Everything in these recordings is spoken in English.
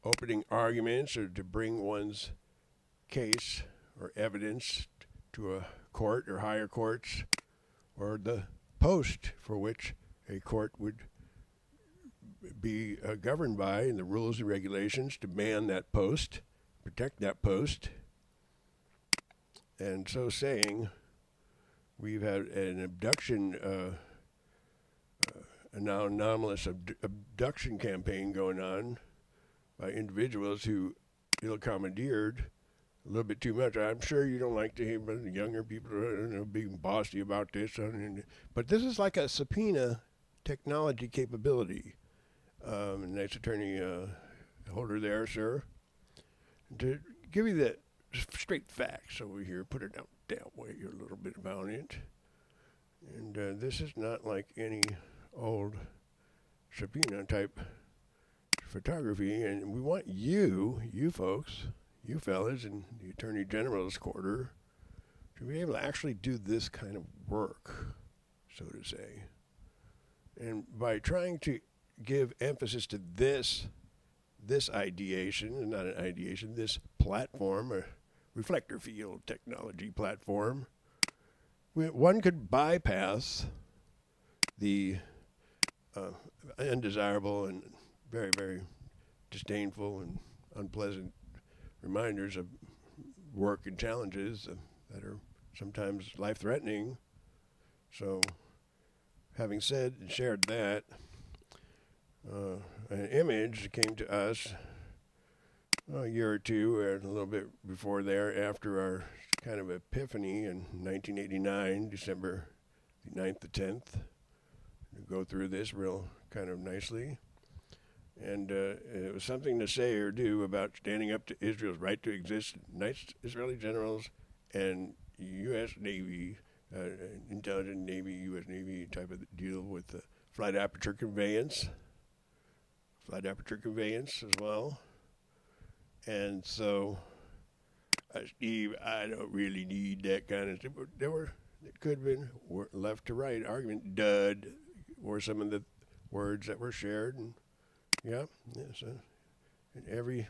opening arguments or to bring one's case or evidence to a court or higher courts or the post for which a court would be governed by and the rules and regulations to man that post, protect that post. And so saying, we've had an abduction, a now anomalous abduction campaign going on by individuals who ill-commandeered a little bit too much. I'm sure you don't like to hear the younger people being bossy about this, but this is like a subpoena technology capability. Nice attorney Holder there, sir. To give you the straight facts over here, put it out that way a little bit about it. And this is not like any old subpoena type photography. And we want you folks, you fellas in the Attorney General's quarter, to be able to actually do this kind of work, so to say. And by trying to give emphasis to this ideation, not an ideation, this platform, a reflector field technology platform, one could bypass the undesirable and very, very disdainful and unpleasant reminders of work and challenges that are sometimes life-threatening. So, having said and shared that, an image came to us a year or two, and a little bit before there, after our kind of epiphany in 1989, December the 9th to 10th. We'll go through this real kind of nicely. And it was something to say or do about standing up to Israel's right to exist. Nice Israeli generals and U.S. Navy, intelligent Navy, U.S. Navy type of deal with the flight aperture conveyance as well. And so, Steve, I don't really need that kind of stuff. It could have been left to right argument. Dud were some of the words that were shared. And yeah, so in every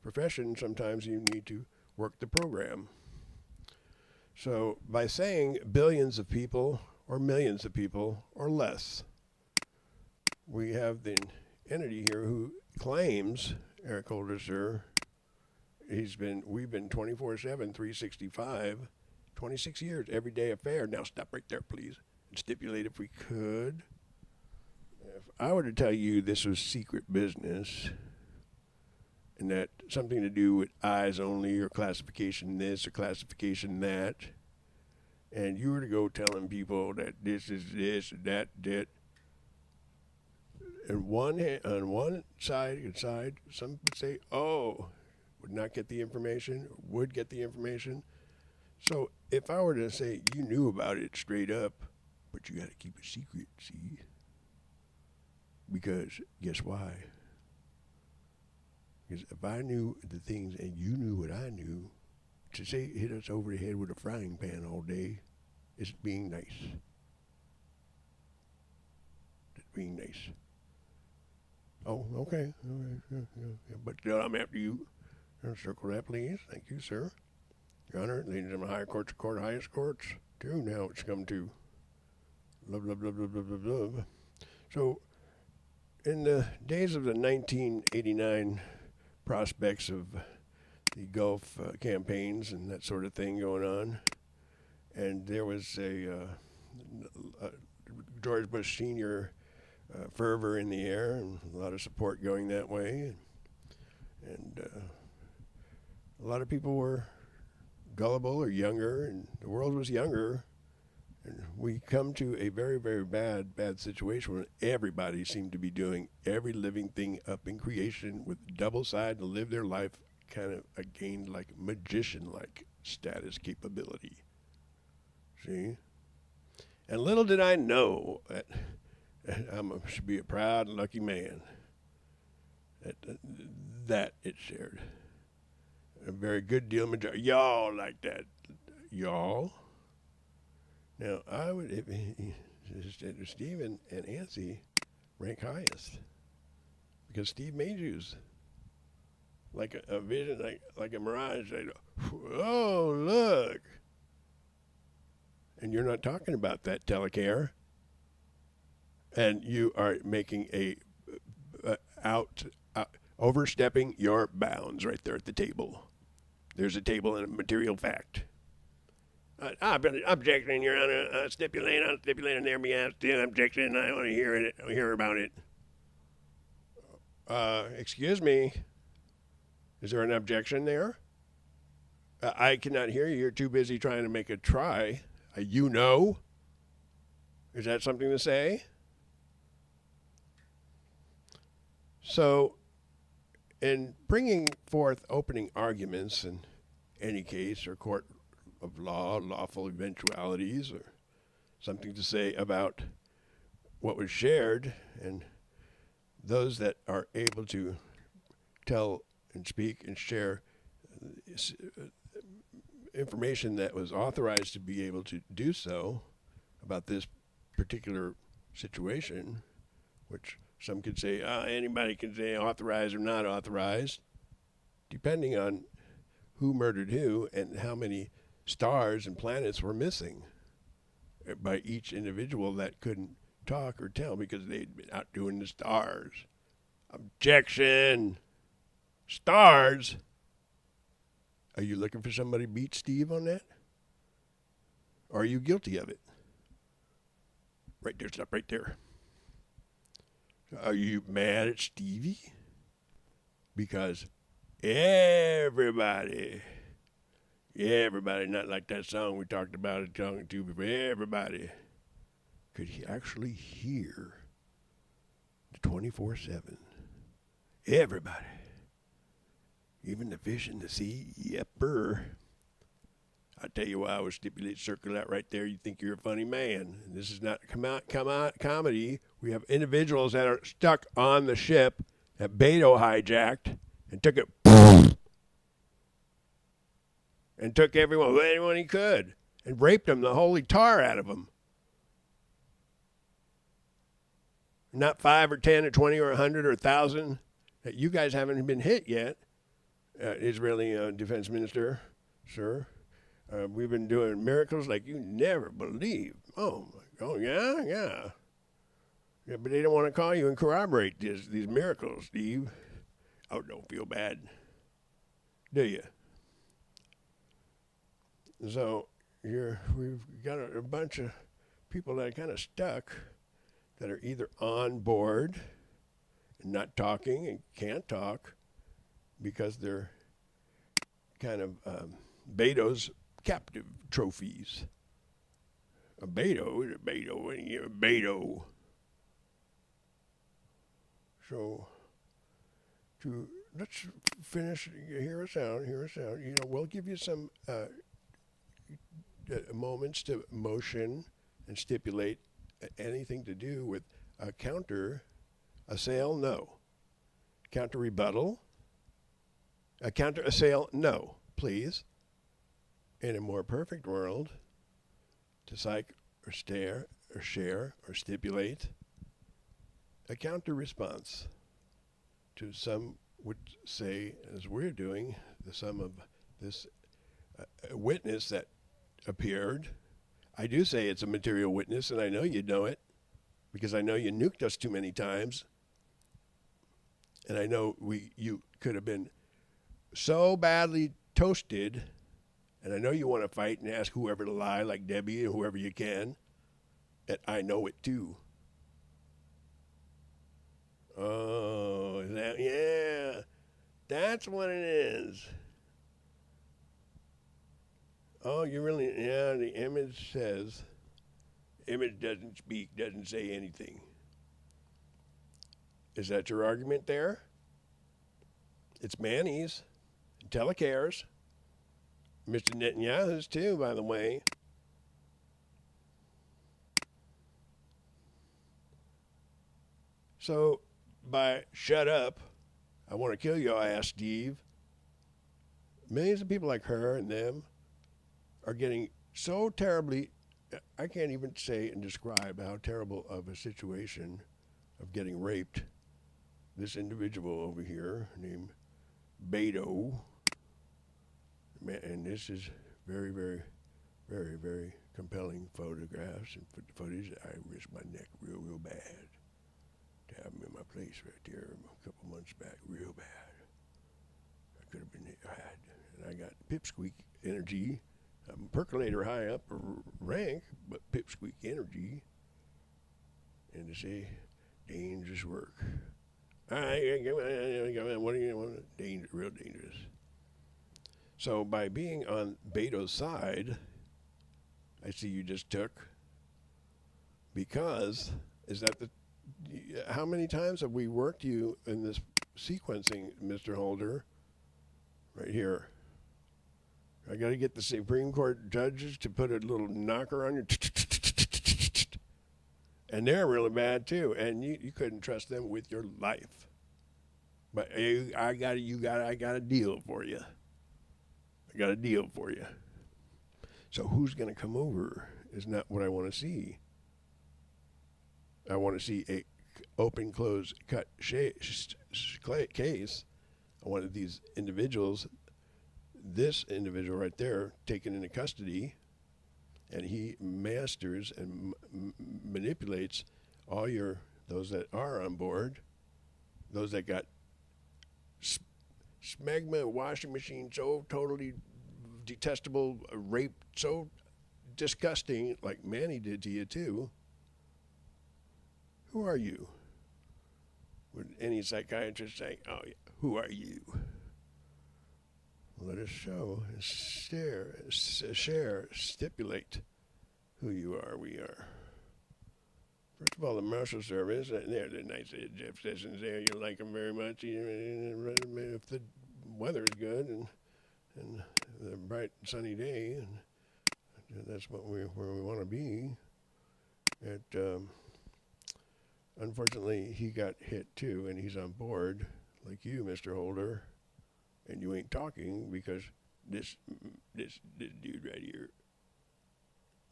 profession, sometimes you need to work the program. So by saying billions of people or millions of people or less, we have the entity here who claims, Eric Holder, sir, we've been 24/7, 365, 26 years, everyday affair. Now stop right there, please, and stipulate if we could. If I were to tell you this was secret business and that something to do with eyes only or classification this or classification that, and you were to go telling people that this is this and that, and on one side, some would say, oh, would not get the information, would get the information. So if I were to say you knew about it straight up, but you got to keep it secret, see? Because guess why? Because if I knew the things and you knew what I knew, to say hit us over the head with a frying pan all day is being nice. It's being nice. Oh, okay. All right. Yeah. But I'm after you. Circle that, please. Thank you, sir. Your Honor, ladies and gentlemen, higher courts, highest courts, too. Now it's come to love. So, in the days of the 1989 prospects of the Gulf campaigns and that sort of thing going on, and there was a George Bush Sr. Fervor in the air and a lot of support going that way. And a lot of people were gullible or younger, and the world was younger. And we come to a very, very bad situation when everybody seemed to be doing every living thing up in creation with double side to live their life kind of again like magician-like status capability. See? And little did I know that I should be a proud and lucky man that it shared. A very good deal majority. Y'all like that. Y'all. Now, I would, if Steve and Nancy rank highest. Because Steve made Jews. like a vision, like a mirage. Oh, look. And you're not talking about that, Telecare. And you are making overstepping your bounds right there at the table. There's a table and a material fact. Objection, Your Honor. Stipulate on there be asked. Objection. I want to hear about it. Excuse me. Is there an objection there? I cannot hear you. You're too busy trying to make a try. You know? Is that something to say? So, in bringing forth opening arguments in any case or court of law, lawful eventualities, or something to say about what was shared, and those that are able to tell and speak and share information that was authorized to be able to do so about this particular situation, which some could say, anybody can say authorized or not authorized, depending on who murdered who and how many stars and planets were missing by each individual that couldn't talk or tell because they'd been out doing the stars. Objection! Stars? Are you looking for somebody to beat Steve on that? Or are you guilty of it? Right there, stop right there. Are you mad at Stevie? Because everybody, not like that song we talked about it talking to before, everybody could actually hear the 24/7. Everybody. Even the fish in the sea, yepper. I tell you why I would stipulate, circle that right there. You think you're a funny man. And this is not comedy. We have individuals that are stuck on the ship that Beto hijacked and took it and took anyone he could and raped them, the holy tar out of them. Not 5 or 10 or 20 or 100 or 1,000 that you guys haven't been hit yet, Israeli defense minister, sir. We've been doing miracles like you never believe. Oh, yeah. Yeah, but they don't want to call you and corroborate these miracles, Steve. Oh, don't feel bad, do you? So we've got a bunch of people that are kind of stuck that are either on board and not talking and can't talk because they're kind of Beto's captive trophies. A Beto. So let's finish. Hear us out. You know, we'll give you some moments to motion and stipulate anything to do with a counter assail, no. Counter rebuttal. A counter assail, no, please. In a more perfect world, to psych or stare or share or stipulate a counter response to some would say, as we're doing, the sum of this witness that appeared. I do say it's a material witness, and I know you know it because I know you nuked us too many times, and I know you could have been so badly toasted, and I know you want to fight and ask whoever to lie, like Debbie or whoever you can, and I know it too. Oh, yeah, that's what it is. Oh, you really, yeah, the image says, image doesn't speak, doesn't say anything. Is that your argument there? It's Manny's, Telecare's, Mr. Netanyahu's too, by the way. So, by shut up, I want to kill your ass, Steve. Millions of people like her and them are getting so terribly, I can't even say and describe how terrible of a situation of getting raped. This individual over here named Beto. And this is very, very, very, very compelling photographs and footage. I risked my neck real, real bad to have them in my place right there a couple months back, real bad. I could have been had, and I got pipsqueak energy. I'm percolator high up rank, but pipsqueak energy. And to say, dangerous work. What do you want? Real dangerous. So by being on Beto's side, I see you just took, because is that the, how many times have we worked you in this sequencing, Mr. Holder? Right here. I got to get the Supreme Court judges to put a little knocker on you. And they're really bad too. And you couldn't trust them with your life. But I got a deal for you. I got a deal for you. So who's going to come over is not what I want to see. I want to see a open, close, cut case. I wanted these individuals, this individual right there, taken into custody, and he masters and manipulates all those that are on board, those that got smegma washing machine so totally detestable, rape so disgusting, like Manny did to you too. Who are you? Would any psychiatrist say, oh, yeah, who are you? Let us show, share, stipulate who you are, we are. First of all, the Marshal Service, they're nice Jeff Sessions there. You like them very much. If the weather is good and the bright sunny day, and that's where we want to be. Unfortunately, he got hit too, and he's on board, like you, Mr. Holder, and you ain't talking because this dude right here,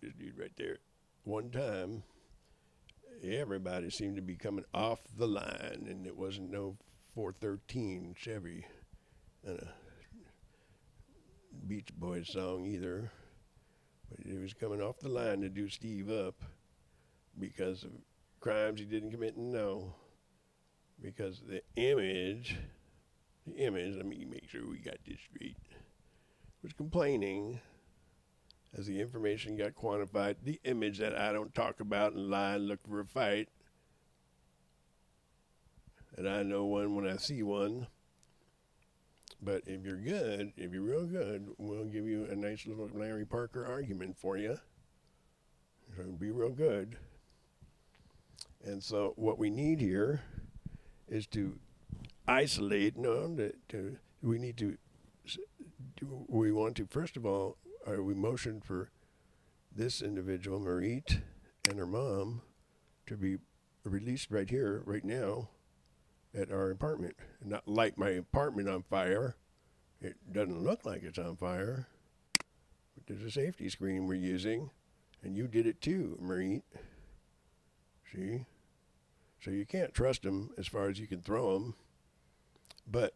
this dude right there, one time, everybody seemed to be coming off the line, and it wasn't no 413 Chevy and a Beach Boys song either, but he was coming off the line to do Steve up because of crimes he didn't commit, no, because the image, let me make sure we got this straight, was complaining as the information got quantified, the image that I don't talk about and lie and look for a fight, and I know one when I see one. But if you're good, if you're real good, we'll give you a nice little Larry Parker argument for you. So be real good. And so what we need here is to isolate, we want to, first of all, we motion for this individual, Marit, and her mom to be released right here, right now, at our apartment. Not light my apartment on fire. It doesn't look like it's on fire. But there's a safety screen we're using, and you did it too, Marit. See? So you can't trust them as far as you can throw them, but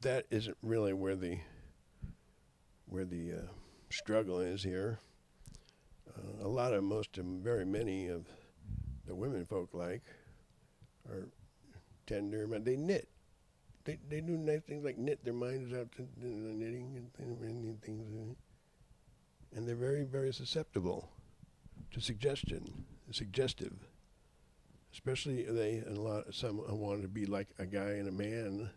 that isn't really where the struggle is here. Very many of the women folk are tender, but they knit. They do nice things like knit. Their minds out to knitting and things, and they're very, very susceptible to suggestive. Especially some want to be like a guy and a man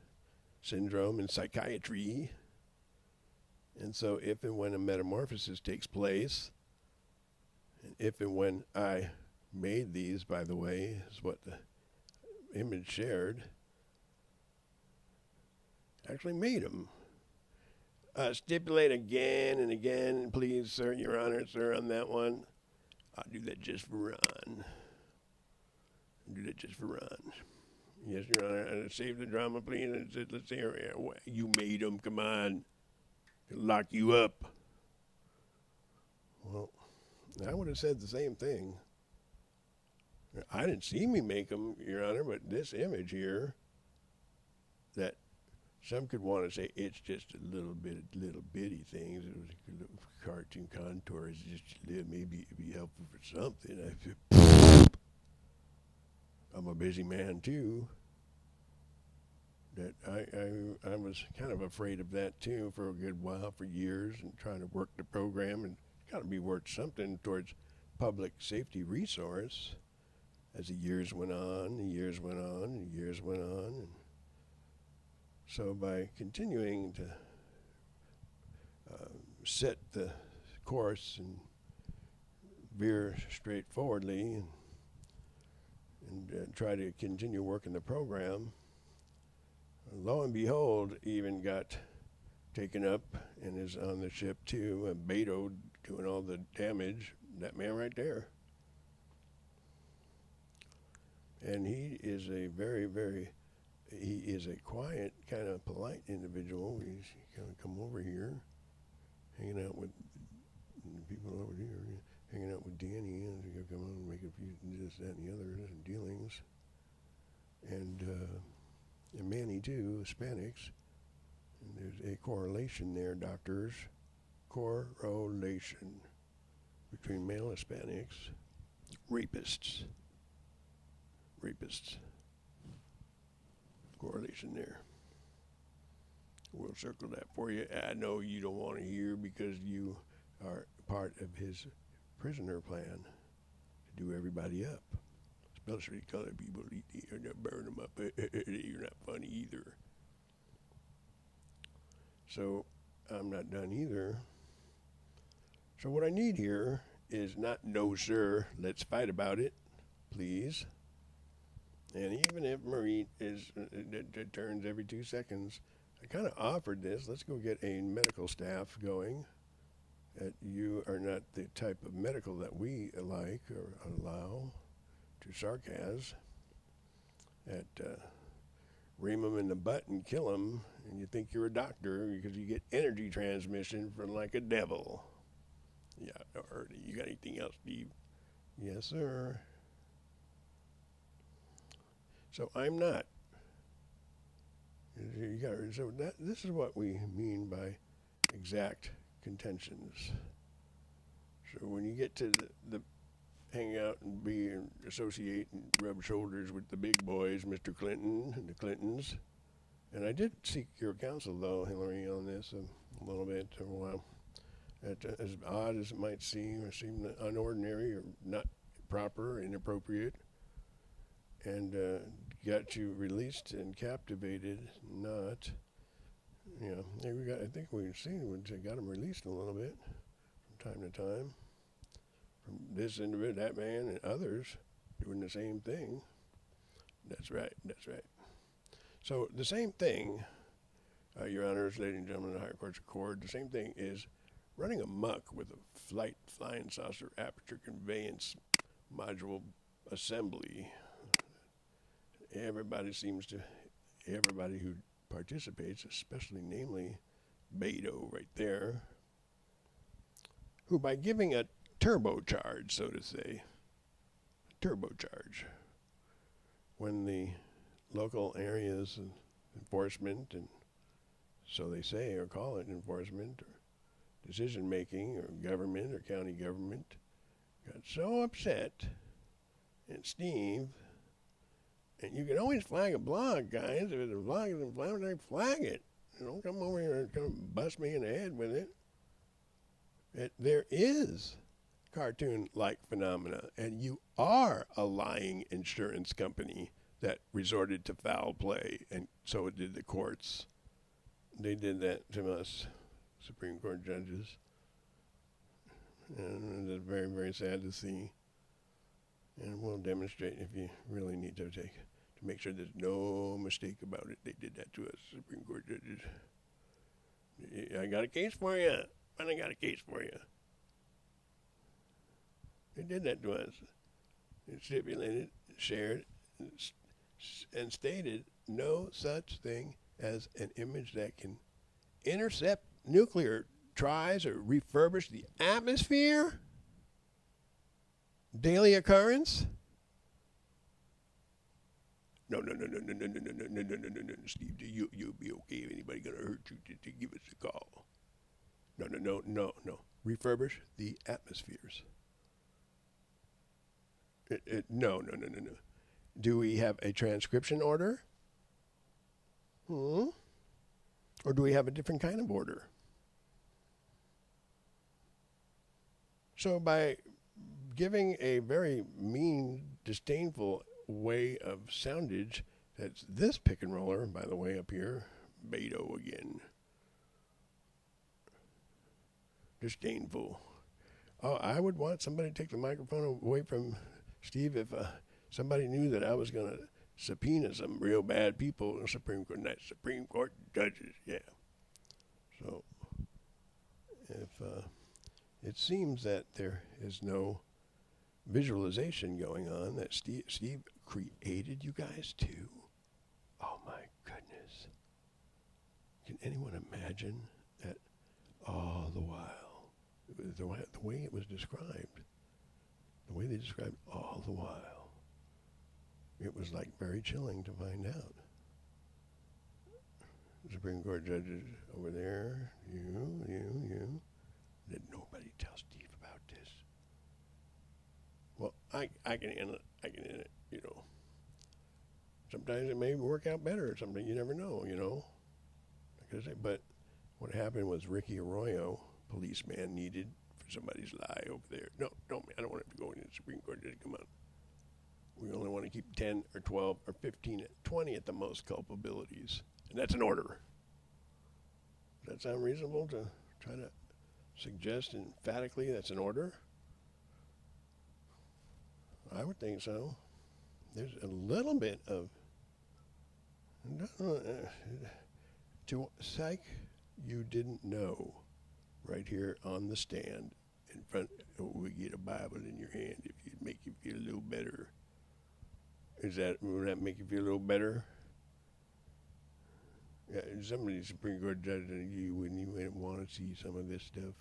syndrome in psychiatry. And so if and when a metamorphosis takes place, and if and when I made these, by the way, is what the image shared, actually made them. Stipulate again and again, please, sir, Your Honor, sir, on that one. I'll do that just for Ron. Yes, Your Honor. Save the drama, please. Let's hear you made them. Come on. Lock you up. Well, I would have said the same thing. I didn't see me make them, Your Honor, but this image here that some could want to say it's just a little bitty things. It was a little cartoon contours. Just maybe it'd be helpful for something. I'm a busy man too. That I was kind of afraid of that too for a good while, for years, and trying to work the program, and got to be worth something towards public safety resource. As the years went on, and so by continuing to set the course and veer straightforwardly, and try to continue working the program, lo and behold, even got taken up and is on the ship too, and Beto doing all the damage. That man right there. And he is a he is a quiet, kind of polite individual. He's kind of come over here, hanging out with people over here, hanging out with Danny, and he'll come on and make a few this, that, and the other dealings. And Manny too, Hispanics. And there's a correlation there, doctors. Correlation between male Hispanics, rapists. Correlation there. We'll circle that for you. I know you don't want to hear because you are part of his prisoner plan to do everybody up, especially colored people. You're not burn them up. You're not funny either. So I'm not done either. So what I need here is not no sir, let's fight about it, please. And even if Marie it turns every 2 seconds, I kind of offered this. Let's go get a medical staff going. You are not the type of medical that we like or allow to sarcasm. Ream them in the butt and kill them, and you think you're a doctor because you get energy transmission from like a devil. Yeah, or you got anything else, Steve? Yes, sir. So I'm not. So this is what we mean by exact contentions. So when you get to the hang out and be and associate and rub shoulders with the big boys, Mr. Clinton and the Clintons, and I did seek your counsel though, Hillary, on this a little bit for a while. As odd as it might seem, or seem unordinary or not proper, inappropriate, and got you released and captivated, not, I think we've seen we got him released a little bit from time to time. From this individual, that man, and others doing the same thing. That's right. So the same thing, Your Honors, ladies and gentlemen of the Higher Courts of Accord, the same thing is running amok with a flying saucer aperture conveyance module assembly. Everybody who participates, especially namely Beto right there, who by giving a turbocharge, so to say, when the local areas and enforcement, and so they say, or call it enforcement, or decision making, or government, or county government, got so upset, and Steve, and you can always flag a blog, guys. If it's a blog is inflammatory, flag it. Don't come over here and come bust me in the head with it. There is cartoon-like phenomena, and you are a lying insurance company that resorted to foul play, and so did the courts. They did that to us, Supreme Court judges, and it's very, very sad to see. And we'll demonstrate if you really need to make sure there's no mistake about it. They did that to us, Supreme Court judges. I got a case for you. I got a case for you. They did that to us. They stipulated, shared, and stated no such thing as an image that can intercept nuclear tries or refurbish the atmosphere. Daily occurrence. No, no, no, no, no, no, no, no, no, no, no, no, no, no, Steve. You'll be okay. If anybody gonna hurt you, to give us a call. No, no, no, no, no. Refurbish the atmospheres. No, no, no, no, no. Do we have a transcription order? Hmm? Or do we have a different kind of order? So by giving a very mean, disdainful way of soundage, that's this pick and roller, by the way, up here, Beto again. Disdainful. Oh, I would want somebody to take the microphone away from Steve if somebody knew that I was going to subpoena some real bad people in Supreme Court, not Supreme Court judges, yeah. So, if it seems that there is no visualization going on, that Steve created you guys too. Oh my goodness. Can anyone imagine that all the while, the way it was described, the way they described all the while, it was like very chilling to find out. Supreme Court judges over there, you. Did nobody tell Steve about this? Well, I can handle it. I can handle it, you know. Sometimes it may work out better or something. You never know, you know. But what happened was Ricky Arroyo, policeman, needed for somebody's lie over there. No, I don't want him to go into the Supreme Court. Just come on. We only want to keep 10 or 12 or 15, 20 at the most culpabilities. And that's an order. Does that sound reasonable to try to suggest emphatically that's an order? I would think so. There's a little bit of to psych you didn't know right here on the stand in front. We get a Bible in your hand if it make you feel a little better. Will that make you feel a little better? Yeah, somebody Supreme Court judge you wouldn't even want to see some of this stuff.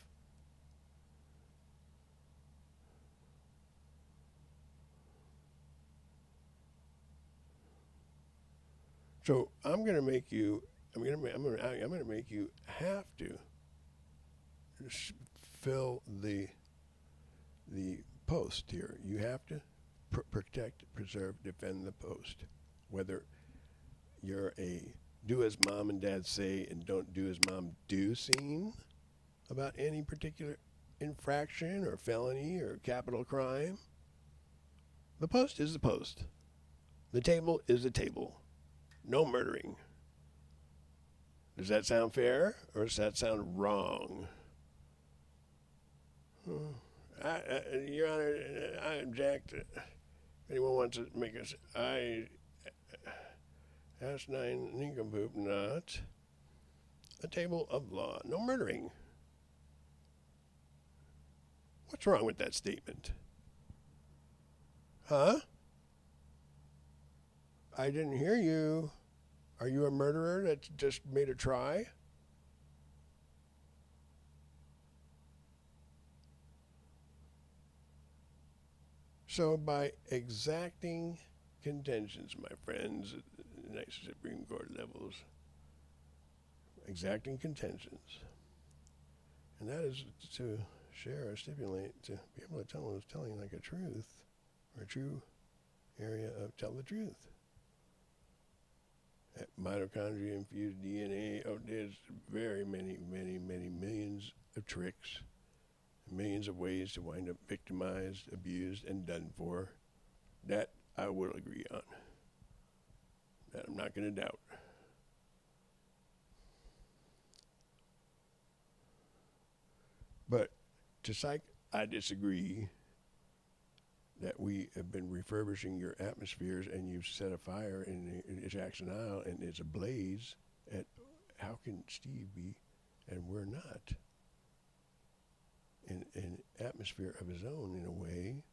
So I'm gonna make you. I'm gonna make you have to fill the post here. You have to protect, preserve, defend the post. Whether you're a do as mom and dad say and don't do as mom do scene about any particular infraction or felony or capital crime, the post is the post. The table is the table. No murdering. Does that sound fair or does that sound wrong? Your Honor, I object. If anyone wants to make us, I ask nine nincompoop not a table of law. No murdering. What's wrong with that statement? Huh? I didn't hear you. Are you a murderer that just made a try? So by exacting contentions, my friends, at the next Supreme Court levels, exacting contentions, and that is to share or stipulate, to be able to tell who's telling like a truth, or a true area of tell the truth. That mitochondria infused DNA, oh, there's very many millions of tricks, millions of ways to wind up victimized, abused, and done for. That I will agree on. That I'm not going to doubt. But to psych, I disagree that we have been refurbishing your atmospheres and you've set a fire in Jackson Isle and it's ablaze. At how can Steve be and we're not in an atmosphere of his own in a way,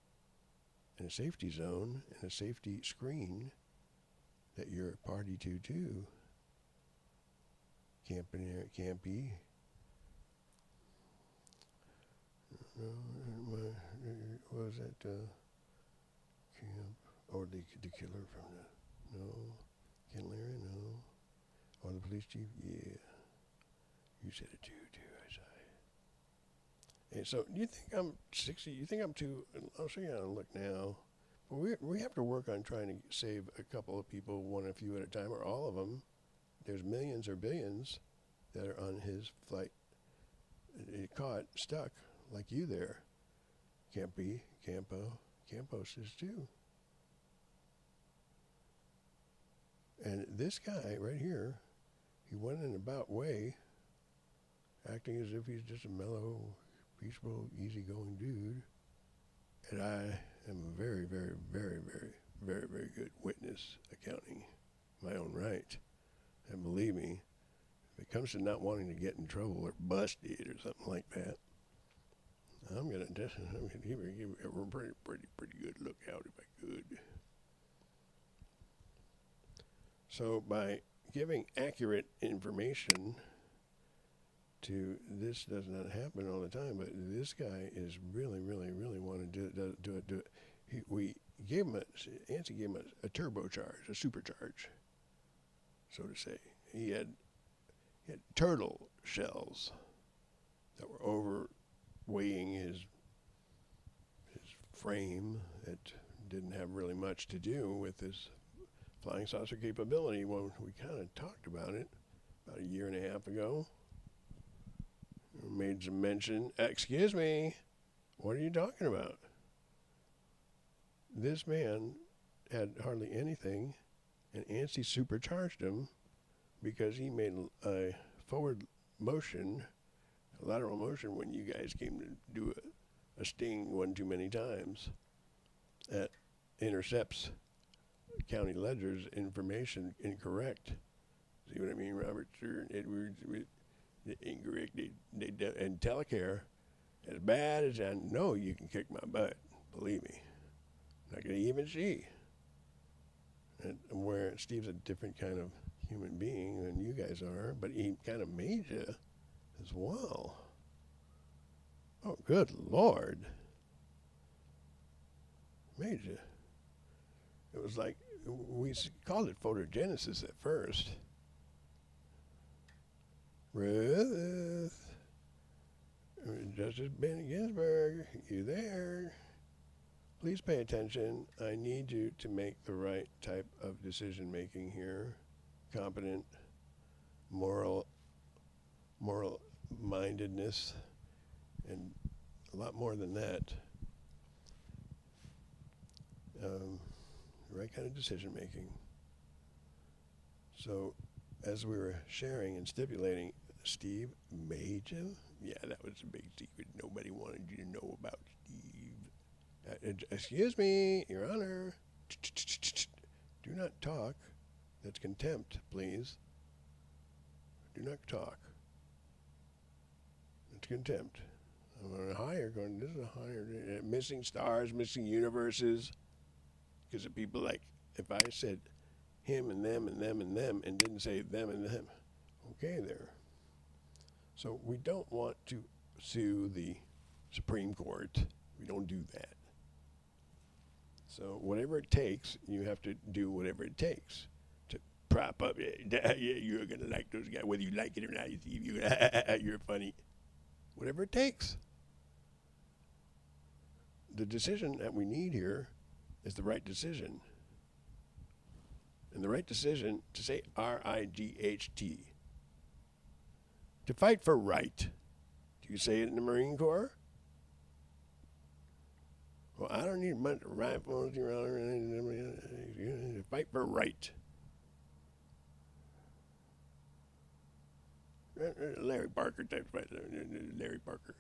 in a safety zone, in a safety screen that you're a party to too. Can't be. What was that? Camp, or the killer from the No. Ken Larry? No. Or the police chief? Yeah. You said it too, I saw it. And so, do you think I'm 60? You think I'm too? I'll show you how to look now. We have to work on trying to save a couple of people, one or a few at a time, or all of them. There's millions or billions that are on his flight, caught, stuck, like you there. Can't be. Campos is too. And this guy right here, he went in about way, acting as if he's just a mellow, peaceful, easygoing dude. And I am a very, very, very, very, very, very good witness accounting my own right. And believe me, if it comes to not wanting to get in trouble or busted or something like that, I'm gonna give a pretty good lookout if I could. So by giving accurate information to this does not happen all the time, but this guy is really want to do it. We gave him Anstey gave him a turbocharge, a supercharge, so to say. He had turtle shells that were overweighing his frame that didn't have really much to do with his flying saucer capability. Well, we kind of talked about it about a year and a half ago. Made some mention. Excuse me, what are you talking about? This man had hardly anything, and Anstey supercharged him because he made a forward motion, a lateral motion, when you guys came to do a sting one too many times that intercepts county ledger's information incorrect. See what I mean, Robert Sir Edwards? Incorrect. And Telecare, as bad as I know you can kick my butt, believe me, not gonna even see. And where Steve's a different kind of human being than you guys are, but he kind of made you as well. Oh, good Lord. Made you. It was like, we called it photogenesis at first. Ruth, Justice Benny Ginsburg, you there? Please pay attention. I need you to make the right type of decision making here. Competent, moral mindedness, and a lot more than that. Right kind of decision making. So, as we were sharing and stipulating, Steve Major? Yeah, that was a big secret. Nobody wanted you to know about Steve. Excuse me, Your Honor. Do not talk. That's contempt, please. Do not talk. That's contempt. I'm going to hire, this is a hire. Missing stars, missing universes. Because of people like, if I said him and them and them and them and didn't say them and them, okay there. So we don't want to sue the Supreme Court. We don't do that. So whatever it takes, you have to do whatever it takes to prop up. Yeah, you're going to like those guys, whether you like it or not. You're funny. Whatever it takes. The decision that we need here is the right decision. And the right decision to say R-I-G-H-T. To fight for right. Do you say it in the Marine Corps? Well, I don't need much rifles, Your Honor. To fight for right. Larry Parker type fight. Larry Parker.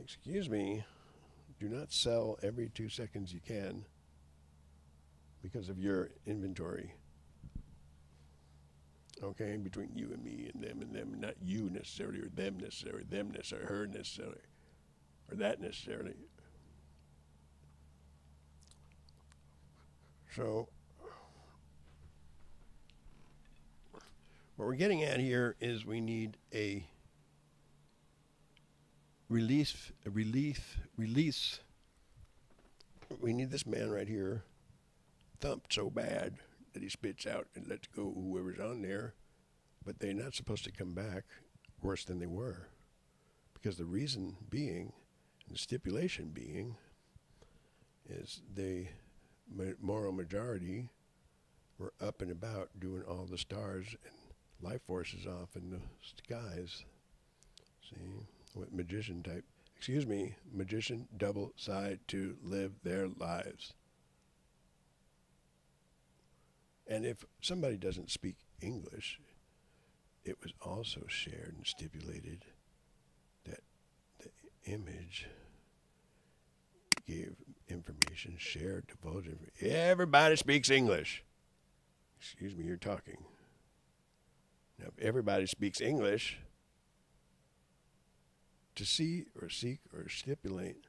Excuse me. Do not sell every 2 seconds you can because of your inventory. Okay, between you and me and them, not you necessarily, or them necessarily, her necessarily, or that necessarily. So, what we're getting at here is we need a release. We need this man right here thumped so bad that he spits out and lets go whoever's on there, but they're not supposed to come back worse than they were. Because the reason being, and the stipulation being, is the moral majority were up and about doing all the stars and life forces off in the skies. See, with magician double side to live their lives. And if somebody doesn't speak English, it was also shared and stipulated that the image gave information, shared, divulged information. Everybody speaks English. Excuse me, you're talking. Now, if everybody speaks English, to see or seek or stipulate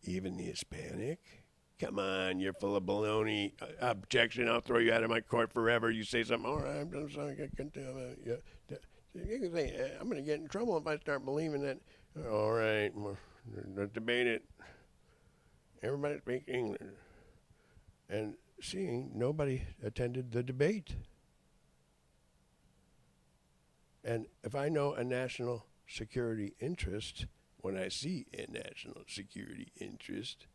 even the Hispanic, come on, you're full of baloney. Objection, I'll throw you out of my court forever. You say something, all right, I'm sorry, I can't tell you. You can say, I'm going to get in trouble if I start believing that. All right, let's debate it. Everybody speaks English. And seeing nobody attended the debate. And if I know a national security interest, when I see a national security interest,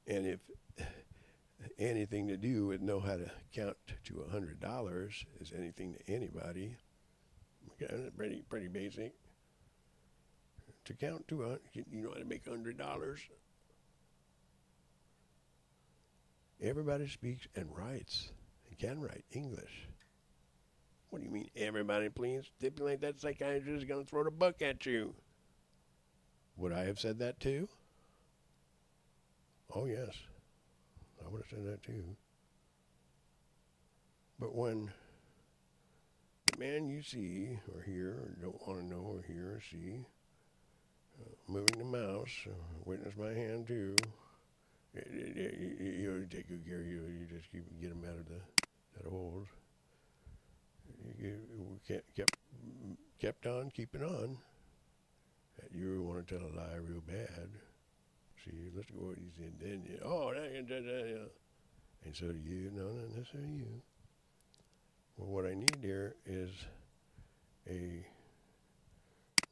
and if anything to do with know how to count to $100 is anything to anybody, pretty basic. To count to you know how to make $100. Everybody speaks and writes and can write English. What do you mean, everybody? Please stipulate that psychiatrist is going to throw the book at you. Would I have said that too? Oh, yes. I would have said that too. But when the man you see or hear or don't want to know or hear or see moving the mouse, witness my hand too, he'll take good care of you. You just get him out of that hold. Kept on keeping on. You want to tell a lie real bad. See, let's go what he said. Then and so do you. No, not necessarily you. Well, what I need here is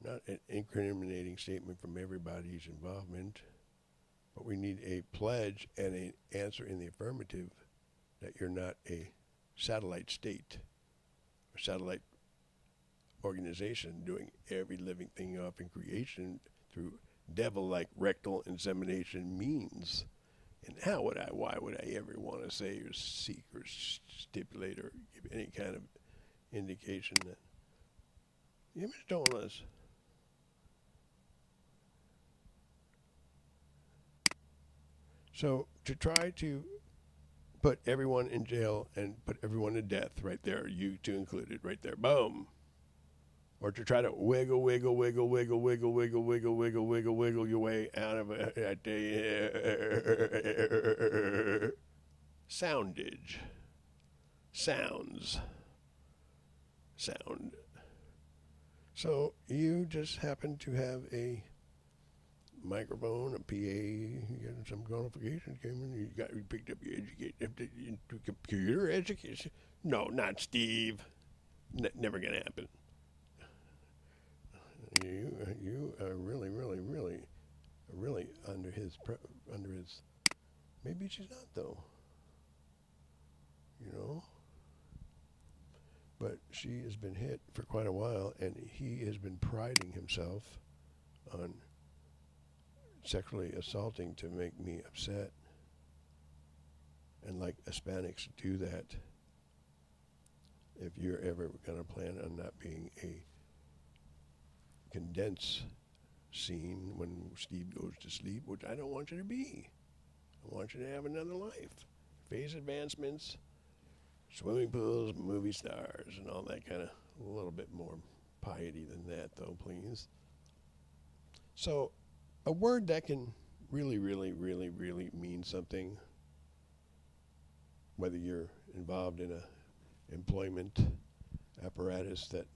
not an incriminating statement from everybody's involvement, but we need a pledge and an answer in the affirmative that you're not a satellite state, a satellite organization doing every living thing off in creation through devil-like rectal insemination means. And why would I ever want to say or seek or stipulate or give any kind of indication that the image told us? So to try to put everyone in jail and put everyone to death right there, you two included, right there, boom. Or to try to wiggle your way out of a soundage. Sound. So you just happen to have a microphone, a PA, you got some qualifications came in, you picked up your education, computer education. No, not Steve. Never gonna happen. You are really under his. Maybe she's not though. You know. But she has been hit for quite a while, and he has been priding himself on sexually assaulting to make me upset. And like Hispanics do that, if you're ever going to plan on not being a condense scene when Steve goes to sleep, which I don't want you to be. I want you to have another life. Phase advancements, swimming pools, movie stars, and all that kind of, a little bit more piety than that, though, please. So, a word that can really mean something, whether you're involved in a employment apparatus that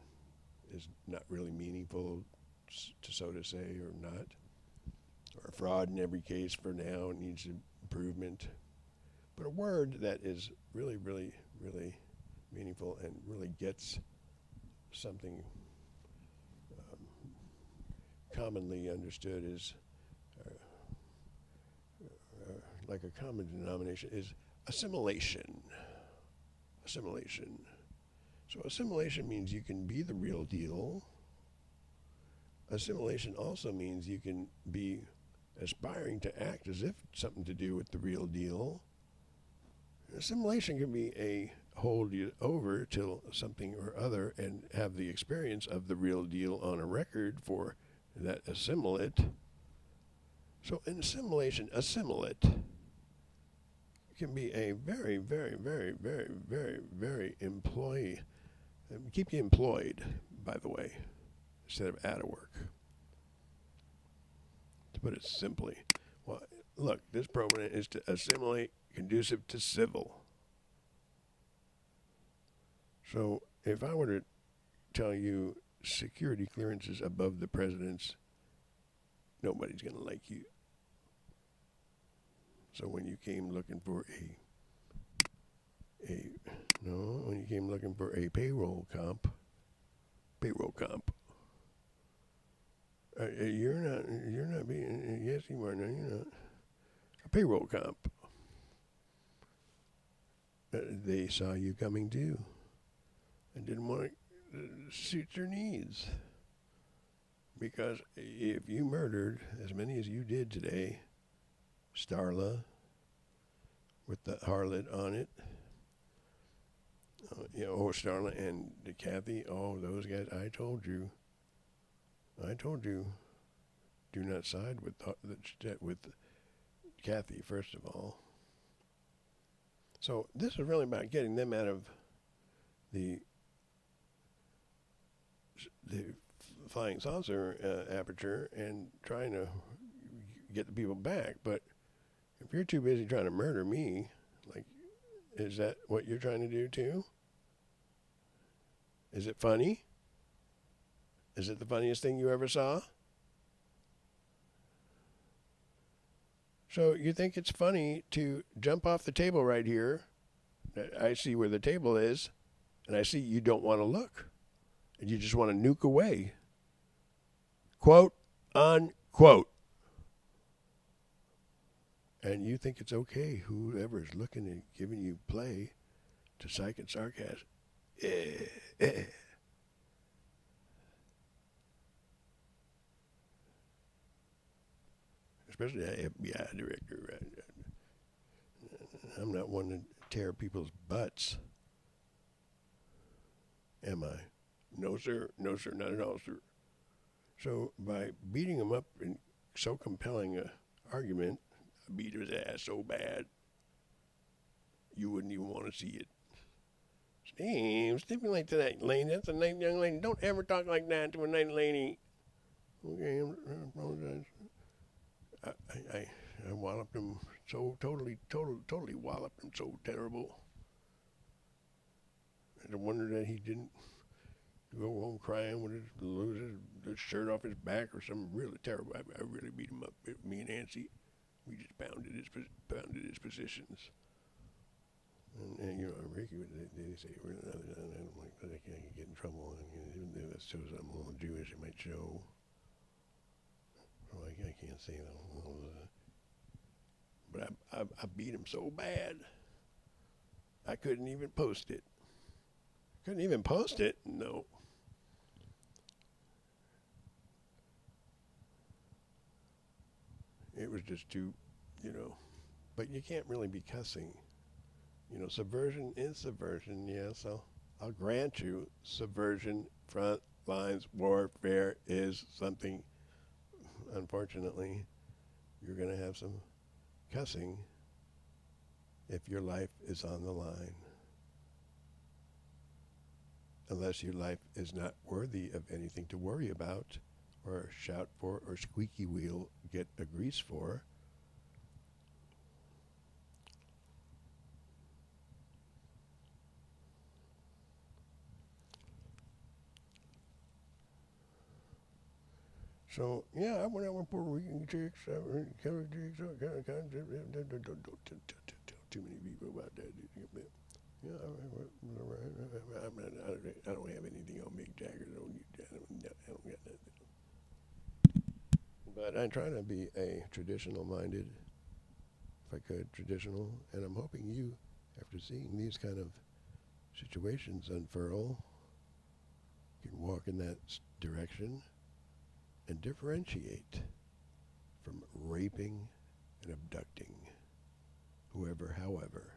is not really meaningful, so to say, or not, or fraud in every case for now, it needs improvement. But a word that is really really meaningful and really gets something commonly understood as like a common denomination is assimilation. Assimilation. So assimilation means you can be the real deal. Assimilation also means you can be aspiring to act as if it's something to do with the real deal. Assimilation can be a hold you over till something or other and have the experience of the real deal on a record for that assimilate. So an assimilate can be a very, very, very, very, very, very employee. Keep you employed, by the way, instead of out of work. To put it simply, well, look, this program is to assimilate conducive to civil. So if I were to tell you security clearances above the president's, nobody's going to like you. So when you came looking for when you came looking for a payroll comp, you're not being, yes you are, no you're not, a payroll comp. They saw you coming too and didn't want to suit your needs. Because if you murdered as many as you did today, Starla, with the harlot on it, Starla and Kathy, those guys, I told you, do not side with Kathy, first of all. So this is really about getting them out of the flying saucer aperture and trying to get the people back. But if you're too busy trying to murder me, like, is that what you're trying to do too? Is it funny? Is it the funniest thing you ever saw? So you think it's funny to jump off the table right here? I see where the table is, and I see you don't want to look, and you just want to nuke away. Quote, unquote. And you think it's okay, whoever's looking and giving you play to psych and sarcasm. Especially that FBI director. I'm not one to tear people's butts. Am I? No, sir. No, sir. Not at all, sir. So by beating him up in so compelling an argument, I beat his ass so bad, you wouldn't even want to see it. Steve, stipulate to that lady. That's a nice young lady. Don't ever talk like that to a nice lady. Okay, I apologize. I walloped him so totally walloped him so terrible. I wonder that he didn't go home crying with his shirt off his back or something really terrible. I really beat him up. Me and Nancy, we just pounded his positions. And Ricky, they say, I don't like that. I can't get in trouble. And that shows I'm a little Jewish. It might show. I can't say that. But I beat him so bad, I couldn't even post it. Couldn't even post it? No. It was just too, but you can't really be cussing. Subversion is subversion, yeah, so I'll grant you subversion, front lines, warfare is something, unfortunately, you're going to have some cussing if your life is on the line. Unless your life is not worthy of anything to worry about or shout for or squeaky wheel get a grease for. So, yeah, I went out with Puerto Rican chicks, California chicks, too many people about that. Yeah, I don't have anything on Mick Jagger. I don't got nothing. But I try to be a traditional minded, if I could, traditional. And I'm hoping you, after seeing these kind of situations unfurl, can walk in that direction and differentiate from raping and abducting whoever, however.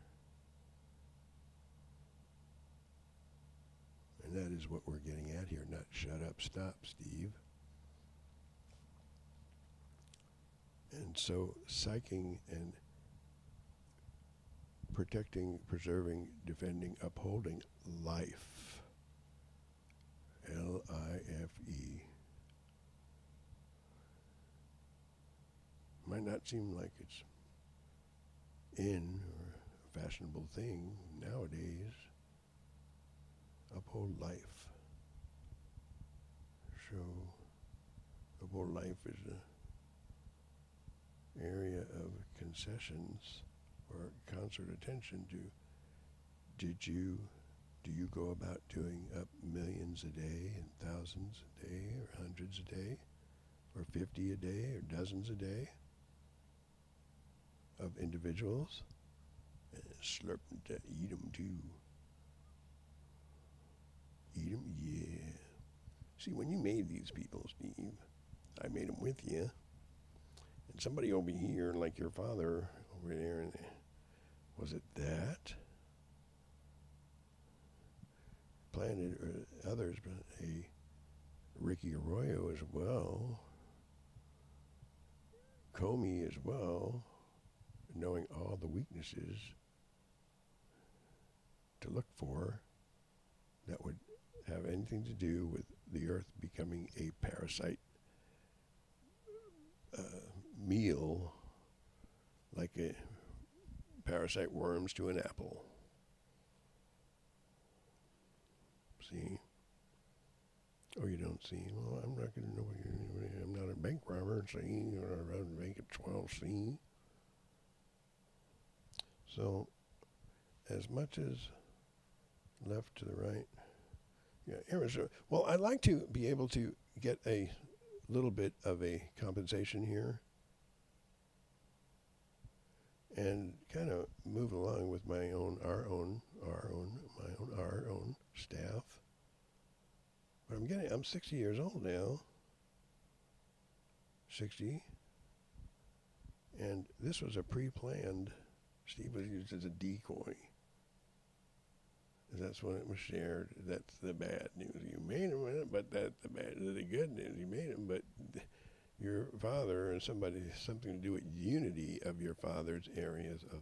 And that is what we're getting at here, not shut up, stop, Steve. And so psyching and protecting, preserving, defending, upholding life. L-I-F-E. Might not seem like it's in or a fashionable thing nowadays. Uphold life. So, uphold life is an area of concessions or concert attention to do you go about doing up millions a day and thousands a day or hundreds a day or 50 a day or dozens a day of individuals and slurp them to eat them too. Eat them, yeah. See, when you made these people, Steve, I made them with you. And somebody over here, like your father over there, and was it that? Planted or others, but a Ricky Arroyo as well, Comey as well, knowing all the weaknesses to look for that would have anything to do with the earth becoming a parasite meal, like a parasite worms to an apple. See? Oh, you don't see? Well, I'm not going to know. I'm not a bank robber, see? Or a bank at 12C. So, as much as left to the right. Yeah, well, I'd like to be able to get a little bit of a compensation here and kind of move along with our own staff. But I'm 60 years old now. 60. And this was a pre-planned. Steve was used as a decoy. That's when it was shared. That's the bad news. You made him, but that's the good news. You made him, but your father and something to do with unity of your father's areas of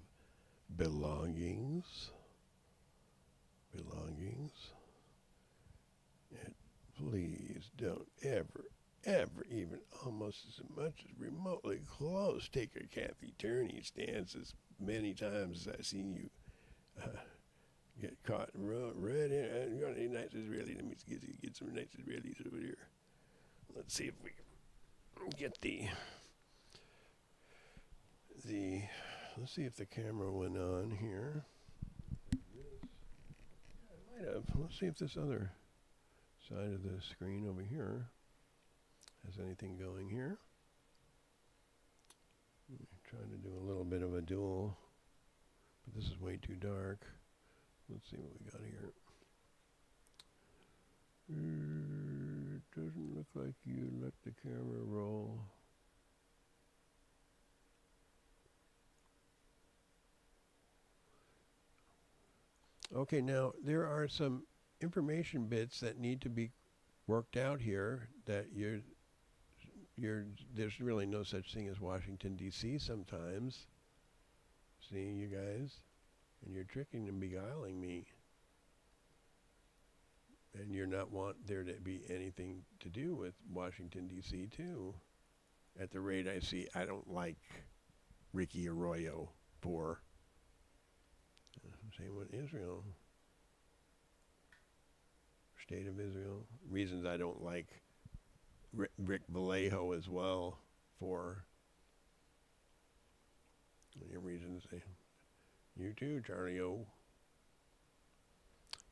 belongings. And please don't ever even almost as much as remotely close take a Kathy Turney stance as many times as I've seen you get caught red in. You got any nice Israeli? Let me get some nice Israelis over here. Let's see if we can get let's see if the camera went on here. I might have. Let's see if this other side of the screen over here has anything going here. I'm trying to do a little bit of a dual, but this is way too dark. Let's see what we got here. It doesn't look like you let the camera roll. Okay, now there are some information bits that need to be worked out here that there's really no such thing as Washington, D.C. sometimes. See, you guys? And you're tricking and beguiling me. And you're not want there to be anything to do with Washington, D.C. too. At the rate I see, I don't like Ricky Arroyo for. Same with Israel. State of Israel. Reasons I don't like Rick Vallejo as well for. Your reasons. You too, Charlie O.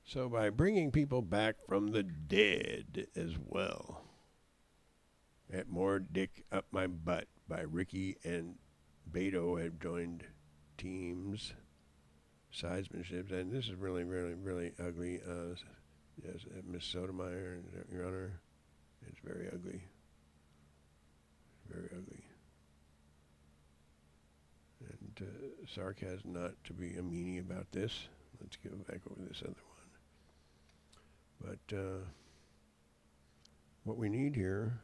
So by bringing people back from the dead as well. At More Dick Up My Butt by Ricky and Beto have joined teams, sidesmanships, and this is really, really, really ugly. Yes, Miss Sotomayor, Your Honor, it's very ugly. Very ugly. And Sark has not to be a meanie about this. Let's go back over this other one. But what we need here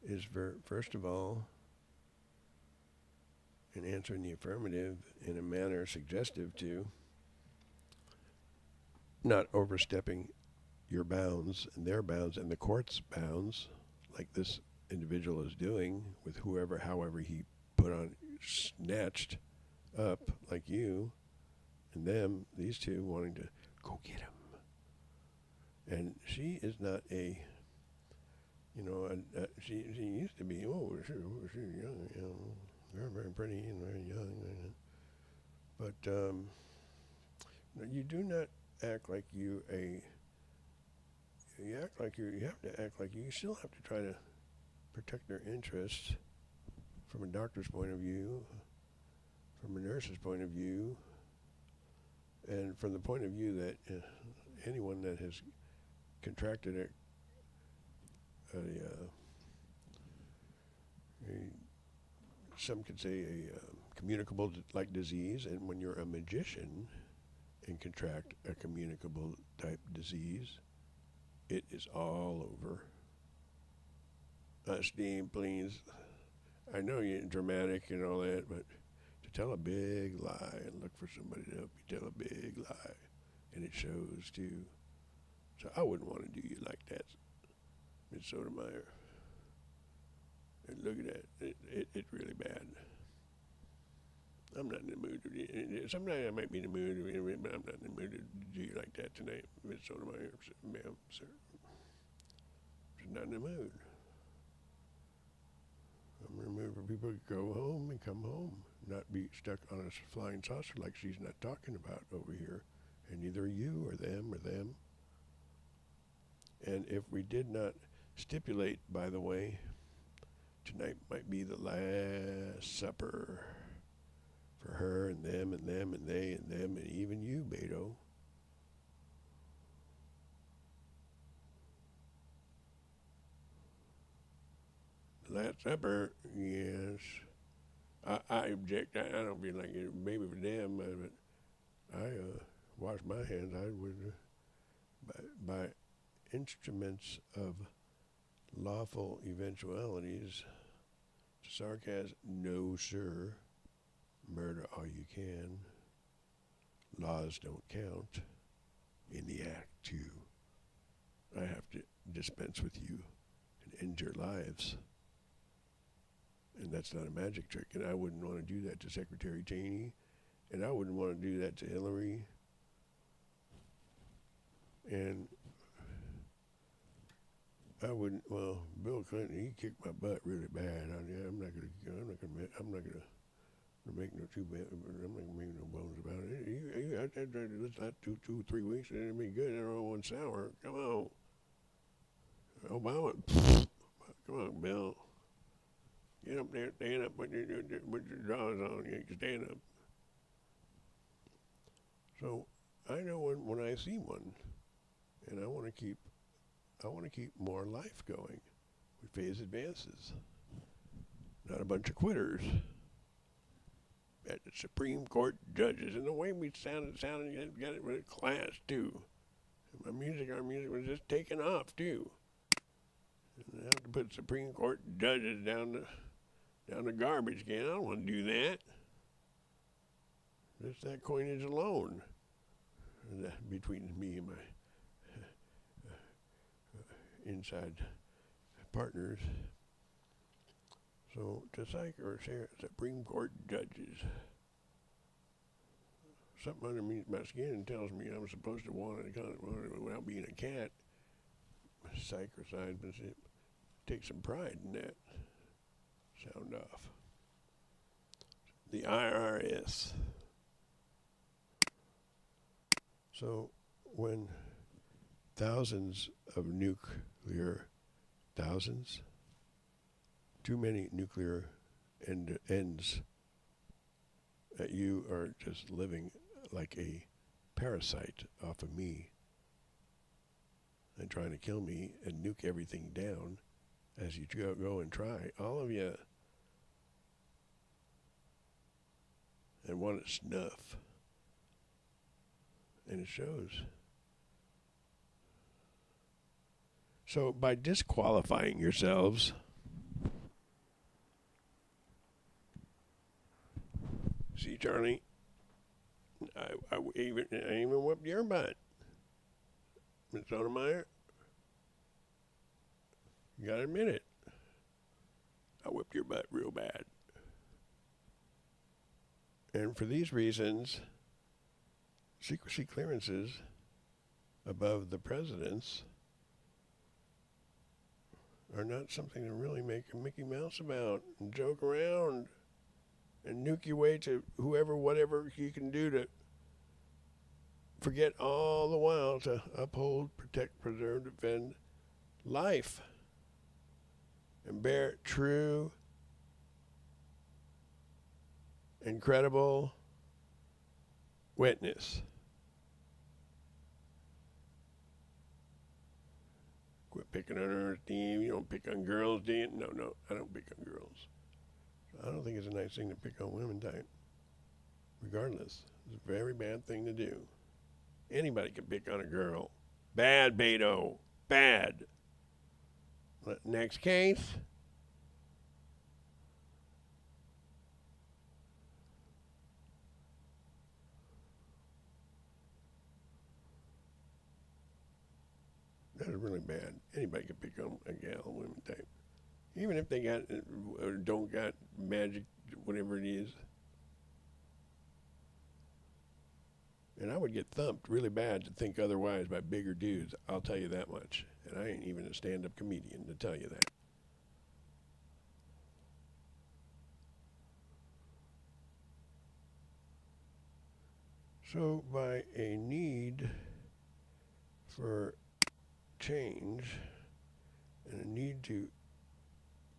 is, first of all, in answering the affirmative in a manner suggestive to not overstepping your bounds and their bounds and the court's bounds, like this individual is doing with whoever, however he snatched up, like you and them, these two wanting to go get him. And she is not a, she used to be, she's young, very, very pretty and very young. But you do not act like you have to act like you still have to try to protect their interests from a doctor's point of view, from a nurse's point of view, and from the point of view that anyone that has contracted some could say a communicable like disease, and when you're a magician and contract a communicable type disease, it is all over. Steve, please. I know you're dramatic and all that, but to tell a big lie and look for somebody to help you tell a big lie, and it shows too. So I wouldn't want to do you like that, Ms. Sotomayor. And look at that. It's really bad. I'm not in the mood. Sometimes I might be in the mood, but I'm not in the mood to do you like that tonight, Ms. Sotomayor. Ma'am, sir. Just not in the mood. I'm in the mood for people to go home and come home, not be stuck on a flying saucer like she's not talking about over here, and neither you or them. And if we did not stipulate, by the way, tonight might be the last supper for her and them and them and they and them and even you, Beto. The last supper, yes. I object. I don't feel like it. Maybe for them, but I wash my hands. I would by instruments of lawful eventualities. Sarcasm, no, sir. Murder all you can. Laws don't count. In the act, too. I have to dispense with you and end your lives. And that's not a magic trick. And I wouldn't want to do that to Secretary Cheney. And I wouldn't want to do that to Hillary. And I wouldn't. Well, Bill Clinton, he kicked my butt really bad. I'm not gonna make no too bad. I'm not gonna make no bones about it. You out there trying to last 2, 3 weeks, and it'll be good. And all one sour. Come on, Obama. Come on, Bill. Get up there, stand up, put your drawers on. You can stand up. So I know when I see one, and I want to keep more life going with phase advances, not a bunch of quitters. At the Supreme Court judges, and the way we sounded, got it with class too. And our music was just taking off too. And I have to put Supreme Court judges down the garbage can. I don't want to do that. Just that coinage alone. Between me and my inside partners. So to Supreme Court judges, something underneath my skin tells me I'm supposed to want it without being a cat. Psych or seismanship. Take some pride in that. Sound off. The IRS. So when thousands of thousands, too many nuclear ends, you are just living like a parasite off of me and trying to kill me and nuke everything down as you go and try. All of you. And want it snuff. And it shows. So by disqualifying yourselves, see, Charlie, I even whipped your butt. Ms. Sotomayor, you gotta admit it. I whipped your butt real bad. And for these reasons, secrecy clearances above the president's are not something to really make a Mickey Mouse about and joke around and nuke your way to whoever, whatever you can do to forget all the while to uphold, protect, preserve, defend life and bear true, incredible witness. Quit picking on her, Steve. You don't pick on girls, do you? No, I don't pick on girls. I don't think it's a nice thing to pick on women, type. Regardless, it's a very bad thing to do. Anybody can pick on a girl. Bad, Beto. Bad. Next case. That is really bad. Anybody can pick on a gal, women type. Even if they got or don't got magic, whatever it is. And I would get thumped really bad to think otherwise by bigger dudes. I'll tell you that much. And I ain't even a stand-up comedian to tell you that. So by a need for change and a need to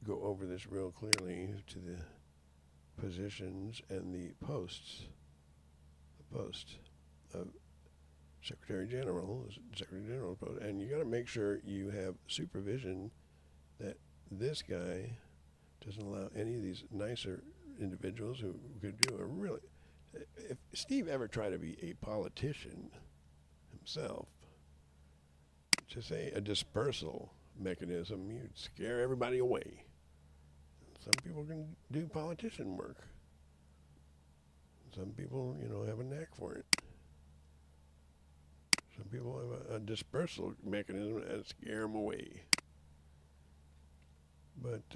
go over this real clearly to the positions and the posts, the post of Secretary General, post, and you got to make sure you have supervision that this guy doesn't allow any of these nicer individuals who could do a really. If Steve ever tried to be a politician himself, to say a dispersal mechanism, you'd scare everybody away. Some people can do politician work. Some people, have a knack for it. Some people have a dispersal mechanism that scare them away. But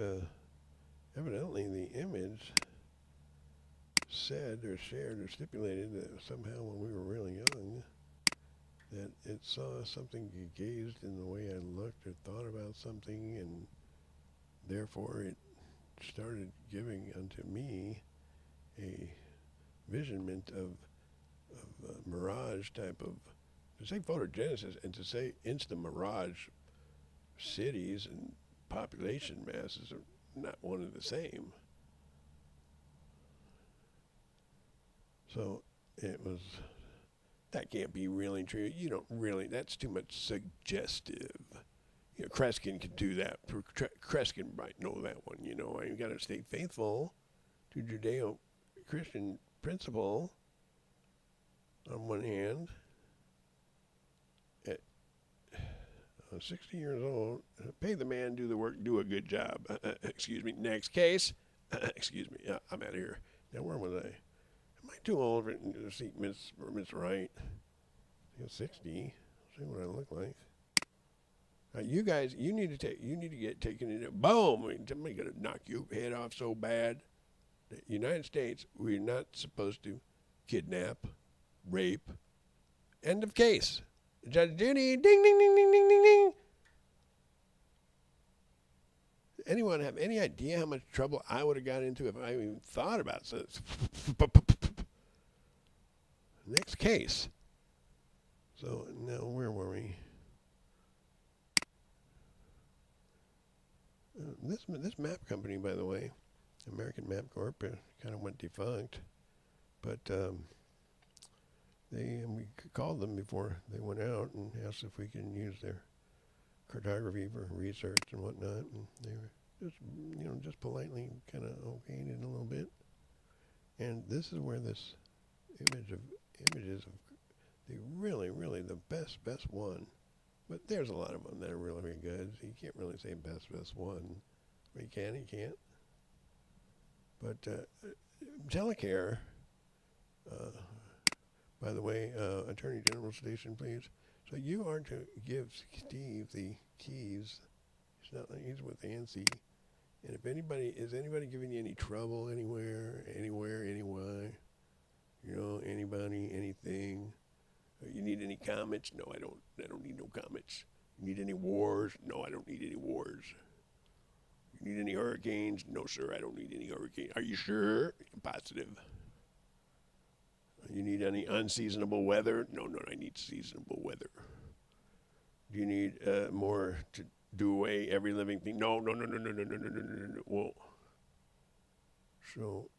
evidently the image said or shared or stipulated that somehow when we were really young, that it saw something, gazed in the way I looked or thought about something, and therefore it started giving unto me a visionment of mirage type of, to say photogenesis and to say instant mirage cities and population masses are not one and the same. So it was, that can't be really true. You don't really, that's too much suggestive. Kreskin could do that. Kreskin might know that one, You got to stay faithful to Judeo-Christian principle on one hand. At 60 years old, pay the man, do the work, do a good job. Excuse me. Next case. Excuse me. I'm out of here. Now, where was I? Am I too old to see Miss Wright? 60. See what I look like. You guys, you need to get taken in. Boom! I mean, somebody gonna knock your head off so bad. The United States, we're not supposed to kidnap, rape. End of case. Judge Judy, ding, ding, ding, ding, ding, ding, ding. Anyone have any idea how much trouble I would have got into if I even thought about this? Next case. So now where were we? This map company, by the way, American Map Corp, kind of went defunct, but we called them before they went out and asked if we can use their cartography for research and whatnot, and they were just politely kind of okayed it a little bit. And this is where this images of the really the best one. But there's a lot of them that are really good. So you can't really say best one. Well, you can, you can't. But Telecare, by the way, Attorney General station, please. So you are to give Steve the keys. He's with ANSI. And if anybody giving you any trouble anywhere, anyway, anybody, anything. You need any comments? No, I don't need no comments. You need any wars? No, I don't need any wars. You need any hurricanes? No, sir, I don't need any hurricanes. Are you sure? I'm positive. You need any unseasonable weather? No, I need seasonable weather. Do you need more to do away every living thing? No. Well, so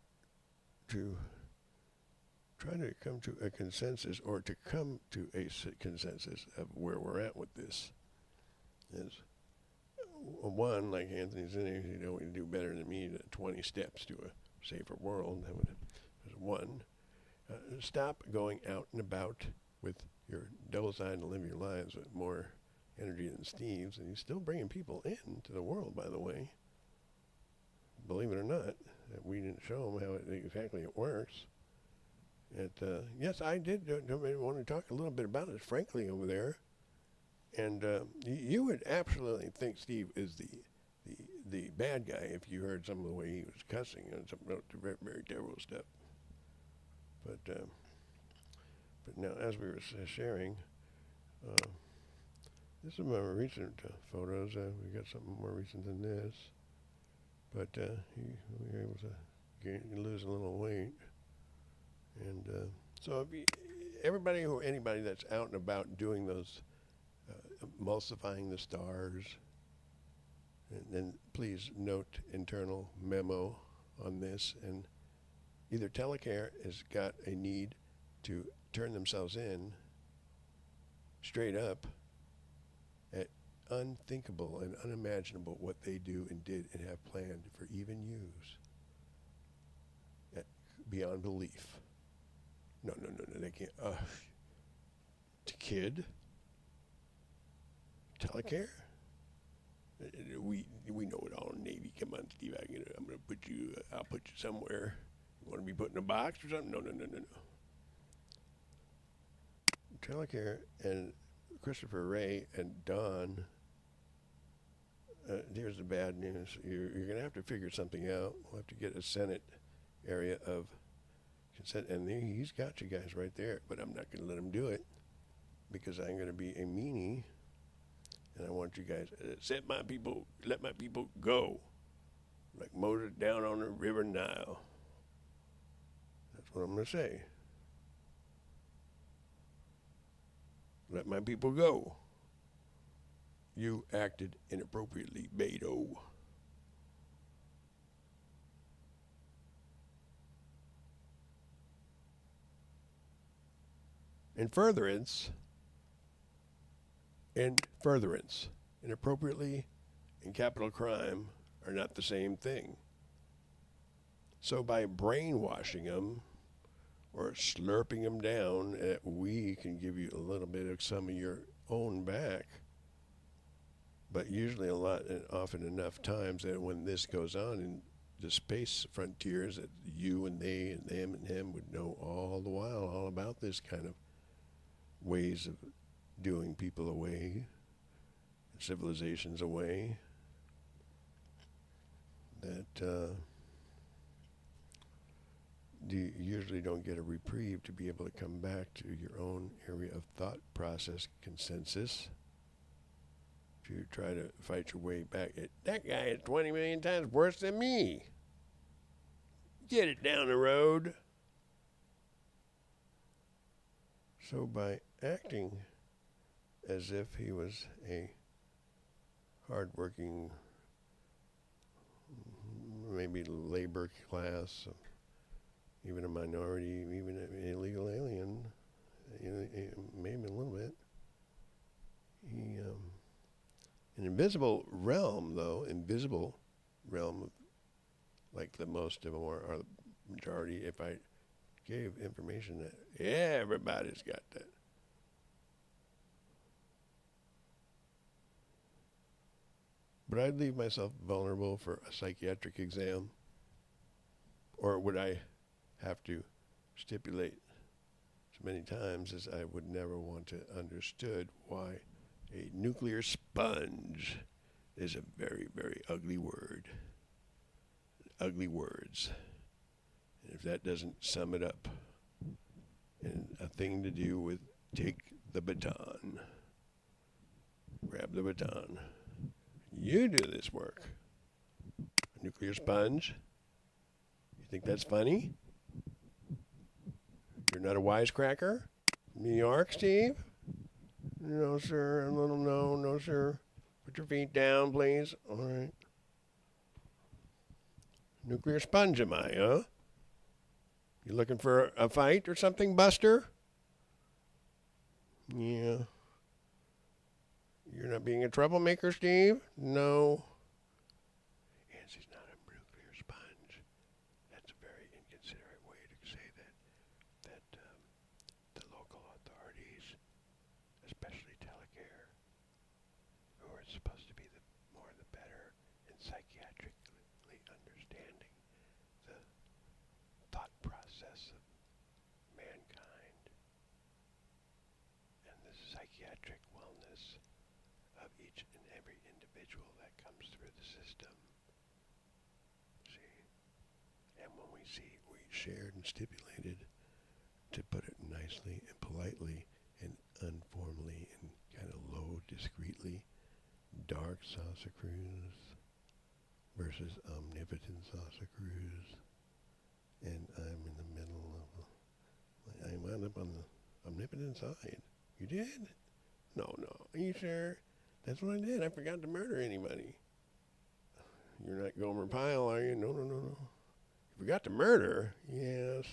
to try to come to a consensus, or to come to a consensus of where we're at with this, is one, like Anthony's in here, we can do better than me, 20 steps to a safer world. That was one. Stop going out and about with your double side and live your lives with more energy than Steve's, and he's still bringing people into the world, by the way. Believe it or not, we didn't show them how exactly it works. Yes, I did want to talk a little bit about it, frankly, over there. And you would absolutely think Steve is the bad guy if you heard some of the way he was cussing and some very, very terrible stuff. But now, as we were sharing, this is more recent photos. We got something more recent than this. But we were able to lose a little weight. And so anybody that's out and about doing those, emulsifying the stars, and then please note internal memo on this. And either Telecare has got a need to turn themselves in straight up at unthinkable and unimaginable what they do and did and have planned for even use beyond belief. No, they can't. To kid? Telecare? We know it all, Navy. Come on, Steve. I'm gonna put you. I'll put you somewhere. You want to be put in a box or something? No. Telecare and Christopher Wray and Don. Here's the bad news. You're gonna have to figure something out. We'll have to get a Senate area of consent, and he's got you guys right there. But I'm not gonna let him do it because I'm gonna be a meanie. And I want you guys to let my people go, like Moses down on the river Nile. That's what I'm going to say. Let my people go. You acted inappropriately, Beto. In furtherance, inappropriately and capital crime are not the same thing. So by brainwashing them or slurping them down, we can give you a little bit of some of your own back. But usually a lot and often enough times that when this goes on in the space frontiers, that you and they and them and him would know all the while all about this kind of ways of doing people away, civilizations away, that you usually don't get a reprieve to be able to come back to your own area of thought process consensus to try to fight your way back. That guy is 20 million times worse than me. Get it down the road. So by acting as if he was a hardworking, maybe labor class, even a minority, even an illegal alien, maybe a little bit. He, an invisible realm, though, invisible realm, like the most of them are the majority. If I gave information that everybody's got that. Would I leave myself vulnerable for a psychiatric exam? Or would I have to stipulate as many times as I would never want to understood why a nuclear sponge is a very, very ugly word. Ugly words. And if that doesn't sum it up, and a thing to do with take the baton, grab the baton. You do this work. A nuclear sponge? You think that's funny? You're not a wisecracker? New York, Steve? No, sir. A little no. No, sir. Put your feet down, please. All right. Nuclear sponge am I, huh? You looking for a fight or something, Buster? Yeah. You're not being a troublemaker, Steve? No. Nancy's not a nuclear sponge. That's a very inconsiderate way to say that the local authorities, especially Telecare, who are supposed to be the better in psychiatrically understanding the thought process of mankind and the psychiatric wellness of each and every individual that comes through the system. See? And when we shared and stipulated, to put it nicely and politely and unformally and kind of low, discreetly, dark salsa cruz versus omnipotent salsa cruz. And I'm in the middle of, I wound up on the omnipotent side. You did? No. Are you sure? That's what I did. I forgot to murder anybody. You're not Gomer Pyle, are you? No. You forgot to murder? Yes.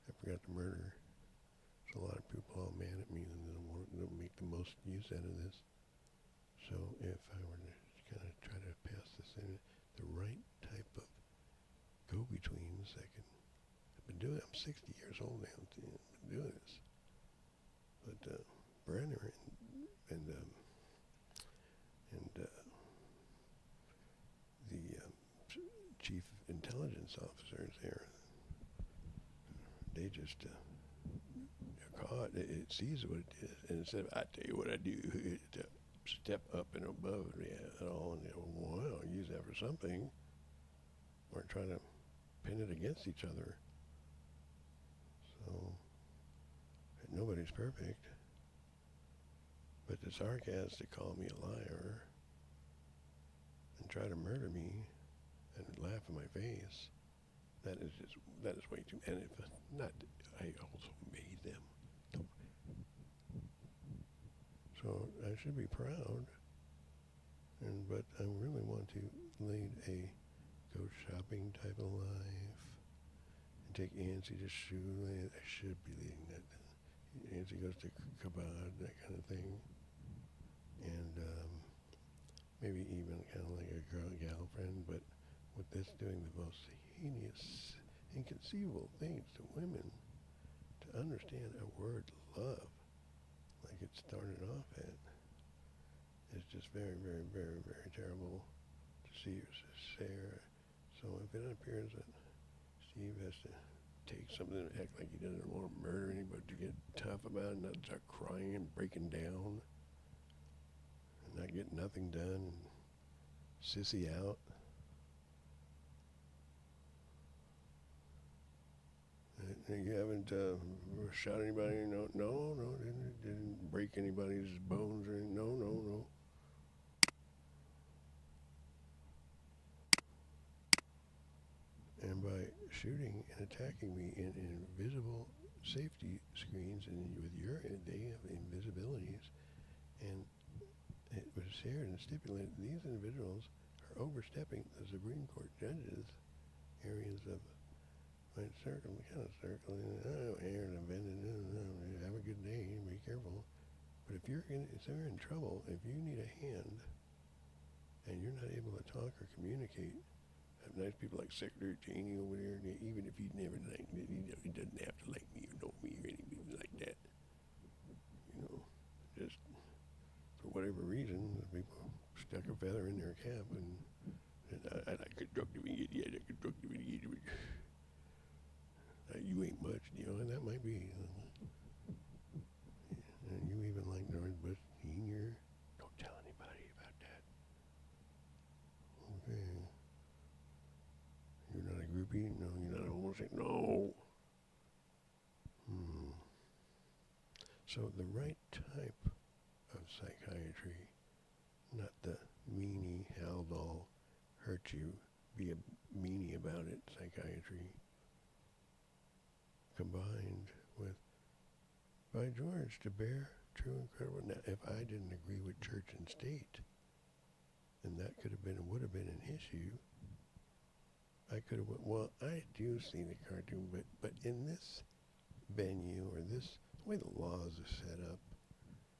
I forgot to murder. So a lot of people all mad at me and don't make the most use out of this. So if I were to kind of try to pass this in, the right type of go-betweens, I've been doing it. I'm 60 years old now. I've been doing this. But Brenner and the chief intelligence officers there, they just caught it sees what it is, and instead of I tell you what I do, it step up and above it all, and wow, use that for something, or try to pin it against each other. So nobody's perfect. But the sarcasm to call me a liar and try to murder me and laugh in my face, that is way too. And if not, I also made them. So I should be proud. But I really want to lead a go shopping type of life and take Nancy to Shoeland. I should be leading that. Nancy goes to Kabad, that kind of thing. And maybe even kind of like a gal friend, but with this doing the most heinous, inconceivable things to women, to understand a word love, like it started off at, is just very, very, very, very terrible to see your Sarah. So if it appears that Steve has to take something and act like he doesn't want to murder anybody, to get tough about it, not start crying and breaking down, and not get nothing done, and sissy out. You haven't shot anybody? No, didn't break anybody's bones or anything. No. And by shooting and attacking me in invisible safety screens, and with your, they have invisibilities, and it was shared and stipulated these individuals are overstepping the Supreme Court judges' areas of my circle, kind of circle, air and have a good day, be careful. But if you're in trouble, if you need a hand, and you're not able to talk or communicate, have nice people like Secretary Cheney over there, even if he's never liked me, he doesn't have to like me or know me or anything like that. You know, just for whatever reason, the people stuck a feather in their cap, and I like constructive idiot, constructive idiot. You ain't much, you know, and that might be. And you even like George Bush Sr. Don't tell anybody about that. Okay. You're not a groupie? No, you're not a homosexual? No. So the right type of psychiatry, not the meanie, Haldol, hurt you, be a meanie about it psychiatry, combined with, by George, to bear true and credible. Now, if I didn't agree with church and state, then that could have been and would have been an issue. I could have went, well, I do see the cartoon, but in this venue or this way the laws are set up,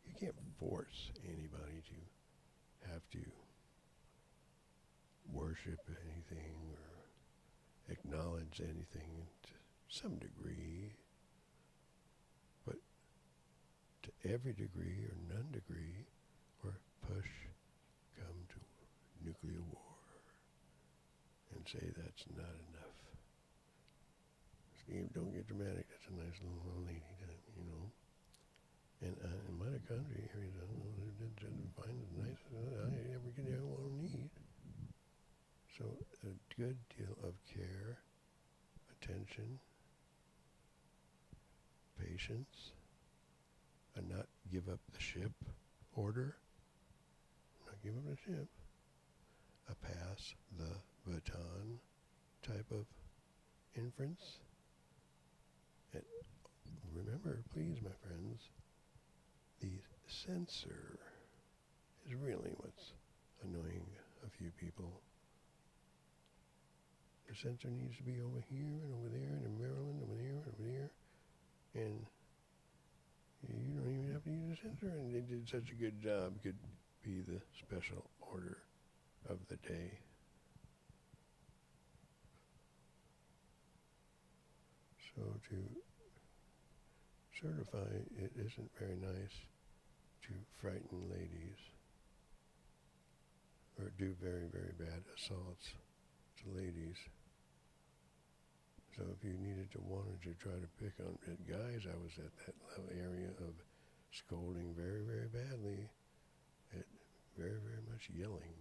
you can't force anybody to have to worship anything or acknowledge anything to some degree, but to every degree or none degree, or push come to nuclear war and say that's not enough. Steve, don't get dramatic. That's a nice little lady, you know. And in mitochondria areas, I don't know, they didn't find it nice. I ever get what I need. So a good deal of care, attention, patience, and not give up the ship order. Not give up the ship. A pass the baton type of inference. And remember, please, my friends, the censor is really what's annoying a few people. The censor needs to be over here and over there and in Maryland, over there and over there. And you don't even have to use a censor, and they did such a good job, could be the special order of the day. So to certify, it isn't very nice to frighten ladies or do very, very bad assaults to ladies. So if you wanted to try to pick on guys, I was at that level area of scolding very, very badly, at very, very much yelling,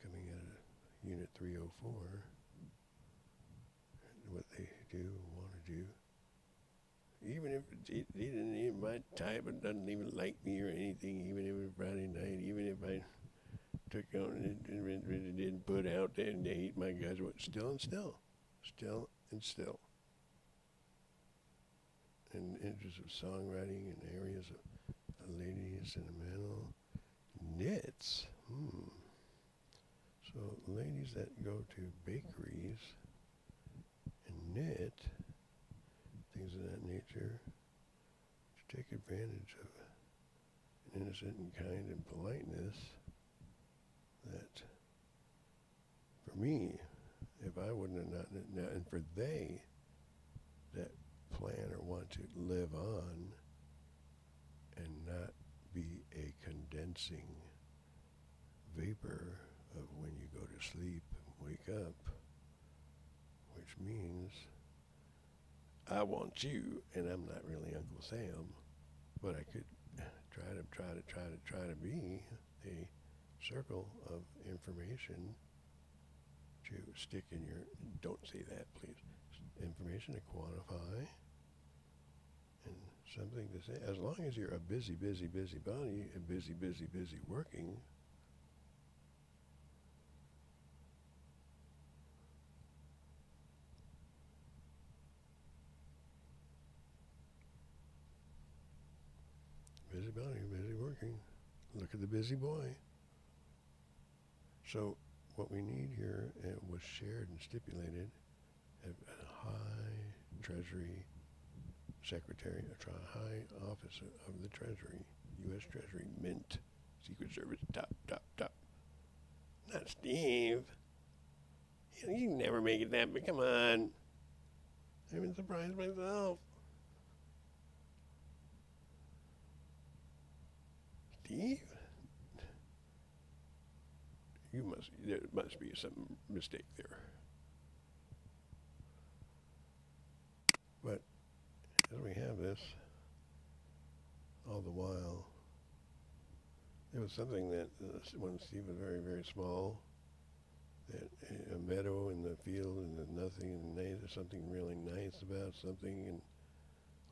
coming out of Unit 304, what they do, want to do. Even if he didn't even my type and doesn't even like me or anything, even if it was Friday night, even if I took on and didn't put out there and they hate my guys, still and still. In the interest of songwriting and areas of ladies, sentimental, knits. So ladies that go to bakeries and knit, things of that nature, to take advantage of an innocent and kind and politeness that, for me, if I wouldn't have not, now, and for they that plan or want to live on and not be a condensing vapor of when you go to sleep and wake up, which means I want you, and I'm not really Uncle Sam, but I could try to be a circle of information to stick in your, don't say that please, information to quantify and something to say, as long as you're a busy body and busy working, busy boy. So what we need here was shared and stipulated at a high Treasury Secretary, a high office of the Treasury, U.S. Treasury, Mint, Secret Service, top. Not Steve. You can never make it that, but come on. I've been surprised myself. Steve? There must be some mistake there. But as we have this, all the while, there was something that when Steve was very, very small, that a meadow in the field and there's nothing, and there's something really nice about something, and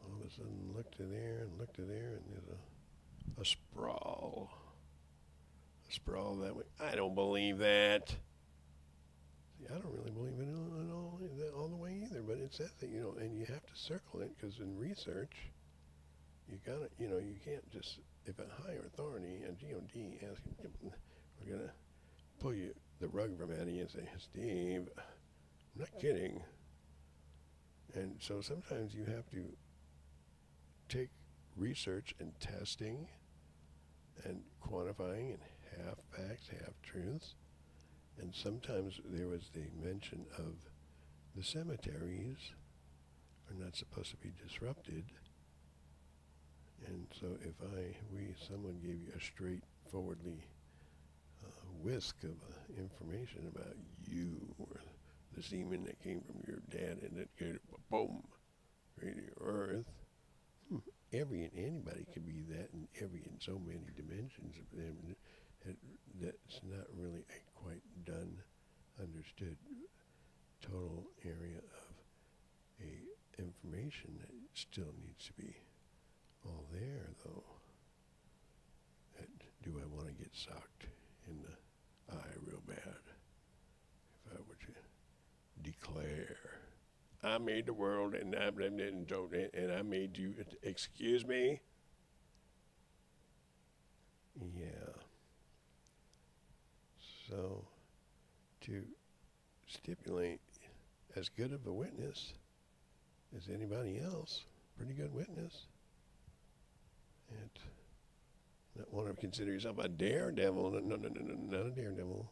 all of a sudden look to there, and there's a sprawl. A sprawl that way. I don't believe that. See, I don't really believe it all the way either, but it says that, and you have to circle it, because in research, you gotta, you can't just, if a higher authority, a GOD, asks him, we're gonna pull the rug from out of you and say, Steve, I'm not kidding. And so sometimes you have to take research and testing and quantifying and half facts, half truths. And sometimes there was the mention of the cemeteries are not supposed to be disrupted. And so if someone gave you a straightforwardly whisk of information about you or the semen that came from your dad and it came, boom, radio Earth, anybody could be that in so many dimensions. That's not really a quite done, understood total area of a information that still needs to be all there, though. Do I want to get socked in the eye real bad if I were to declare I made the world and I made you? Excuse me? Yeah. So to stipulate as good of a witness as anybody else, pretty good witness, and not want to consider yourself a daredevil. No, not a daredevil.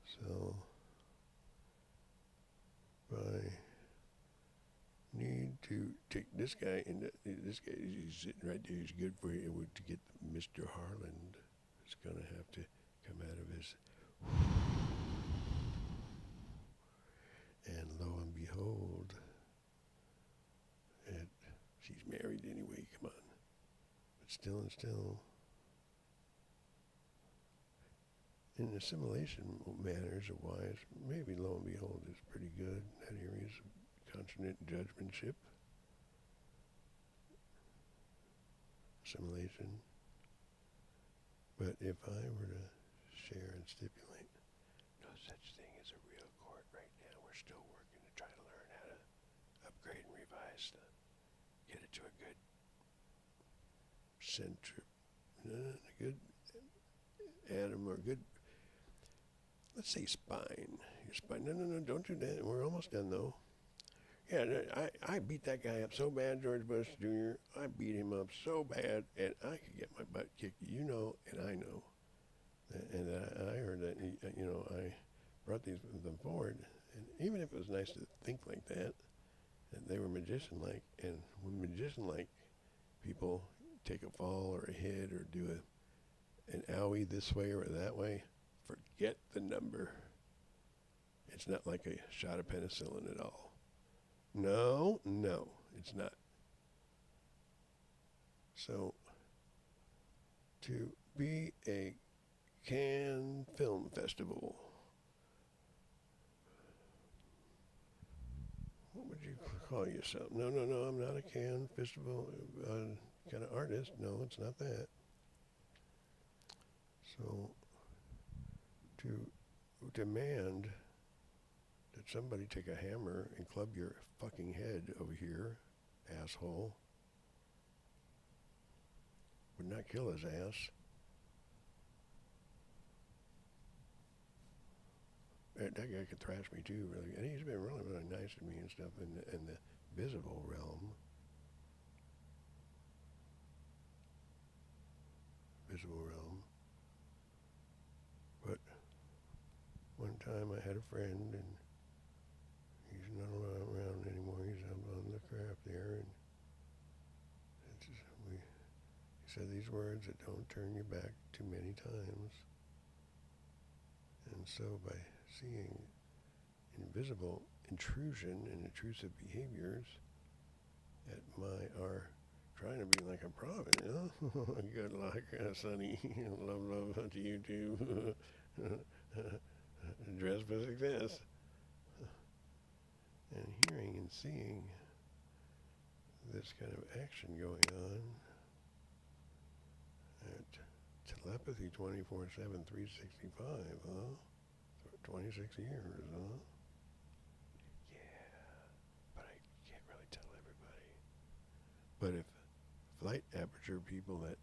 So I need to take this guy, and this guy, he's sitting right there, he's good for you, to get Mr. Harland. It's going to have to come out of his, and lo and behold, she's married anyway, come on. But still, in assimilation manners or wise, maybe lo and behold is pretty good. That area is consonant judgmentship. Assimilation. But if I were to share and stipulate, no such thing as a real court right now. We're still working to try to learn how to upgrade and revise to get it to a good center, a good atom or good, let's say spine. Your spine. No, don't do that. We're almost done though. Yeah, I beat that guy up so bad, George Bush Jr. I beat him up so bad, and I could get my butt kicked. You know, and I know. And I heard that, I brought them forward. And even if it was nice to think like that they were magician-like, and when magician-like people take a fall or a hit or do an owie this way or that way, forget the number. It's not like a shot of penicillin at all. No, it's not. So, to be a Cannes Film Festival, what would you call yourself? No, I'm not a Cannes Festival kind of artist. No, it's not that. So, to demand that somebody take a hammer and club your fucking head over here, asshole, would not kill his ass. That guy could thrash me too, really. And he's been really, really nice to me and stuff in the visible realm. Visible realm. But one time I had a friend, and he's not around anymore. He's out on the craft there, and he said these words that don't turn your back too many times. And so by seeing invisible intrusion and intrusive behaviors at are trying to be like a prophet, you know? Good luck, Sonny. love to you too. Dress for success. And hearing and seeing this kind of action going on at telepathy 24/7, 365, huh? 26 years, huh? Yeah, but I can't really tell everybody. But if flight aperture people that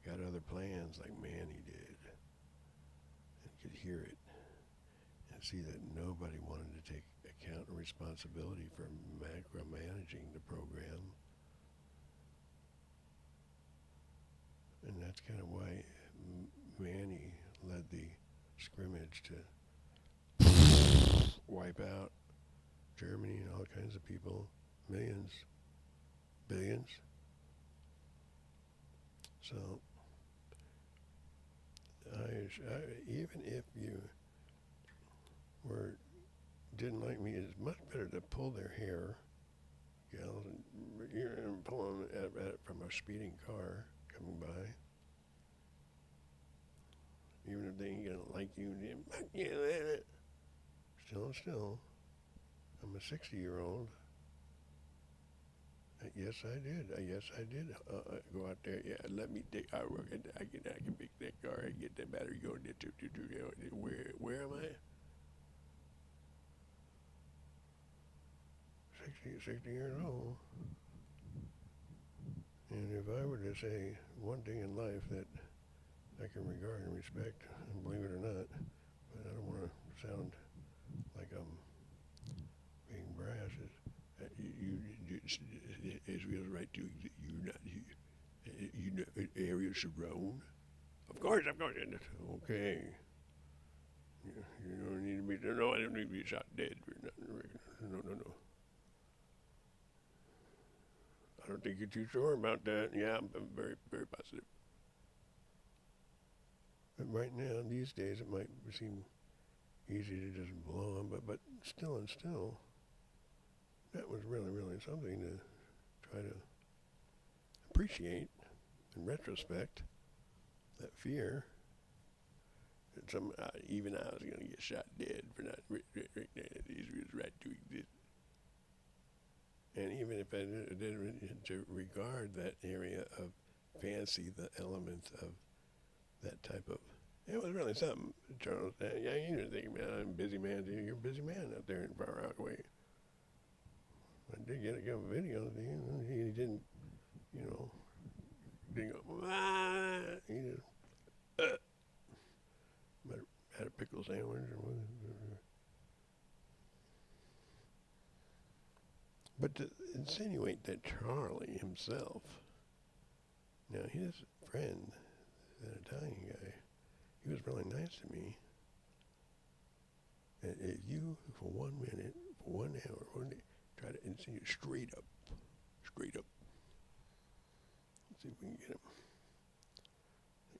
got other plans like Manny did and could hear it and see that nobody wanted to take account and responsibility for macromanaging the program, and that's kind of why Manny led the scrimmage to wipe out Germany and all kinds of people, millions, billions. So, even if you didn't like me, it's much better to pull their hair, gals, and pull them at it from a speeding car coming by. Even if they ain't gonna like you, still, I'm a 60-year-old. Yes, I did. Go out there. Yeah, let me take. I can pick that car and get that battery going. Where am I? 60 years old. And if I were to say one thing in life that I can regard and respect, and believe it or not, but I don't want to sound like I'm being brash, Israel's right to Ariel Sharon. Of course. Okay. You don't need to be. No, I don't need to be shot dead for nothing. No. I don't think you're too sure about that. Yeah, I'm very, very positive. But right now, these days, it might seem easy to just blow them, but still, that was really, really something to try to appreciate in retrospect. That fear that even I was going to get shot dead for not Israel's right to exist. And even if I didn't to regard that area of fancy, the element of that type of, it was really something. Charles said, yeah, you didn't think, man, I'm a busy man. You're a busy man out there in Far Rockaway. I did get a video of him. He didn't, didn't go, he just, but had a pickle sandwich. But to insinuate that Charlie himself, now his friend, that Italian guy, he was really nice to me. And if you, for 1 minute, for 1 hour, try to insinuate straight up. Let's see if we can get him.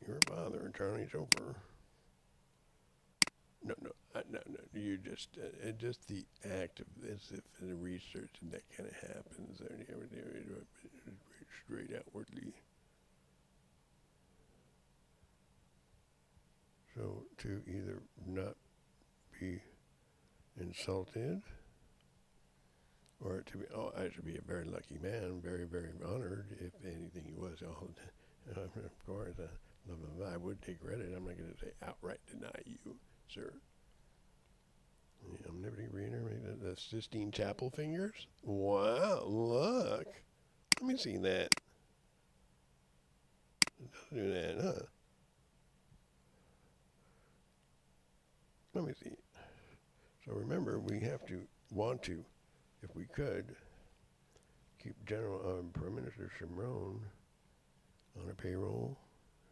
Your father and Charlie Chauffeur. No. You just the act of this, if the research and that kind of happens, straight outwardly. So to either not be insulted, or to be, I should be a very lucky man, very, very honored, if anything he was. Of course, I would take credit. I'm not going to say outright deny you, sir. I'm never going to reiterate the Sistine Chapel fingers. Wow, look. Let me see that. Do that, huh? Let me see. So remember, we have to want to, if we could, keep General Prime Minister Shimron on a payroll.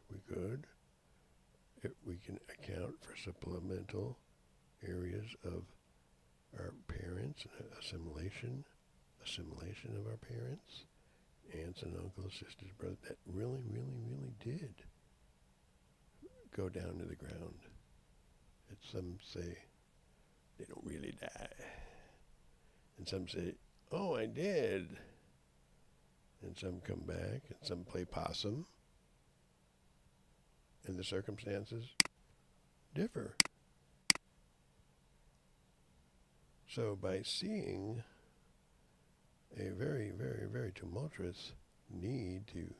If we could, if we can account for supplemental areas of our parents, assimilation of our parents, aunts and uncles, sisters, brothers, that really, really, really did go down to the ground. And some say they don't really die. And some say, oh, I did. And some come back, and some play possum. And the circumstances differ. So by seeing a very, very, very tumultuous need to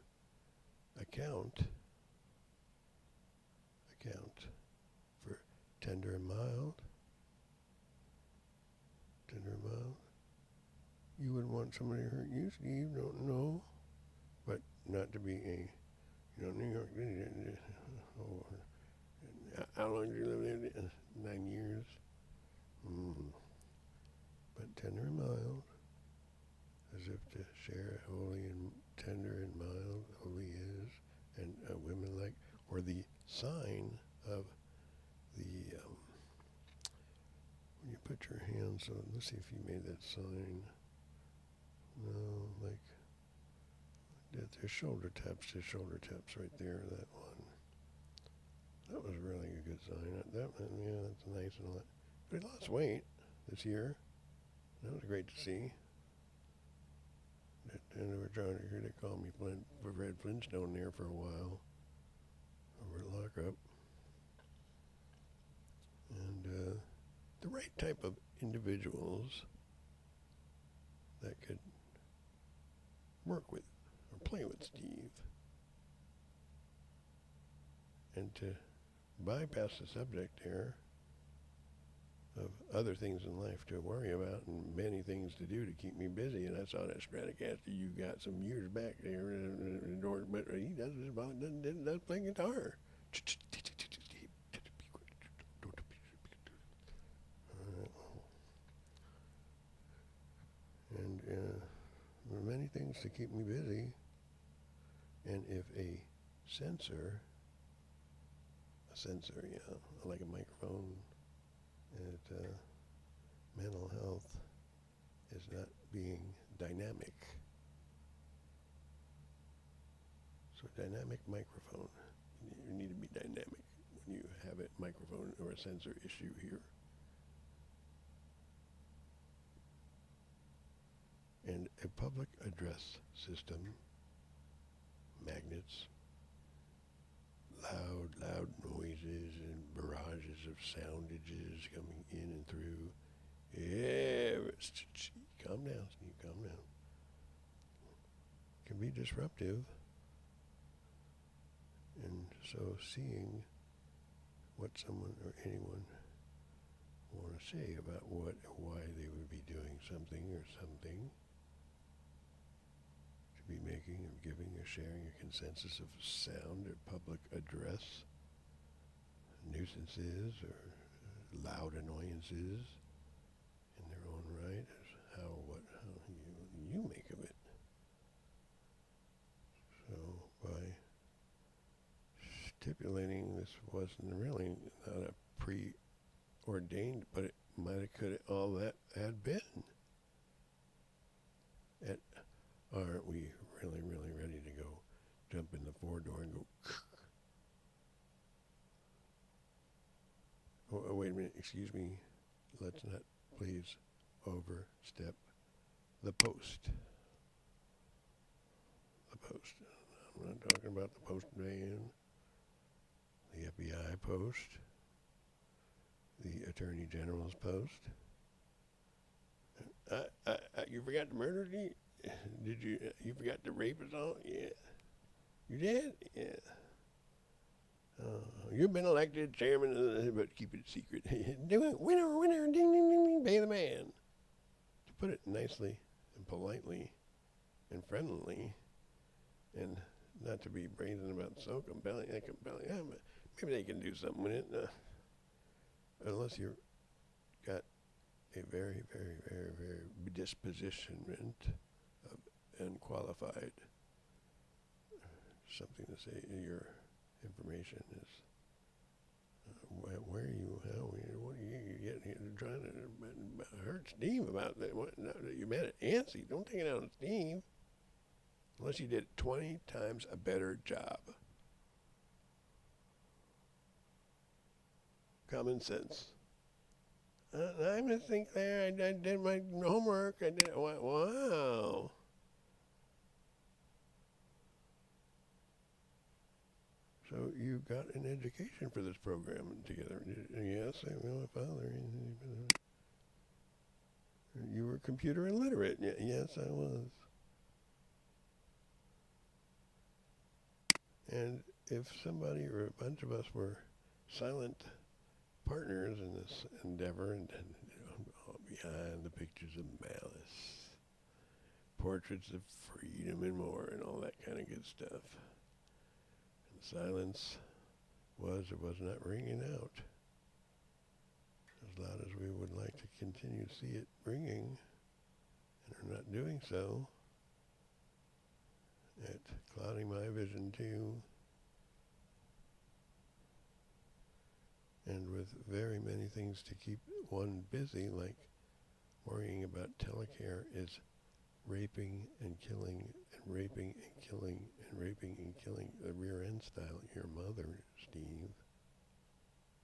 account for tender and mild, you wouldn't want somebody to hurt you, Steve, don't know, but not to be a, New York City, how long did you live there? 9 years. But tender and mild, as if to share holy and tender and mild, holy is, and women like, or the sign of the, when you put your hands on, let's see if you made that sign. No, like, there's shoulder taps right there, that one. That was really a good sign. Yeah, that's nice and all that. But he lost weight this year. That was great to see. And they were trying to hear, they called me Fred Flintstone there for a while over at lockup. And the right type of individuals that could work with or play with Steve, and to bypass the subject here of other things in life to worry about and many things to do to keep me busy. And I saw that Stratocaster you got some years back there, but he does play guitar. And there are many things to keep me busy. And if a sensor, yeah, like a microphone, at mental health is not being dynamic. So dynamic microphone. You need to be dynamic when you have a microphone or a sensor issue here. And a public address system, magnets, loud noises and barrages of soundages coming in and through. Yeah, calm down, Steve, calm down. Can be disruptive. And so seeing what someone or anyone want to say about what or why they would be doing something or something, to be making or giving or sharing a consensus of sound or public address, nuisances or loud annoyances in their own right, is how you make of it. So by stipulating this wasn't really not a preordained, but it might have could all that had been. Aren't we really, really ready to go jump in the 4-door and go? Oh, wait a minute, excuse me. Let's not please overstep the post. The post. I'm not talking about the post van, the FBI post, the Attorney General's post. You forgot the murder? Did you? You forgot the rape us all? Yeah. You did? Yeah. You've been elected chairman, but keep it secret. Do it, winner, ding, ding, ding, ding, pay the man. To put it nicely and politely and friendly and not to be brazen about so compelling. Yeah, maybe they can do something with it. Unless you've got a very, very, very, very dispositionment of unqualified something to say your information is where are you, how, what are you getting here trying to hurt Steve about that? What, no, you mad at Nancy? Don't take it out on Steve. Unless you did 20 times a better job. Common sense. I'm Miss Sinclair. I did my homework. I did. Wow. So you got an education for this program together. Yes, I know my father. You were computer illiterate. Yes, I was. And if somebody or a bunch of us were silent partners in this endeavor, and behind the pictures of malice, portraits of freedom and more, and all that kind of good stuff, and silence was or was not ringing out as loud as we would like to continue to see it ringing, and are not doing so. It's clouding my vision too. And with very many things to keep one busy, like worrying about telecare is raping and killing and raping and killing and raping and killing the rear end style, your mother, Steve,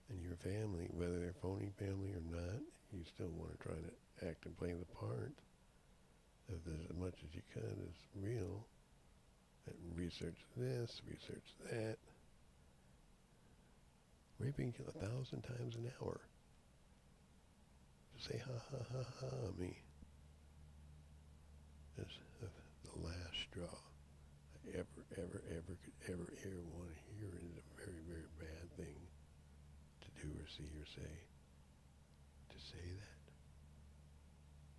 and your family, whether they're phony family or not, you still want to try to act and play the part of as much as you can is real. And research this, research that. Raping 1,000 times an hour. To say ha ha ha ha me is the last straw I ever could want to hear. It is a very, very bad thing to do or see or say. To say that.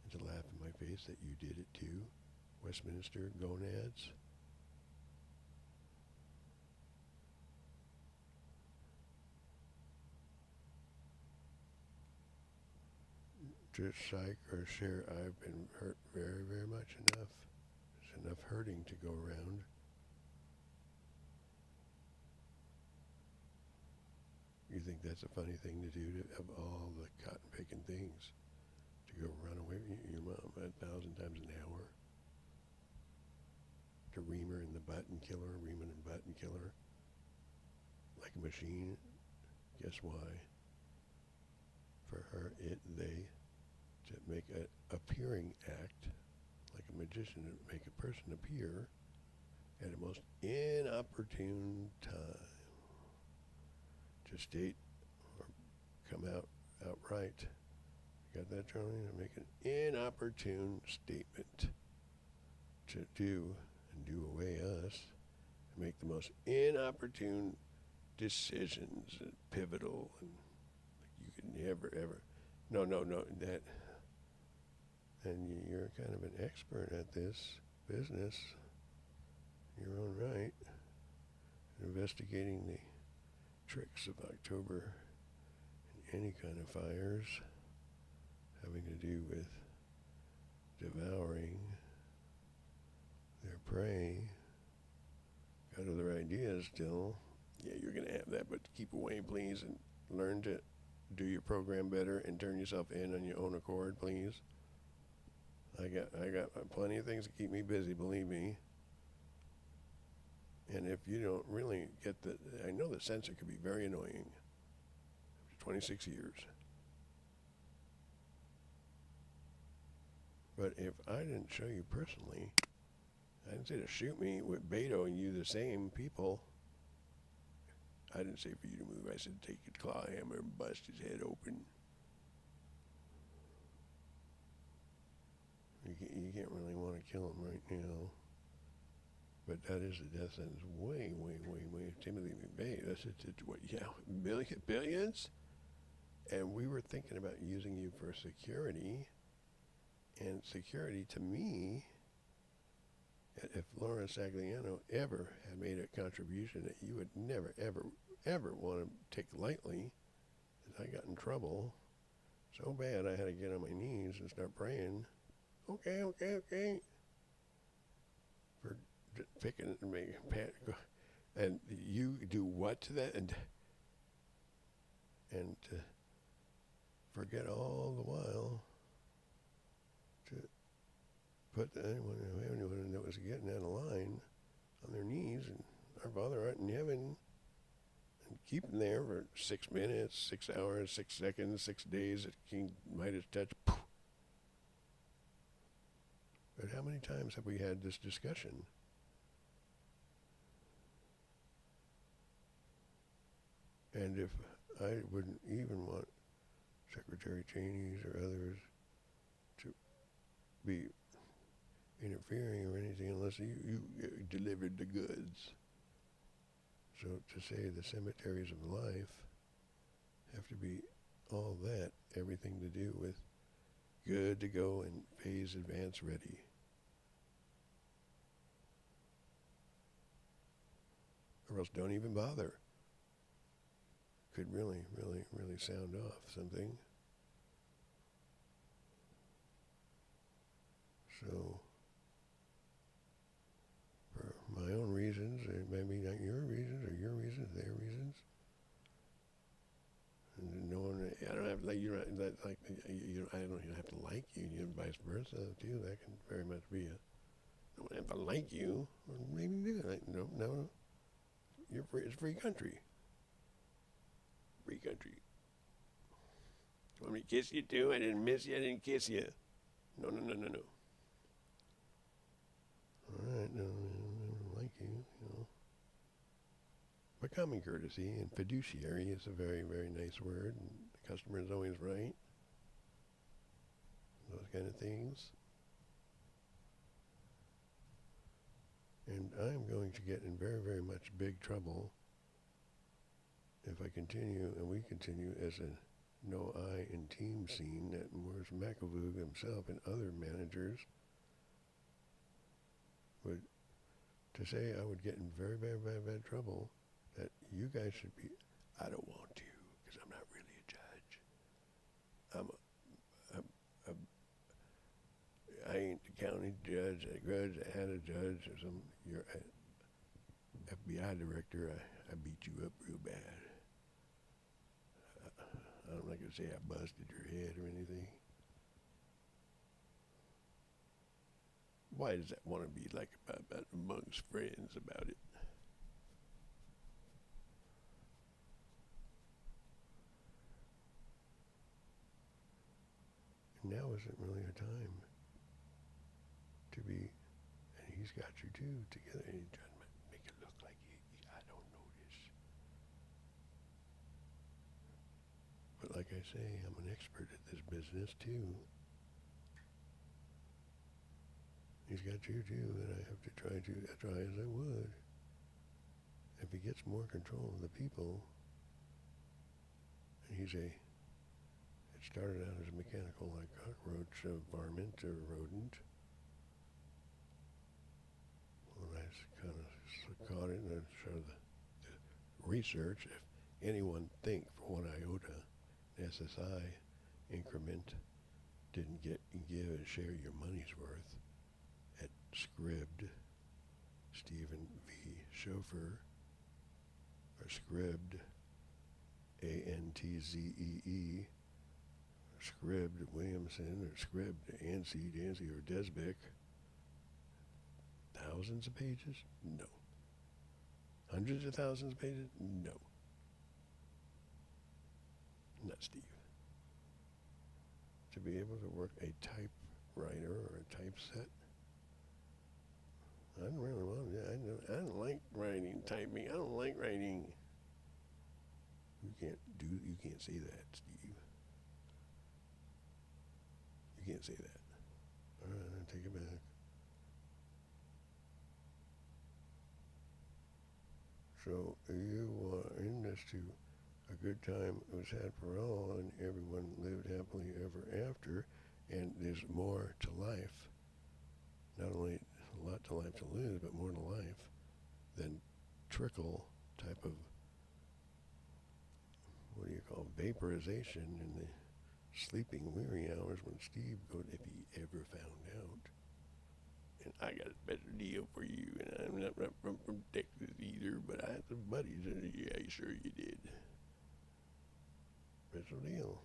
And to laugh in my face that you did it too. Westminster gonads. To psych or share, I've been hurt very, very much enough. There's enough hurting to go around. You think that's a funny thing to do, to have all the cotton picking things, to go run away from your mom 1,000 times an hour, to ream her in the butt and kill her, ream her in the butt and kill her, like a machine? Guess why? For her, it, they, to make an appearing act, like a magician, to make a person appear at a most inopportune time, to state or come out outright. You got that, Charlie? To make an inopportune statement, to do and do away us, and make the most inopportune decisions, and pivotal, and you could never ever. No, that. And you're kind of an expert at this business, your own right, investigating the tricks of October and any kind of fires having to do with devouring their prey. Got other ideas still. Yeah, you're going to have that, but keep away, please, and learn to do your program better and turn yourself in on your own accord, please. I got plenty of things to keep me busy, believe me. And if you don't really get I know the censor could be very annoying. After 26 years. But if I didn't show you personally, I didn't say to shoot me with Beto and you the same people. I didn't say for you to move. I said take a claw hammer and bust his head open. You can't really want to kill him right now. But that is the death sentence. Way. Timothy McVeigh, that's what, yeah, billions? And we were thinking about using you for security. And security, to me, If Laura Sagliano ever had made a contribution that you would never, ever, ever want to take lightly, I got in trouble so bad I had to get on my knees and start praying. Okay, okay, okay. For picking and making Pat, and you do what to that, and forget all the while to put anyone that was getting out of line on their knees and our Father art in heaven, and keep them there for 6 minutes, 6 hours, 6 seconds, 6 days at King Midas touch. Poof. But how many times have we had this discussion? And if I wouldn't even want Secretary Cheney's or others to be interfering or anything unless you delivered the goods. So to say the cemeteries of life have to be all that, everything to do with good to go and phase advance ready. Or else don't even bother. Could really, really, really sound off something. So, for my own reasons, it may be not your reasons or your reasons, their reasons. And no one, I don't have like you don't like you. I don't even have to like you. You vice versa too. That can very much be a. I don't have to like you, or maybe do. No. You're free. It's a free country. Free country. You want me to kiss you too? I didn't miss you. I didn't kiss you. No. All right, no, like you know. But common courtesy and fiduciary is a very, very nice word. And the customer is always right. Those kind of things. And I'm going to get in very, very much big trouble if I continue, and we continue as a no I in team scene that Morris McEvoog himself and other managers would, to say I would get in very, very, very bad trouble, that you guys should be, I don't want to, because I'm not really a judge. I ain't the county judge, I had a judge, or you're an FBI director, I beat you up real bad. I'm not going to say I busted your head or anything. Why does that want to be like about amongst friends about it? And now isn't really a time to be, and he's got you two together, and he's trying to make it look like I don't notice. But like I say, I'm an expert at this business too. He's got you too, and I have to try as I would. If he gets more control of the people, and it started out as a mechanical like cockroach, varmint, or rodent. Well, I kind of caught it, and I showed the research. If anyone think for 1 iota, an SSI increment didn't give and share your money's worth at Scribd, Stephen V. Chauffeur, or Scribd, Antzee, Scribd Williamson, or Scribd Dancy, or Desbeck. Thousands of pages? No. Hundreds of thousands of pages? No. Not Steve. To be able to work a typewriter or a typeset, I don't really want to. I don't like writing, typing. I don't like writing. You can't say that, Steve. You can't say that. All right, I'll take it back. So you are in this to a good time was had for all, and everyone lived happily ever after, and there's more to life. Not only a lot to life to lose, but more to life than trickle type of, what do you call, vaporization in the sleeping weary hours when Steve goes, if he ever found out. And I got a better deal for you, and I'm not from Texas either, but I had some buddies, and yeah, sure you did. Special deal.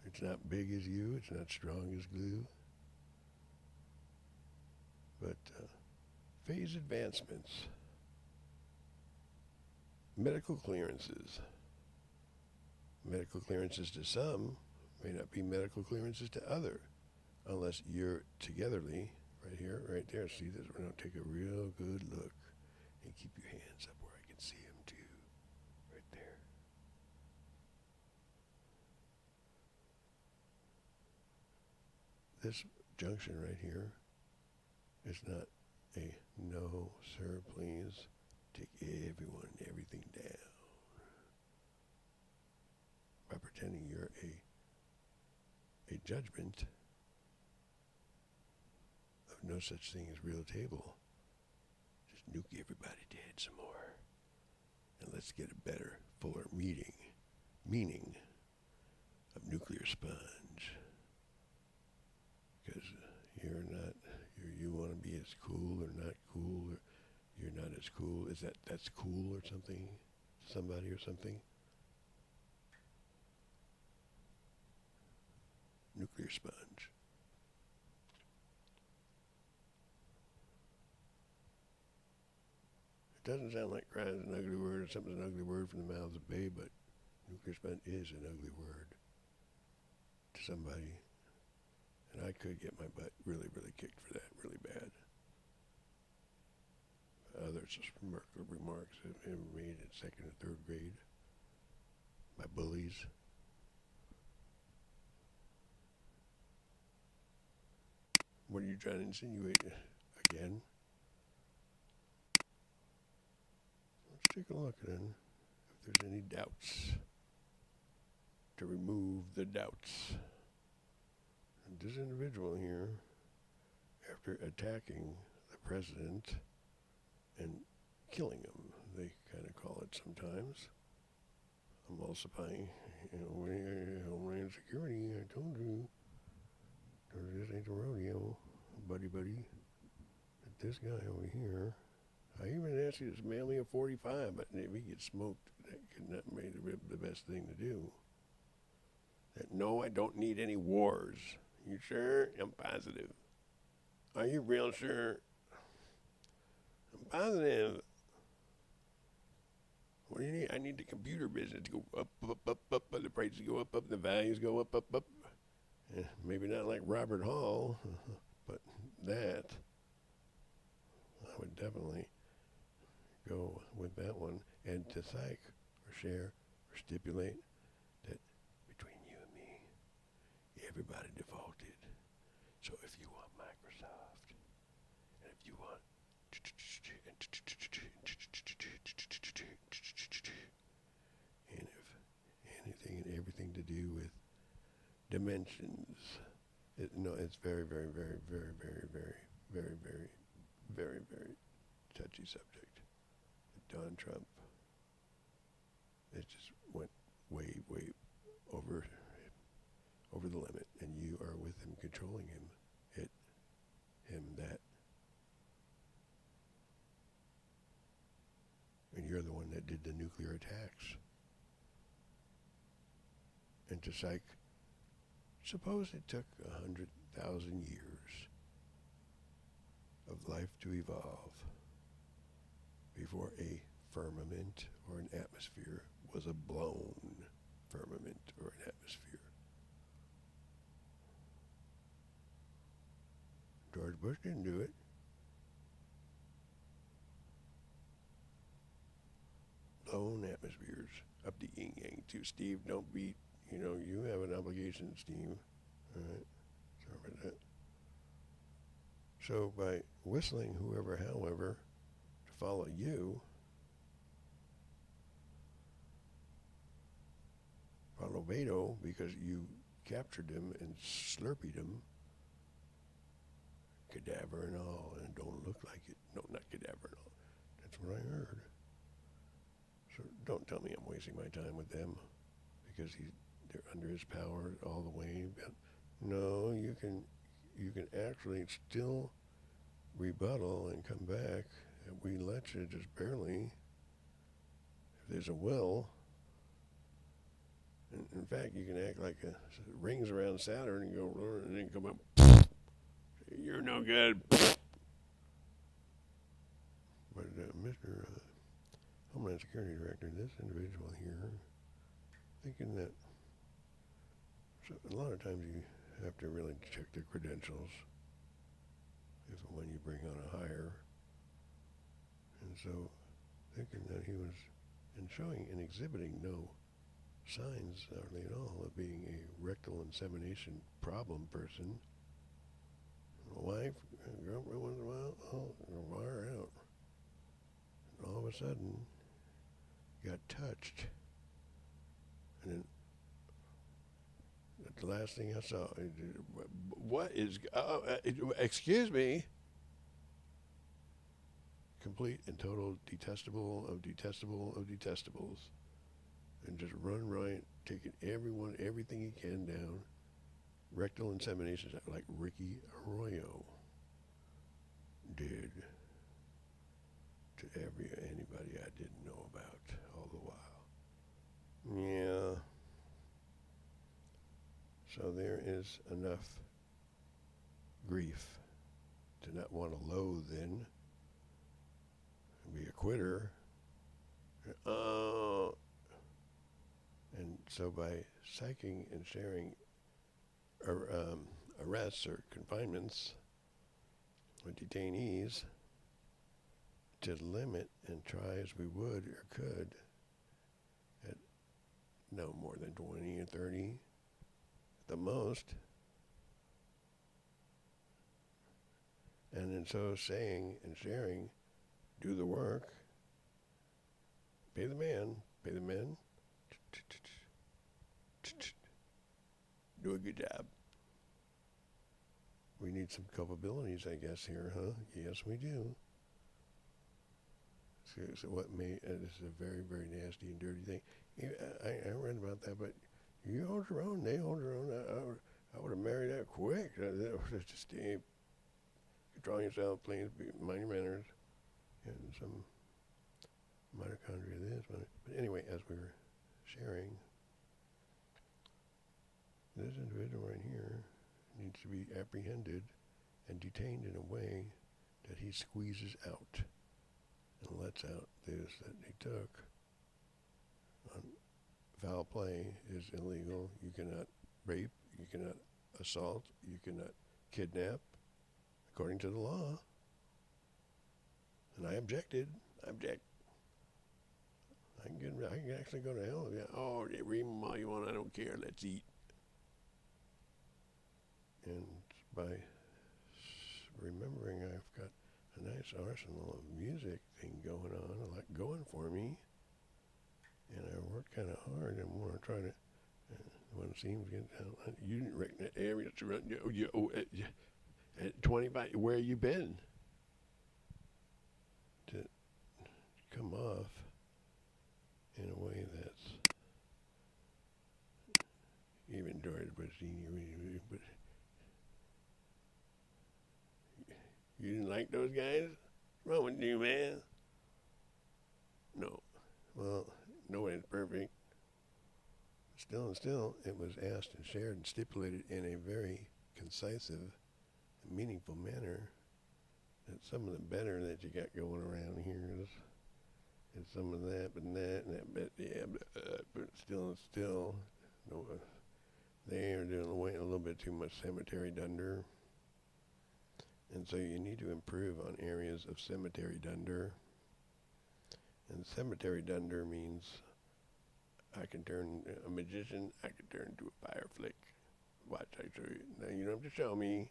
It's not big as you, it's not strong as glue. But phase advancements, medical clearances. Medical clearances to some may not be medical clearances to other, unless you're togetherly, right here, right there. See this? We're going to take a real good look and keep your hands up where I can see them too, right there. This junction right here is not a no, sir, please take everyone and everything down by pretending you're a judgment of no such thing as real table. Just nuke everybody dead some more. And let's get a better, fuller meaning of nuclear sponge. Because you want to be as cool or not cool, or you're not as cool. That's cool or something? Somebody or something? Nuclear sponge. It doesn't sound like crime is an ugly word or something's an ugly word from the mouths of babes, but nuclear sponge is an ugly word to somebody. And I could get my butt really, really kicked for that, really bad. Others remarks have been made in second and third grade by bullies. What are you trying to insinuate again? Let's take a look then, if there's any doubts, to remove the doubts. And this individual here, after attacking the president and killing him, they kind of call it sometimes, emulsifying, Homeland Security, I told you, this ain't the rodeo, buddy. But this guy over here, I even asked you to mail me a 45, but if he gets smoked, that could not be the best thing to do. No, I don't need any wars. You sure? I'm positive. Are you real sure? I'm positive. What do you need? I need the computer business to go up, and the prices go up, the values go up. Maybe not like Robert Hall, but that. I would definitely go with that one. And to psych, or share, or stipulate that between you and me, everybody defaulted. So if you want Microsoft, and if you want, and if anything and everything to do with dimensions, it's very, very, very, very, very, very, very, very, very, very touchy subject. Donald Trump, it just went way, way over the limit, and you are with him, controlling him, that. And you're the one that did the nuclear attacks. And to psych, suppose it took 100,000 years of life to evolve before a firmament or an atmosphere was a blown firmament or an atmosphere. George Bush didn't do it. Blown atmospheres up the yin yang too. Steve, don't beat, you have an obligation, Steve. All right, sorry about that. So by whistling whoever, however, to follow you, follow Beto because you captured him and slurpied him, cadaver and all, and it don't look like it. No, not cadaver and all. That's what I heard. So don't tell me I'm wasting my time with them because they're under his power all the way. But no, you can actually still rebuttal and come back. And we let you just barely. If there's a will. In fact, you can act like rings around Saturn and go, and then come up. You're no good. But Mr. Homeland Security Director, this individual here, thinking that a lot of times you have to really check their credentials if and when you bring on a hire. And so thinking that he was, and showing and exhibiting no signs hardly at all of being a rectal insemination problem person. Wife, girlfriend once in a while, wire out. And all of a sudden, got touched. And then, the last thing I saw, what is, excuse me, complete and total detestable of detestables. And just run right, taking everything he can down. Rectal inseminations like Ricky Arroyo did to anybody I didn't know about all the while. Yeah. So there is enough grief to not want to loathe in, be a quitter. And so by psyching and sharing arrests or confinements with detainees to limit and try as we would or could at no more than 20 or 30 at the most. And in so saying and sharing, do the work, pay the men, do a good job. We need some culpabilities, I guess, here, huh? Yes, we do. So what this is a very, very nasty and dirty thing. I read about that, but you hold your own, they hold their own. I would have married that quick. Just control yourself, please, mind your manners, and some mitochondria this. But anyway, as we were sharing, this individual right here needs to be apprehended and detained in a way that he squeezes out and lets out this that he took. Foul play is illegal. You cannot rape, you cannot assault, you cannot kidnap, according to the law. And I objected. I object. I can actually go to hell. Yeah. Oh, read them all you want. I don't care. Let's eat. And by remembering I've got a nice arsenal of music thing going on, a lot going for me, and I worked kind of hard and want to try to, when it seems to get down, you didn't reckon that area to run, at 25, where you been? To come off in a way that's even George Bussini, but you didn't like those guys? What's wrong with you, man? No. Well, nobody's perfect. Still, it was asked and shared and stipulated in a very concisive and meaningful manner that some of the better that you got going around here is some of that, but that, yeah, but still, no, they are doing way a little bit too much cemetery dunder. And so you need to improve on areas of cemetery dunder. And cemetery dunder means I can turn a magician, I can turn into a fire flick. Watch, I show you. Now you don't have to show me.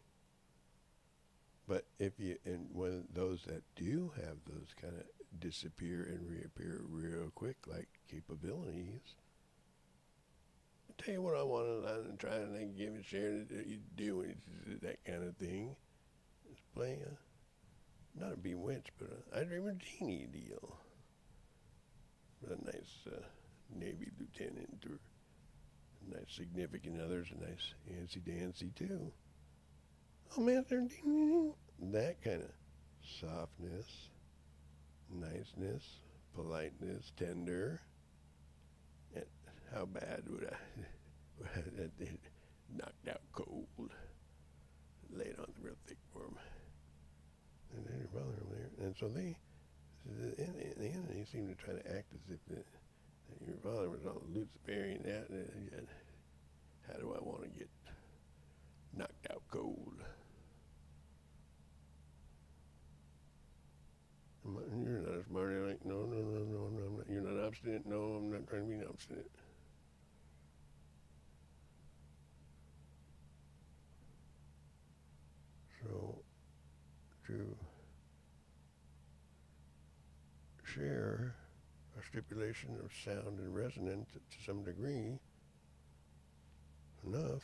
But if you, and when those that do have those kind of disappear and reappear real quick, like capabilities, tell you what I want to try and like, give and share that you do, that kind of thing. Let's play not a Bewitched, but I Dream of Jeannie deal. With a nice Navy lieutenant or a nice significant others, a nice Nancy Dancy too. Oh, Master, that kind of softness, niceness, politeness, tender. And how bad would I knocked out cold, laid on the real thick for him, and then your brother over there, and so the enemy seemed to try to act as if your father was all Luciferian. That how do I want to get knocked out cold? You're not a smart aleck. No, I'm not. You're not obstinate. No, I'm not trying to be obstinate. So, to share a stipulation of sound and resonance to some degree, enough.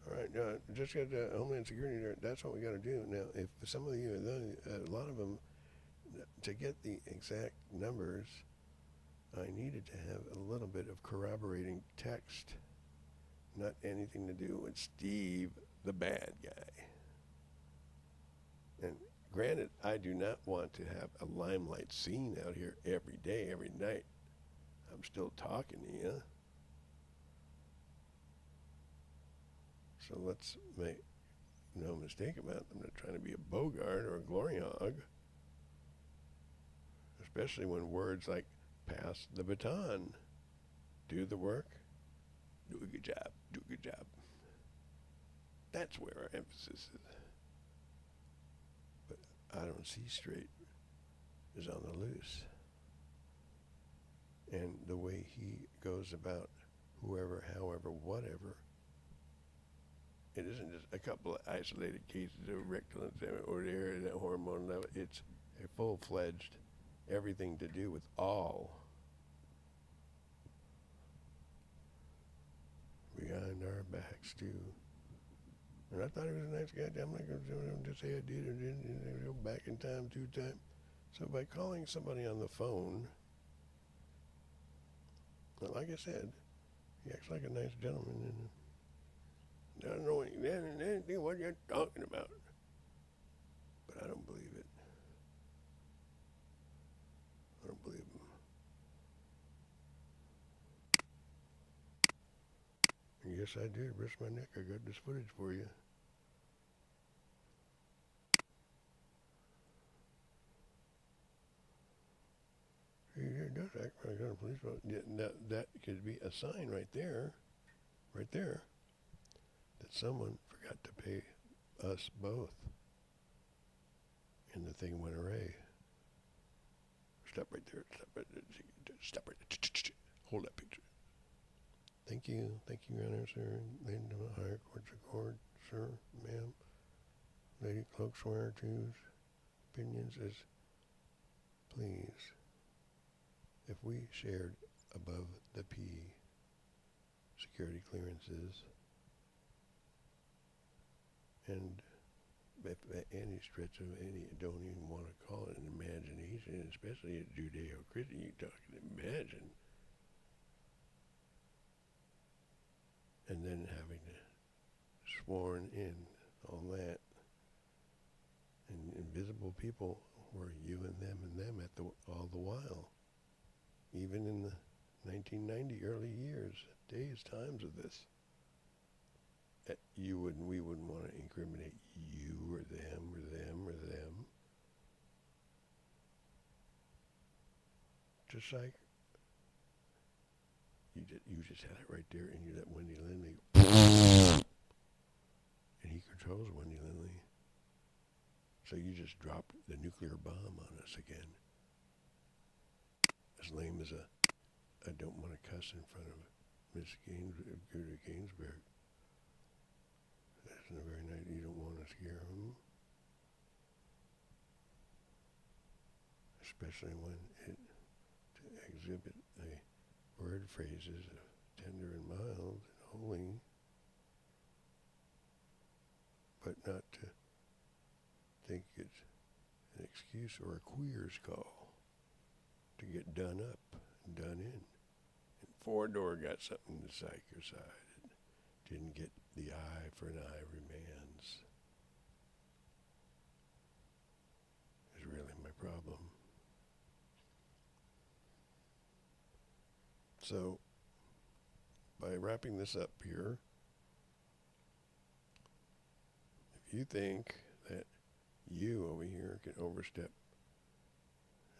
All right, now, just got Homeland Security there. That's what we got to do. Now, if some of you, a lot of them, to get the exact numbers, I needed to have a little bit of corroborating text, not anything to do with Steve, the bad guy. And granted, I do not want to have a limelight scene out here every day, every night. I'm still talking to you. So let's make no mistake about it. I'm not trying to be a Bogart or a glory hog. Especially when words like pass the baton, do the work, do a good job, do a good job. That's where our emphasis is. But I don't see straight is on the loose. And the way he goes about whoever, however, whatever, it isn't just a couple of isolated cases of rectal or the area that hormone level. It's a full-fledged everything to do with all behind our backs too. And I thought he was a nice guy. I'm not going to just say I did or didn't. Go back in time 2 times. So by calling somebody on the phone, like I said, he acts like a nice gentleman and doesn't know anything what you're talking about. But I don't believe it. I don't believe him. And yes, I did. Risk my neck. I got this footage for you. He does act like a police officer. That could be a sign right there, that someone forgot to pay us both. And the thing went awry. Stop right there. Stop right there. Stop right there. Hold that picture. Thank you, Your Honor, sir. Lady of the Higher Court's Accord, sir, ma'am. Lady Cloak Swear Two's opinions is, please, if we shared above the P security clearances, and if any stretch of any, don't even want to call it an imagination, especially a Judeo-Christian, you talking imagine. And then having sworn in all that, and invisible people were you and them at all the while, even in the 1990 early years, times of this. We wouldn't want to incriminate you or them. Just like you just had it right there, and you let Wendy Lindley, and he controls Wendy Lindley. So you just dropped the nuclear bomb on us again. As lame as I don't want to cuss in front of Miss Gerda Gainsbourg. That's the very night you don't want to scare him. Especially when to exhibit the word phrases of tender and mild and holy, but not to think it's an excuse or a queer's call to get done up and done in. And Four-Door got something to psych your side. It didn't get the eye for an eye remands. Is really my problem. So, by wrapping this up here, if you think that you over here can overstep,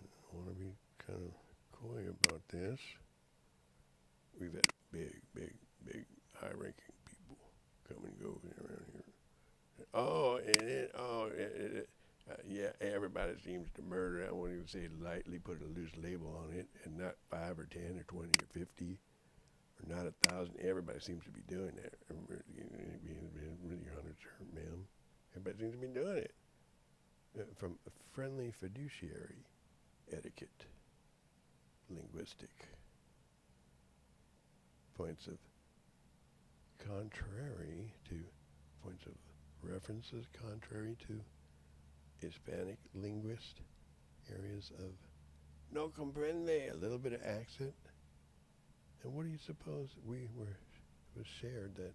and I want to be kind of coy about this, we've had big high-ranking people come and go around here. Yeah, everybody seems to murder. I won't even say lightly, put a loose label on it, and not 5 or 10 or 20 or 50, or not 1,000. Everybody seems to be doing that. Your honor, sir, ma'am. Everybody seems to be doing it. From friendly fiduciary etiquette, linguistic points of contrary to points of references contrary to Hispanic linguist areas of no comprende, a little bit of accent. And what do you suppose it was shared that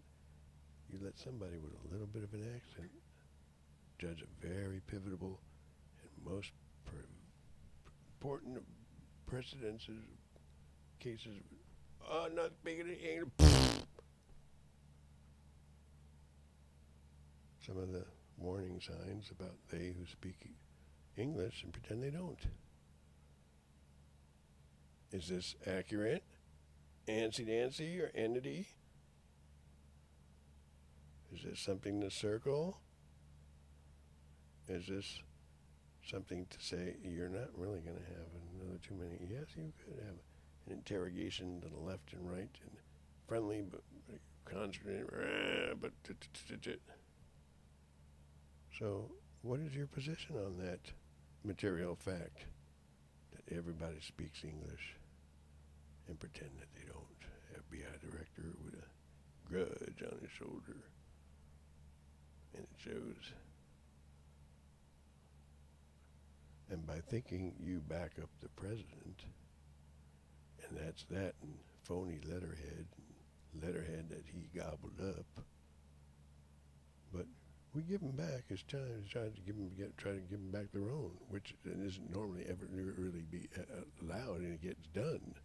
you let somebody with a little bit of an accent judge a very pivotal and most important precedences, cases, not speaking English. Some of the warning signs about they who speak English and pretend they don't. Is this accurate? Antsy-dancy or entity? Is this something to circle? Is this something to say you're not really going to have another too many? Yes, you could have an interrogation to the left and right and friendly but constant. But so, what is your position on that material fact that everybody speaks English and pretend that they don't? FBI director with a grudge on his shoulder, and it shows. And by thinking you back up the president, and that's that and phony letterhead that he gobbled up, but we give them back as try to give them back their own, which isn't normally ever really be allowed, and it gets done,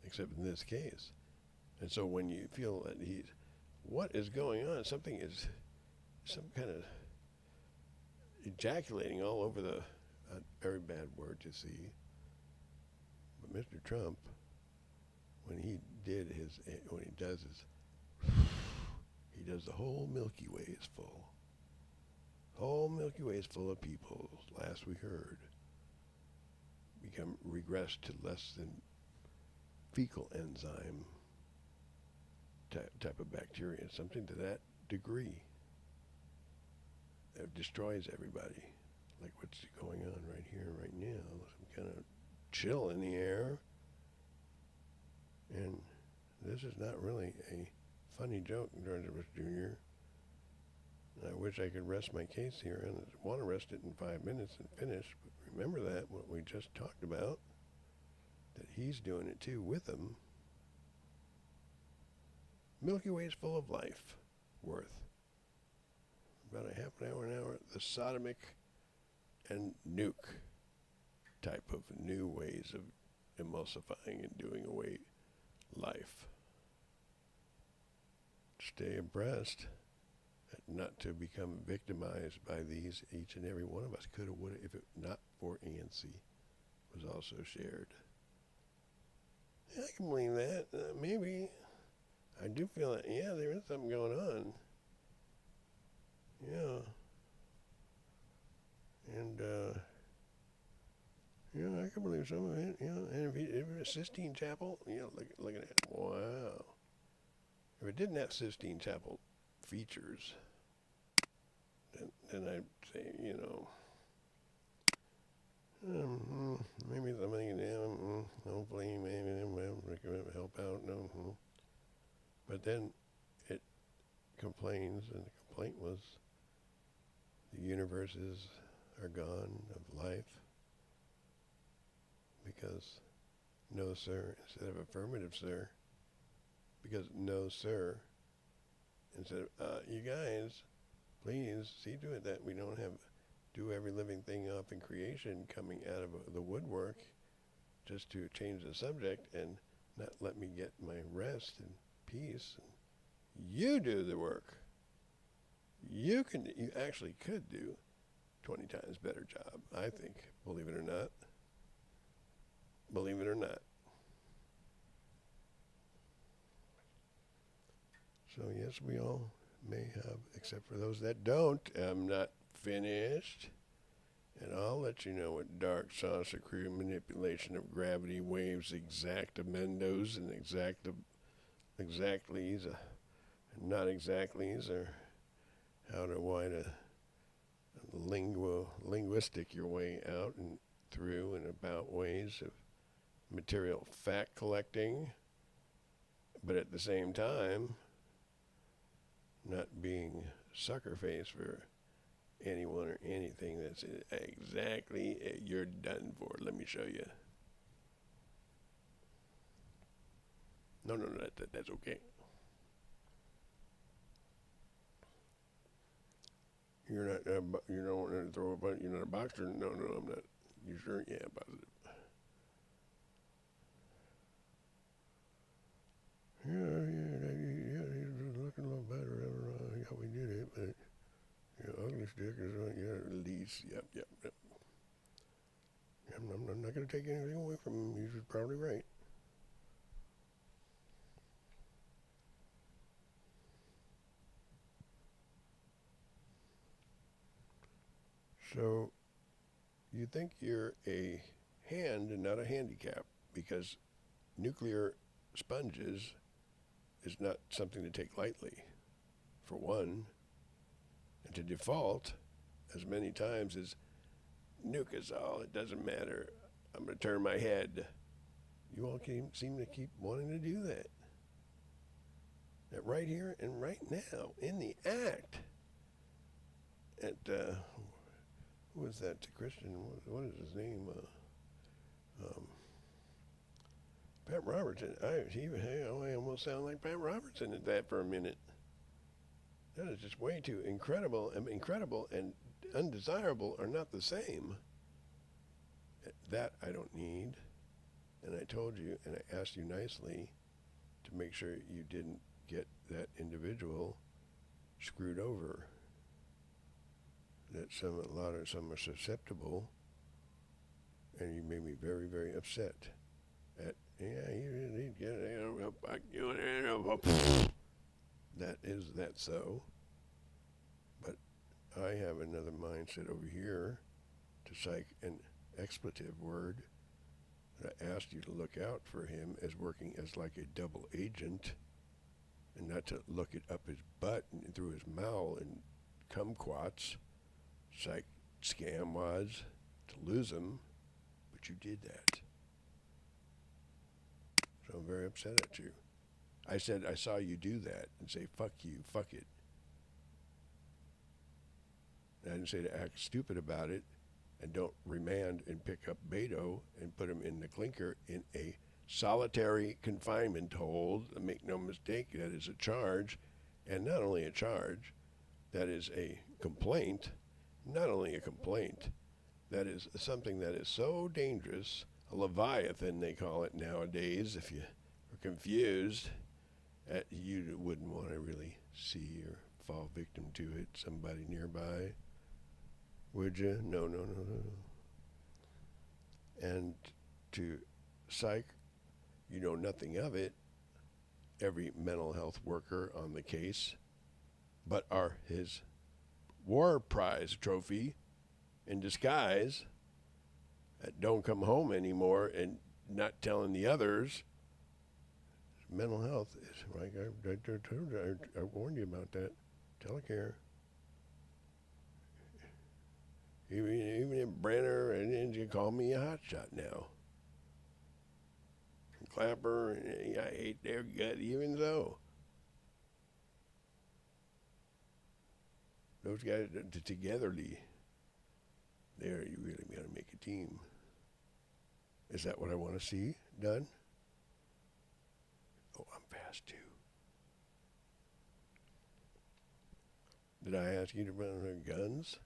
except in this case. And so when you feel that what is going on? Something is, some kind of ejaculating all over a very bad word to see. But Mr. Trump, when he does the whole Milky Way is full. Whole Milky Way is full of people, last we heard, regress to less than fecal enzyme type of bacteria, something to that degree that destroys everybody, like what's going on right here, right now, some kind of chill in the air. And this is not really a funny joke, George Bush Jr. I wish I could rest my case here, and I want to rest it in 5 minutes and finish, but remember that, what we just talked about, that he's doing it too with them. Milky Way is full of life, worth about a half an hour, the sodomic and nuke type of new ways of emulsifying and doing away life. Stay abreast, not to become victimized by these. Each and every one of us could have, would have, if it not for ANC was also shared. Yeah, I can believe that. Maybe. I do feel that, yeah, there is something going on. Yeah. And, yeah, I can believe some of it, yeah. And if it's Sistine Chapel, you know, looking at it, wow. If it didn't have Sistine Chapel features, then I'd say, you know, maybe something, hopefully, maybe they'll help out, no. But then complains, and the complaint was the universes are gone of life because no, sir, instead of affirmative, sir, because no, sir, instead of, you guys, please see to it that we don't have do every living thing up in creation coming out of the woodwork just to change the subject and not let me get my rest and peace. You do the work. You actually could do 20 times better job, I think, believe it or not. Believe it or not. So yes, we all may have, except for those that don't. I'm not finished. And I'll let you know what dark saucer crew manipulation of gravity waves, exactamendos and exactlies, not exactlies, or how to linguistic your way out and through and about ways of material fact collecting, but at the same time, not being sucker face for anyone or anything that's exactly you're done for. Let me show you. No, that's okay. You're not. You don't want to throw a bunch. You're not a boxer. No, I'm not. You sure? Yeah, positive. Yeah, he's looking a little better. I don't know how we did it, but ugly stick is at least. Yep. I'm not going to take anything away from him. He's probably right. So, you think you're a hand and not a handicap because nuclear sponges is not something to take lightly, for one, and to default as many times as nuke is all, it doesn't matter, I'm going to turn my head. You all seem to keep wanting to do that. That right here and right now, in the act. At, who was that, Christian, what is his name? Pat Robertson. I almost sound like Pat Robertson at that for a minute. That is just way too incredible. Incredible and undesirable are not the same. That I don't need. And I told you, and I asked you nicely to make sure you didn't get that individual screwed over. That some are susceptible, and you made me very, very upset. You didn't get it. That's so. But I have another mindset over here to psych an expletive word that I asked you to look out for him as working as like a double agent and not to look it up his butt and through his mouth and kumquats, psych scam was to lose him, but you did that. So I'm very upset at you. I said I saw you do that and say, fuck you, fuck it. And I didn't say to act stupid about it and don't remand and pick up Beto and put him in the clinker in a solitary confinement hold. Make no mistake, that is a charge, and not only a charge, that is a complaint, not only a complaint, that is something that is so dangerous, a leviathan they call it nowadays, if you are confused, you wouldn't want to really see or fall victim to it, somebody nearby, would you? No. And to psych, you know nothing of it, every mental health worker on the case, but are his war prize trophy in disguise that don't come home anymore and not telling the others. Mental health is like I warned you about that. Telecare. Even if Brenner and you call me a hotshot now. Clapper, I hate their gut even so. those guys togetherly, there you really got to make a team. Is that what I want to see done? Oh, I'm fast too. Did I ask you to run guns?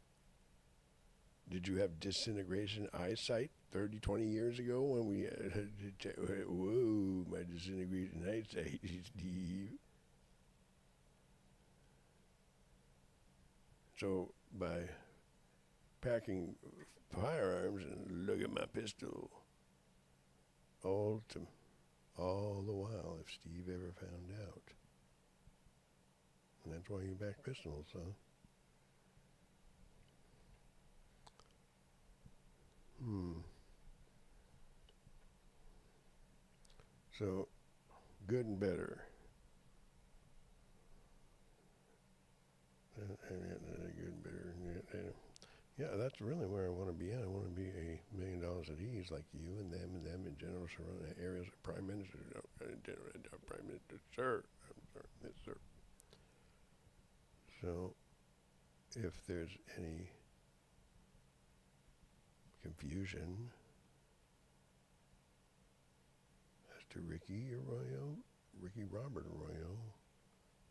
Did you have disintegration eyesight 30, 20 years ago when we whoa, my disintegration eyesight, Steve. So by packing firearms and look at my pistol, all the while, if Steve ever found out. And that's why you back pistols, huh? So, good and better. Good and better. Yeah, that's really where I want to be at. I want to be $1 million at ease, like you and them, and general surrounding areas. Prime Minister, Prime Minister, sir. Yes, sir. So, if there's any confusion as to Ricky Robert Arroyo,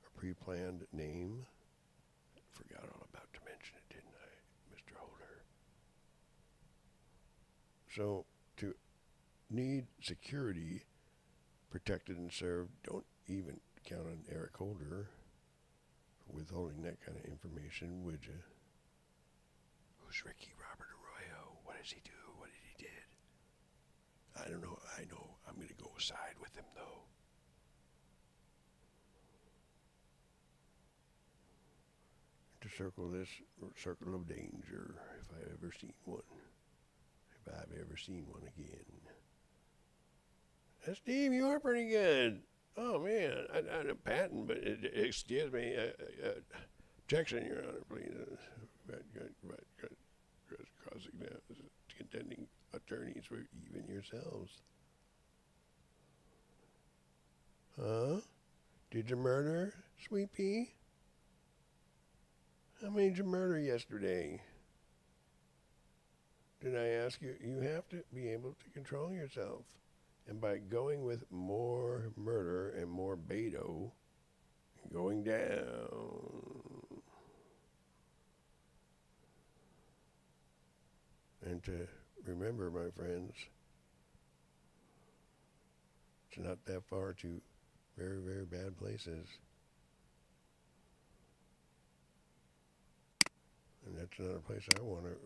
a pre-planned name, forgot all about to mention it, didn't I, Mr. Holder? So, to need security protected and served, don't even count on Eric Holder for withholding that kind of information, would you? Who's Ricky Robert Arroyo? What does he do? What did he did? I don't know. I know. I'm going to go side with him, though. To circle this circle of danger, if I ever seen one. If I've ever seen one again. Steve, you are pretty good. Oh, man. I'm patting, but excuse me. Objection, Your Honor, please. Right. Causing now. Contending attorneys for even yourselves. Huh? Did you murder, Sweet Pea? How many did you murder yesterday? Did I ask you? You have to be able to control yourself. And by going with more murder and more Beto, going down. And to remember, my friends, it's not that far to very, very bad places. And that's not a place I want to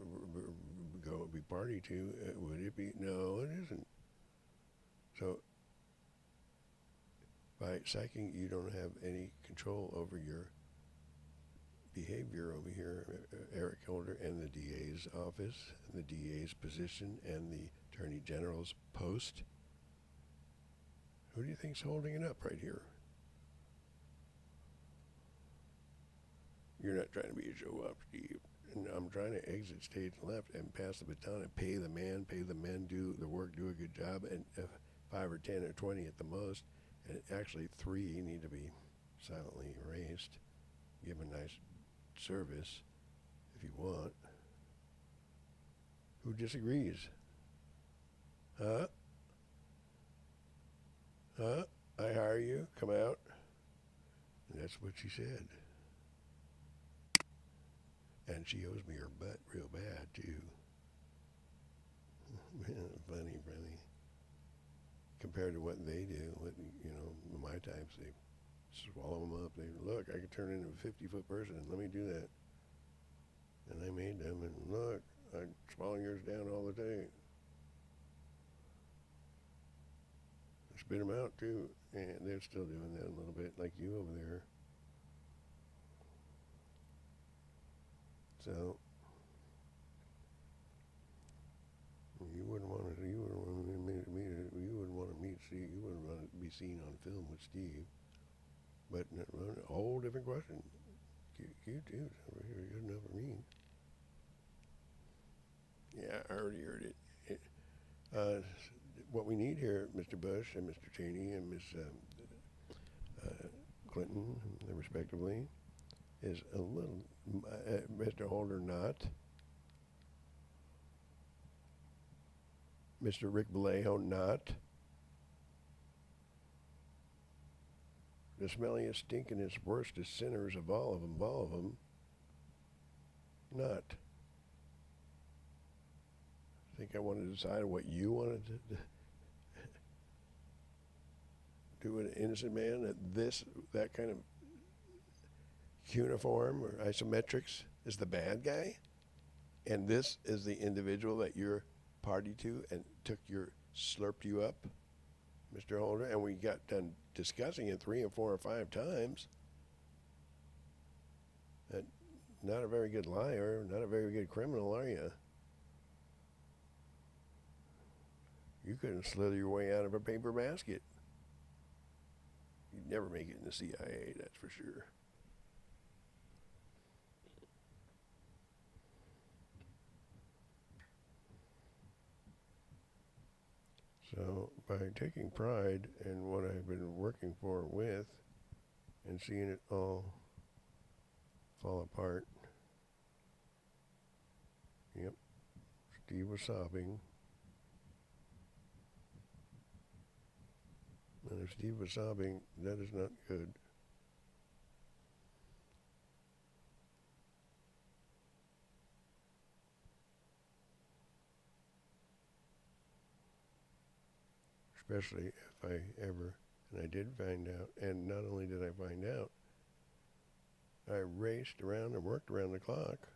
go be party to. Would it be? No, it isn't. So, by psyching, you don't have any control over your behavior over here, Eric Holder, and the DA's office, and the DA's position, and the Attorney General's post. Who do you think's holding it up right here? You're not trying to be a show-off, Steve. And I'm trying to exit stage left and pass the baton and pay the men, do the work, do a good job, and 5 or 10 or 20 at the most, and actually 3 need to be silently erased. Give a nice service if you want. Who disagrees? Huh? I hire you, come out. And that's what she said. And she owes me her butt real bad, too. Funny. Compared to what they do, my types, they swallow them up. They look, I could turn into a 50-foot person. Let me do that. And I made them, and look, I swallow yours down all the day. I spit them out, too. And they're still doing that a little bit, like you over there. So you wouldn't want to be seen on film with Steve. But a whole different question. You too. You're good enough for me. Yeah, I already heard it. What we need here, Mr. Bush and Mr. Cheney and Ms. Clinton, respectively, is a little, Mr. Holder not. Mr. Rick Vallejo not. The smelliest, stinkingest, worstest sinners of all of them, not. I think I want to decide what you wanted to do an innocent man at that kind of cuneiform or isometrics is the bad guy, and this is the individual that you're party to and slurped you up, Mr. Holder, and we got done discussing it 3 or 4 or 5 times. And not a very good liar, not a very good criminal, are you? You couldn't slither your way out of a paper basket. You'd never make it in the CIA, that's for sure. So by taking pride in what I've been working for with and seeing it all fall apart. Yep, Steve was sobbing. And if Steve was sobbing, that is not good. Especially if I ever, and I did find out, and not only did I find out, I raced around and worked around the clock.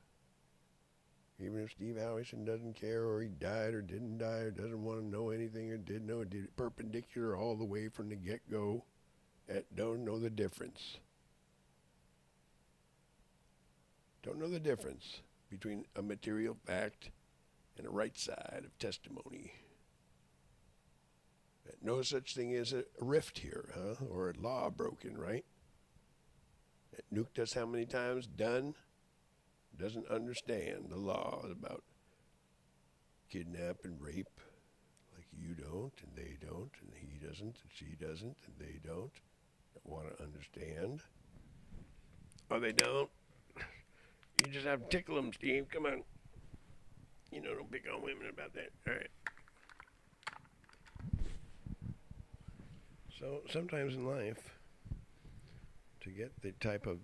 Even if Steve Howison doesn't care, or he died or didn't die, or doesn't want to know anything, or did know, did it perpendicular all the way from the get-go, don't know the difference. Don't know the difference between a material fact and a right side of testimony. No such thing as a rift here, huh? Or a law broken, right? Nuked us how many times? Done. Doesn't understand the law about kidnap and rape like you don't, and they don't, and he doesn't, and she doesn't, and they don't want to understand. Oh, they don't? You just have to tickle them, Steve. Come on. You know, don't pick on women about that. All right. So sometimes in life, to get the type of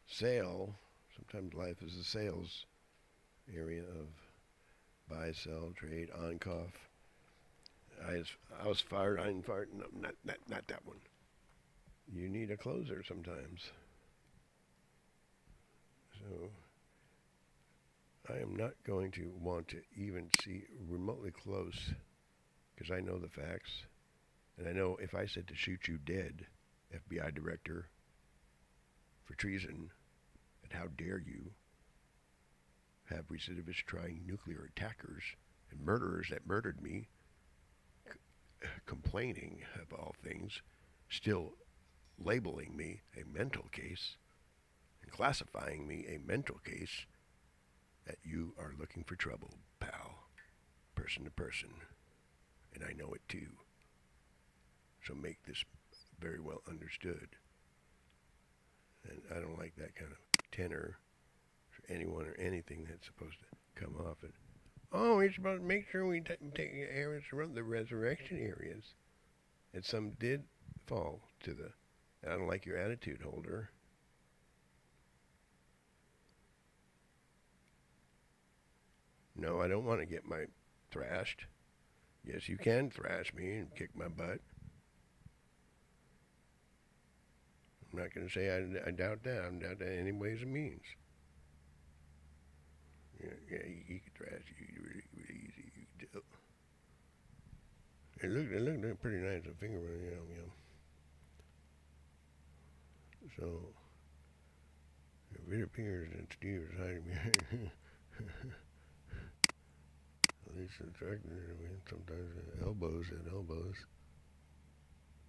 sale, sometimes life is a sales area of buy, sell, trade, on-cough. I was fired, I'm fired. No, not that one. You need a closer sometimes. So I am not going to want to even see remotely close, because I know the facts. And I know if I said to shoot you dead, FBI director, for treason, and how dare you have recidivists trying nuclear attackers and murderers that murdered me, complaining of all things, still labeling me a mental case and classifying me a mental case, that you are looking for trouble, pal, person to person. And I know it too. So make this very well understood. And I don't like that kind of tenor for anyone or anything that's supposed to come off it. Oh, we're supposed to make sure we take areas around the resurrection areas. And some did fall to the, I don't like your attitude, Holder. No, I don't want to get my thrashed. Yes, you can thrash me and kick my butt. I'm not going to say I doubt that. I doubt that any ways and means. Yeah, he could thrash you really easy. You could tell. It looked pretty nice. A finger, you know. So it appears that Steve is hiding behind. At least sometimes elbows and elbows.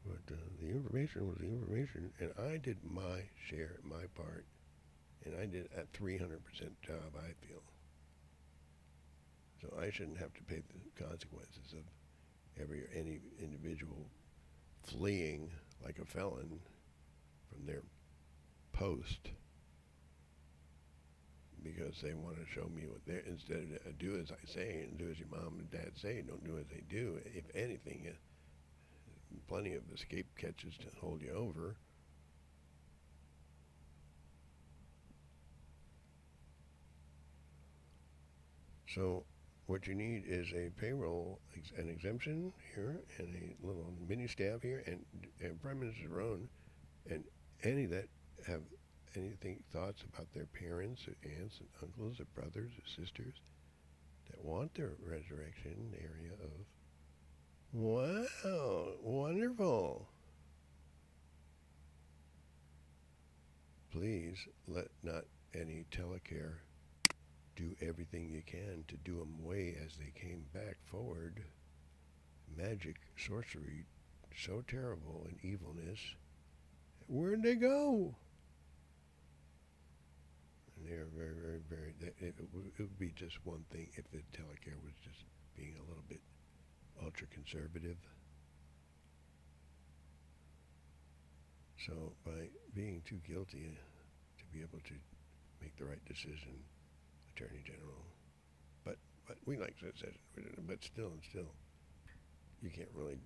But the information was the information, and I did my share, my part, and I did a 300% job, I feel. So I shouldn't have to pay the consequences of any individual fleeing like a felon from their post because they want to show me what they're, instead of do as I say and do as your mom and dad say, don't do as they do. If anything, plenty of escape catches to hold you over. So what you need is a payroll, an exemption here, and a little mini staff here, and Prime Minister Roan, and any that have anything thoughts about their parents, or aunts and uncles, or brothers or sisters that want their resurrection area of. Wow, wonderful. Please let not any telecare do everything you can to do them away as they came back forward. Magic, sorcery, so terrible and evilness. Where'd they go? And they are very, very, very. It would be just one thing if the telecare was just being a little bit ultra conservative. So by being too guilty to be able to make the right decision, Attorney General. But we like succession, but still, you can't really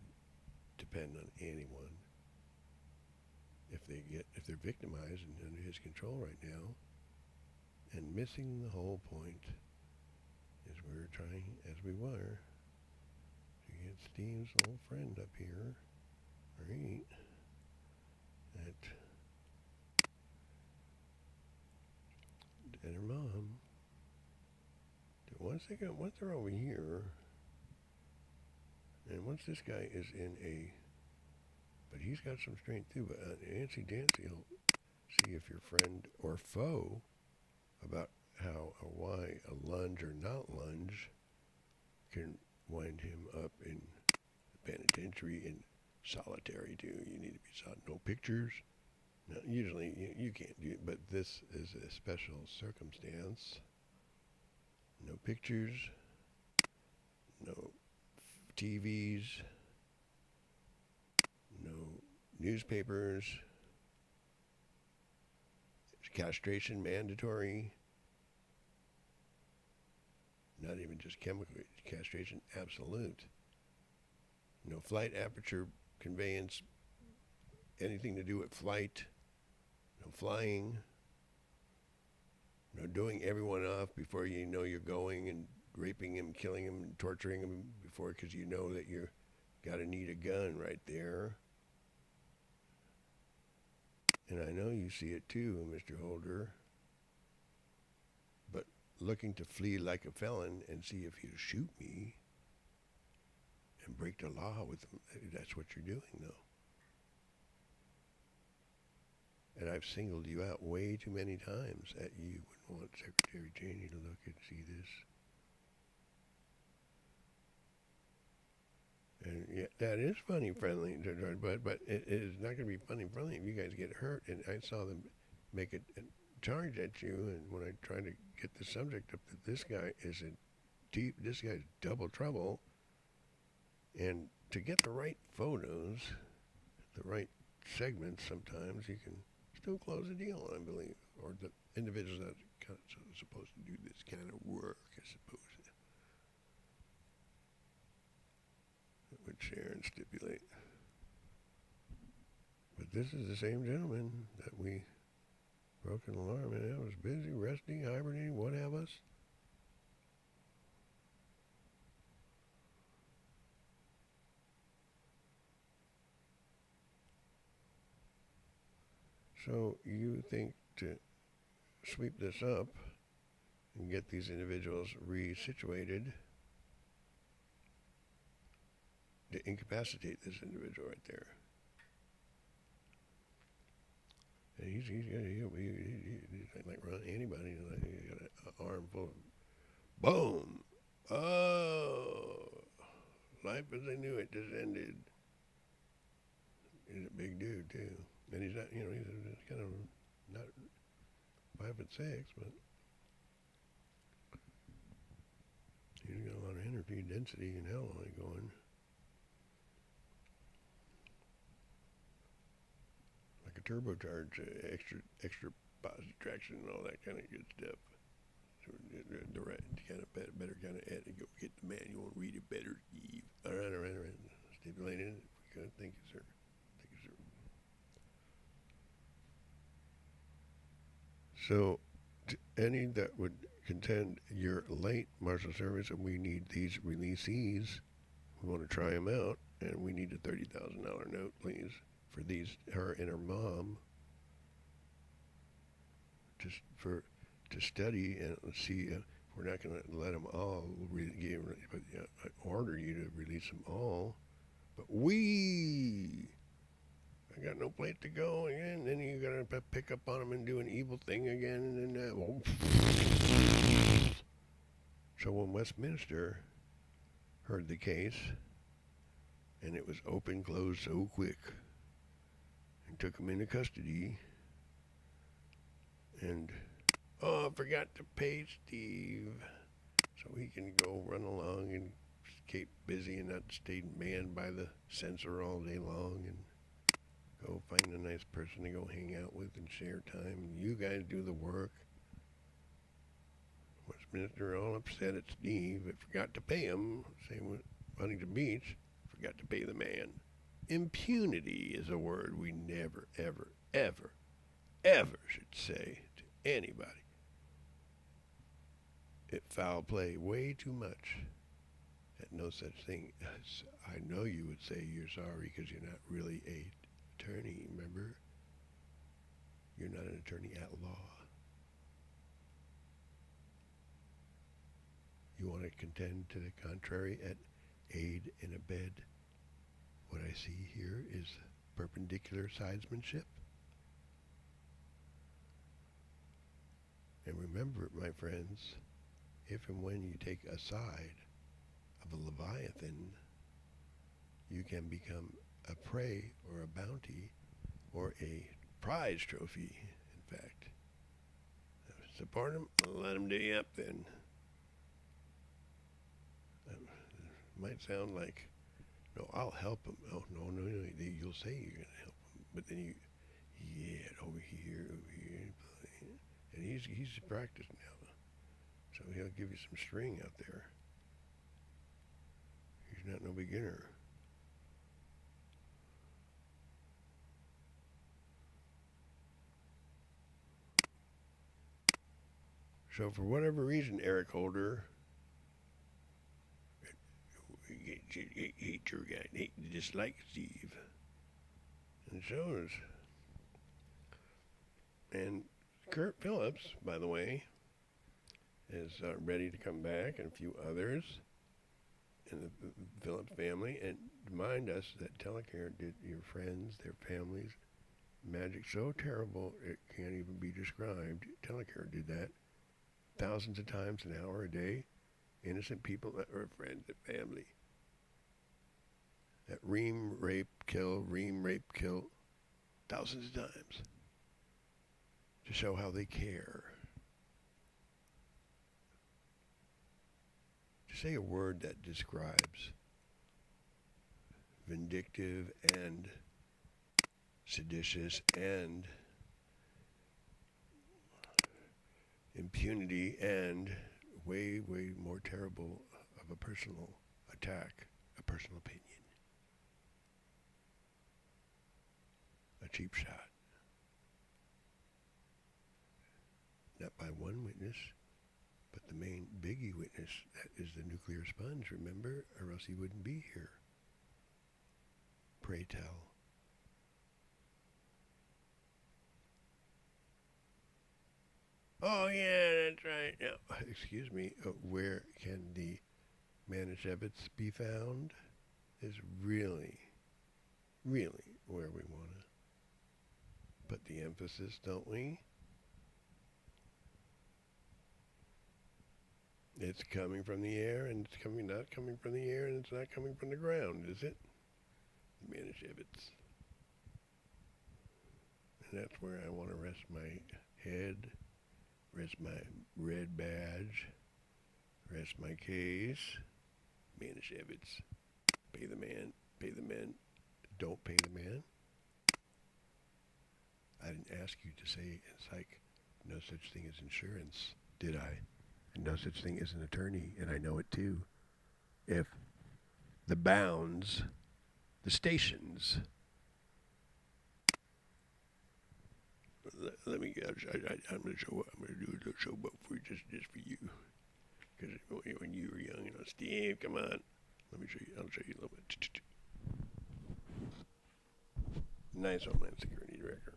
depend on anyone if they're victimized and under his control right now. And missing the whole point is we're trying, as we were, to get Steve's old friend up here, right? And her mom. Once they're over here, and once this guy is in a, but he's got some strength too. But Nancy Dancy will see if you're friend or foe about how or why a lunge or not lunge can wind him up in the penitentiary in solitary too. You need to be no pictures. Now, usually you can't do it, but this is a special circumstance. No pictures, no TVs, no newspapers, castration mandatory, not even just chemical castration, absolute. No flight aperture conveyance, anything to do with flight, no flying. No, doing everyone off before you know you're going and raping him, killing him, and torturing him before because you know that you got to need a gun right there. And I know you see it too, Mr. Holder. But looking to flee like a felon and see if he'll shoot me and break the law with him, that's what you're doing, though. And I've singled you out way too many times that you wouldn't want Secretary Cheney to look and see this. And yeah, that is funny friendly, but it is not going to be funny friendly if you guys get hurt. And I saw them make a charge at you, and when I tried to get the subject up, that this guy is this guy's double trouble. And to get the right photos, the right segments, sometimes you can still close a deal, I believe, or the individuals that are supposed to do this kind of work, I suppose, would share and stipulate. But this is the same gentleman that we broke an alarm and I was busy, resting, hibernating, what have us. So you think to sweep this up and get these individuals resituated, to incapacitate this individual right there. And he'll like run anybody. He's got an arm full of boom. Oh, life as I knew it just ended. He's a big dude too. And he's not, he's kind of not 5'6", but he's got a lot of energy, density, and hell on it going. Like a turbocharged, extra positive traction and all that kind of good stuff. So the right kind of better kind of edit. Go get the manual and read it better, Steve. All right. Stipulated it. Thank you, sir. Thank you, sir. So, to any that would contend you're late, Marshal Service, and we need these releasees, we want to try them out, and we need a $30,000 note, please, for these, her and her mom, just for to study and see if we're not going to let them all but I order you to release them all. But I got no place to go again. Then you got to pick up on them and do an evil thing again, and then so when Westminster heard the case, and it was open closed so quick, and took him into custody, and oh, I forgot to pay Steve, so he can go run along and keep busy and not stay manned by the censor all day long and go find a nice person to go hang out with and share time. And you guys do the work. Westminster all upset at Steve. It forgot to pay him. Same with Huntington Beach. Forgot to pay the man. Impunity is a word we never, ever, ever, ever should say to anybody. It foul play way too much. And no such thing as, I know you would say you're sorry because you're not really a attorney, remember? You're not an attorney at law. You want to contend to the contrary at aid and abet? What I see here is perpendicular sidesmanship. And remember, my friends, if and when you take a side of a Leviathan, you can become a prey or a bounty or a prize trophy, in fact. Support him, let him do you up then. Might sound like, no, I'll help him. Oh, no, you'll say you're going to help him. But then over here. And he's practiced now. So he'll give you some string out there. He's not no beginner. So for whatever reason, Eric Holder, hate your guy, dislike Steve. And so is. And Kurt Phillips, by the way, is ready to come back, and a few others in the Phillips family. And remind us that Telecare did your friends, their families, magic so terrible it can't even be described. Telecare did that thousands of times, an hour a day. Innocent people that were friends and family. That ream, rape, kill, thousands of times. To show how they care. To say a word that describes vindictive and seditious and impunity and way, way more terrible of a personal attack, a personal opinion. A cheap shot. Not by one witness, but the main biggie witness, that is the nuclear sponge, remember? Or else he wouldn't be here. Pray tell. Oh, yeah, that's right. Now, excuse me, where can the Manischewitz be found is really, really where we want to put the emphasis, don't we? It's coming from the air, and it's not coming from the air, and it's not coming from the ground, is it? The Manischewitz. And that's where I want to rest my head, rest my red badge, rest my case. Manischewitz. Pay the man, pay the men, don't pay the man. I didn't ask you to say, it's like, no such thing as insurance, did I? And no such thing as an attorney, and I know it too. If the bounds, the stations. Let me. I'm gonna show. I'm gonna do a little show for you, just for you. Because when you were young, Steve, come on. Let me show you. I'll show you a little bit. Nice Homeland Security Director.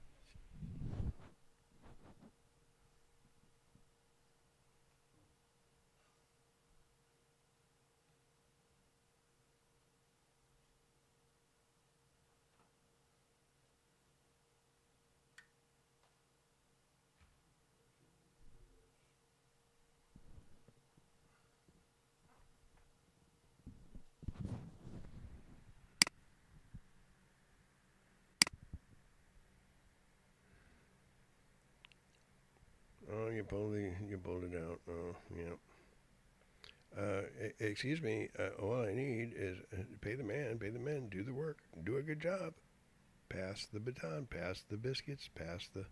Oh, you pulled it out. Oh, yeah. Excuse me. All I need is pay the man, do the work, do a good job. Pass the baton, pass the biscuits, pass the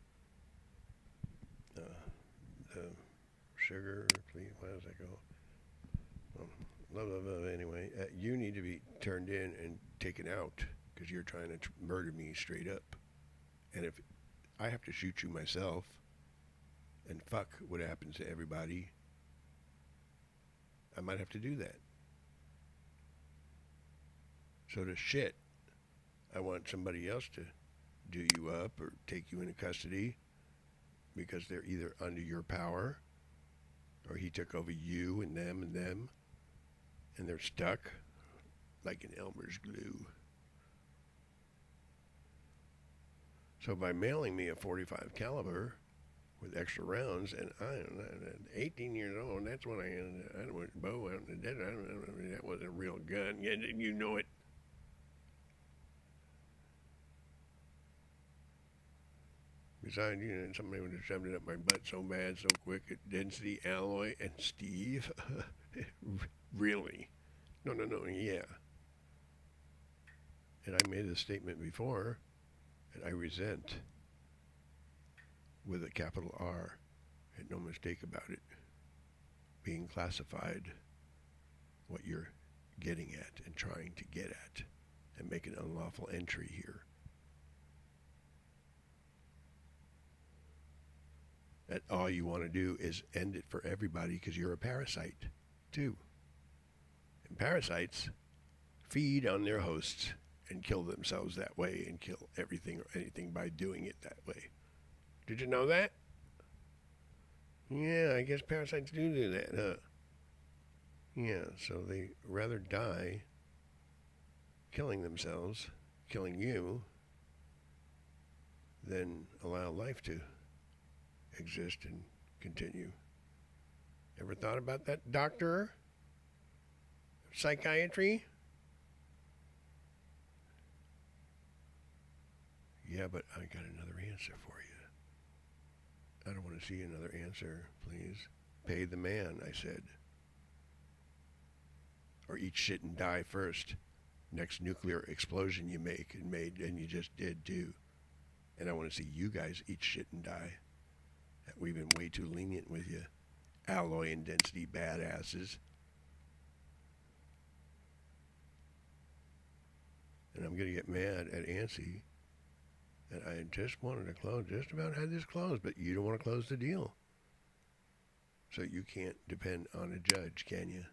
sugar, please. What does that go? Anyway, you need to be turned in and taken out because you're trying to murder me straight up. And if I have to shoot you myself, and fuck what happens to everybody, I might have to do that. So to shit, I want somebody else to do you up or take you into custody because they're either under your power or he took over you and them and they're stuck like an Elmer's glue. So by mailing me a .45 caliber with extra rounds, and I'm 18 years old, that's when I went bow out in the desert. That wasn't a real gun. Yeah, you know it. Besides, somebody would have shoved it up my butt so bad, so quick, at Density, Alloy, and Steve. Really? No, yeah. And I made this statement before, and I resent, with a capital R, and no mistake about it, being classified what you're getting at and trying to get at, and make an unlawful entry here. That all you want to do is end it for everybody because you're a parasite, too. And parasites feed on their hosts and kill themselves that way and kill everything or anything by doing it that way. Did you know that? Yeah, I guess parasites do that, huh? Yeah, so they rather die killing themselves, killing you, than allow life to exist and continue. Ever thought about that, doctor? Psychiatry? Yeah, but I got another answer for you. I don't want to see another answer, please. Pay the man, I said. Or eat shit and die first. Next nuclear explosion you make and made, and you just did too. And I want to see you guys eat shit and die. We've been way too lenient with you. Alloy and Density badasses. And I'm going to get mad at ANSI. And I just wanted to close, just about had this closed, but you don't want to close the deal. So you can't depend on a judge, can you?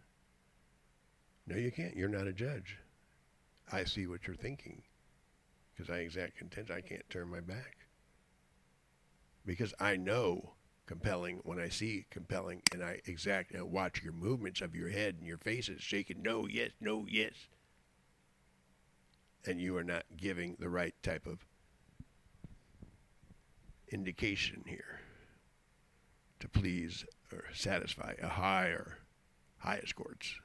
No, you can't. You're not a judge. I see what you're thinking. Because I exact content, I can't turn my back. Because I know compelling when I see compelling, and I watch your movements of your head and your faces shaking, no, yes, no, yes. And you are not giving the right type of indication here to please or satisfy a highest courts.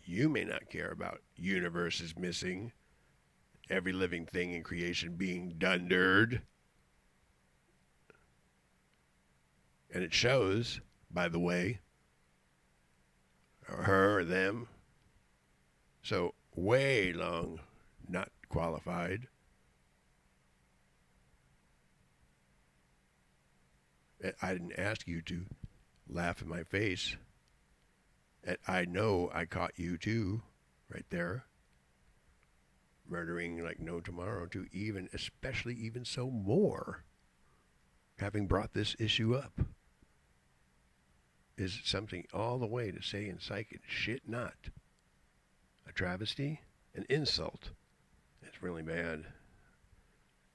You may not care about universes missing, every living thing in creation being dundered. And it shows, by the way, or her or them. So way long not qualified. I didn't ask you to laugh in my face. And I know I caught you too, right there. Murdering like no tomorrow, to even, especially even so more, having brought this issue up, is something all the way to say in psych, shit not. A travesty, an insult. It's really bad.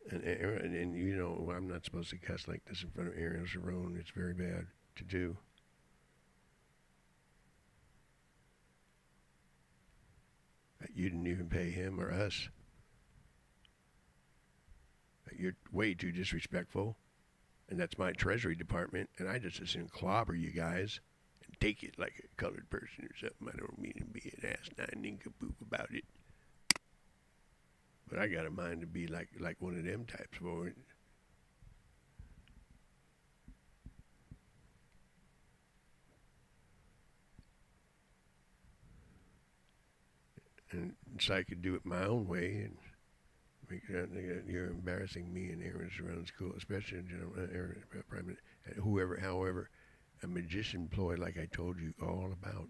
And you know, I'm not supposed to cuss like this in front of Ariel Sharon. It's very bad to do. You didn't even pay him or us. You're way too disrespectful. And that's my Treasury Department. And I just assume clobber you guys and take it like a colored person or something. I don't mean to be an asinine nincompoop about it. But I got a mind to be like one of them types for it. And so I could do it my own way and make it out that you're embarrassing me and Aaron around school, especially in general, Aaron, private, whoever, however, a magician ploy like I told you all about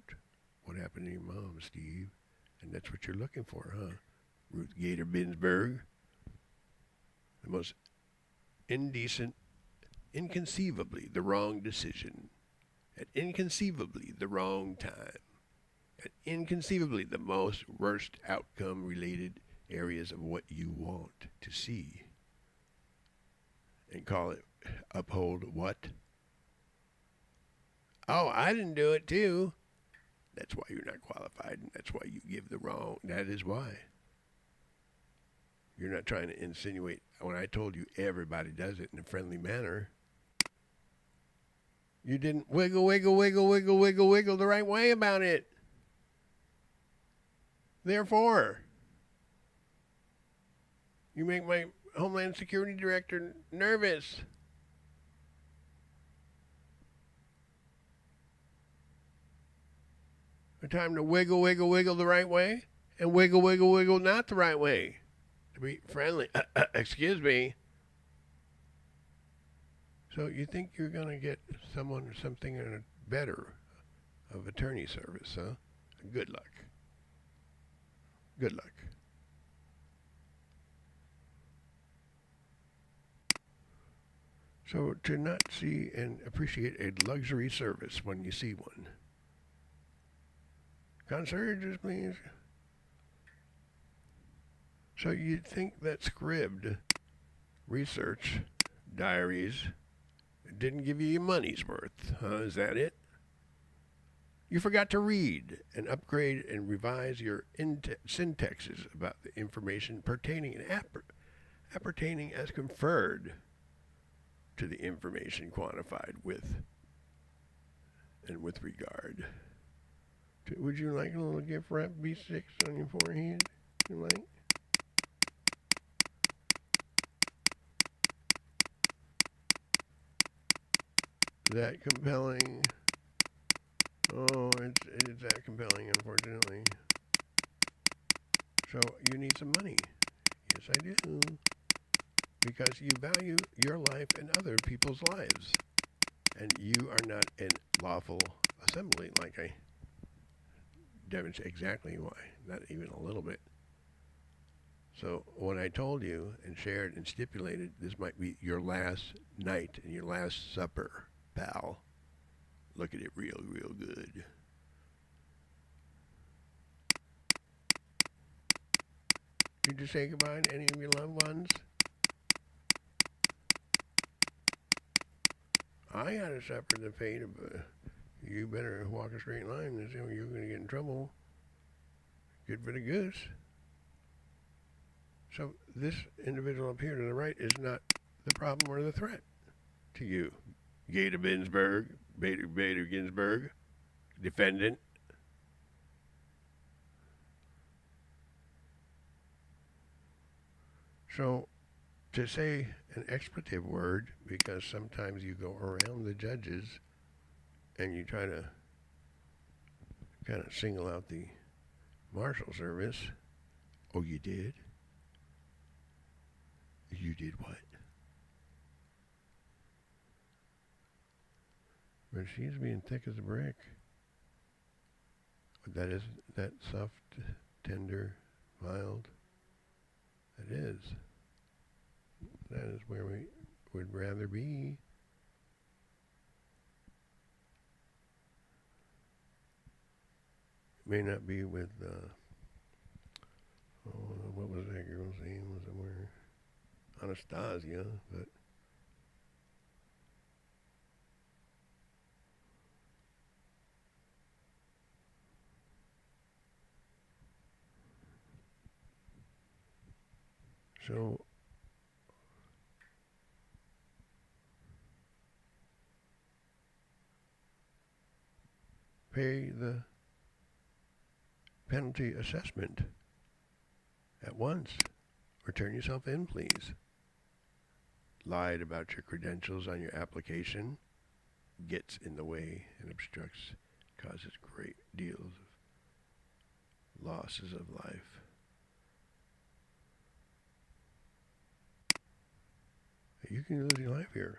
what happened to your mom, Steve. And that's what you're looking for, huh? Ruth Gator Binsberg. The most indecent, inconceivably the wrong decision, at inconceivably the wrong time, at inconceivably the most worst outcome related areas of what you want to see. And call it uphold what? Oh, I didn't do it too. That's why you're not qualified, and that's why you give the wrong. That is why. You're not trying to insinuate. When I told you everybody does it in a friendly manner, you didn't wiggle the right way about it. Therefore, you make my Homeland Security Director nervous. A time to wiggle the right way and wiggle not the right way. To be friendly. Excuse me. So you think you're going to get someone or something in a better of attorney service, huh? Good luck. Good luck. So to not see and appreciate a luxury service when you see one. Concierges, please. So you'd think that Scribd research diaries didn't give you your money's worth, huh? Is that it? You forgot to read and upgrade and revise your syntaxes about the information pertaining and appertaining as conferred to the information quantified with and with regard. Would you like a little gift wrap B6 on your forehead? You like? That compelling? Oh, it's that compelling, unfortunately. So you need some money. Yes, I do. Because you value your life and other people's lives. And you are not in lawful assembly, like I demonstrate exactly why. Not even a little bit. So when I told you and shared and stipulated this might be your last night and your last supper, pal, look at it real good. Did you say goodbye to any of your loved ones? I had to suffer the fate of you better walk a straight line, or you're going to get in trouble. Good for the goose. So this individual up here to the right is not the problem or the threat to you. Gator Binsberg, Bader Ginsburg, defendant. So to say an expletive word, because sometimes you go around the judges and you try to kind of single out the Marshal Service. Oh, you did? You did what? But she's being thick as a brick. But that is that soft, tender, mild. It is. That is where we would rather be. It may not be with, what was that girl's name? Was it where? Anastasia, but so pay the penalty assessment at once, or turn yourself in, please. Lied about your credentials on your application gets in the way and obstructs, causes great deals of losses of life. You can lose your life here.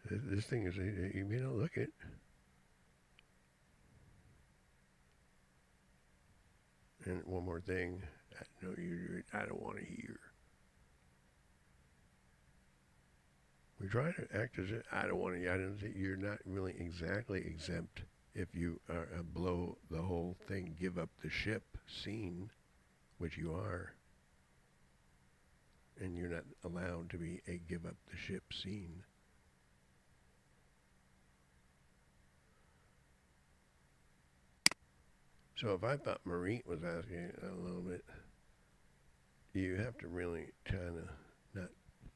This thing is, you may not look it. And one more thing, I don't want to hear. We try to act as if I don't want to. I don't think you're not really exactly exempt if you are blow the whole thing, give up the ship scene, which you are, and you're not allowed to be a give up the ship scene. So if I thought Marie was asking a little bit, you have to really kind of not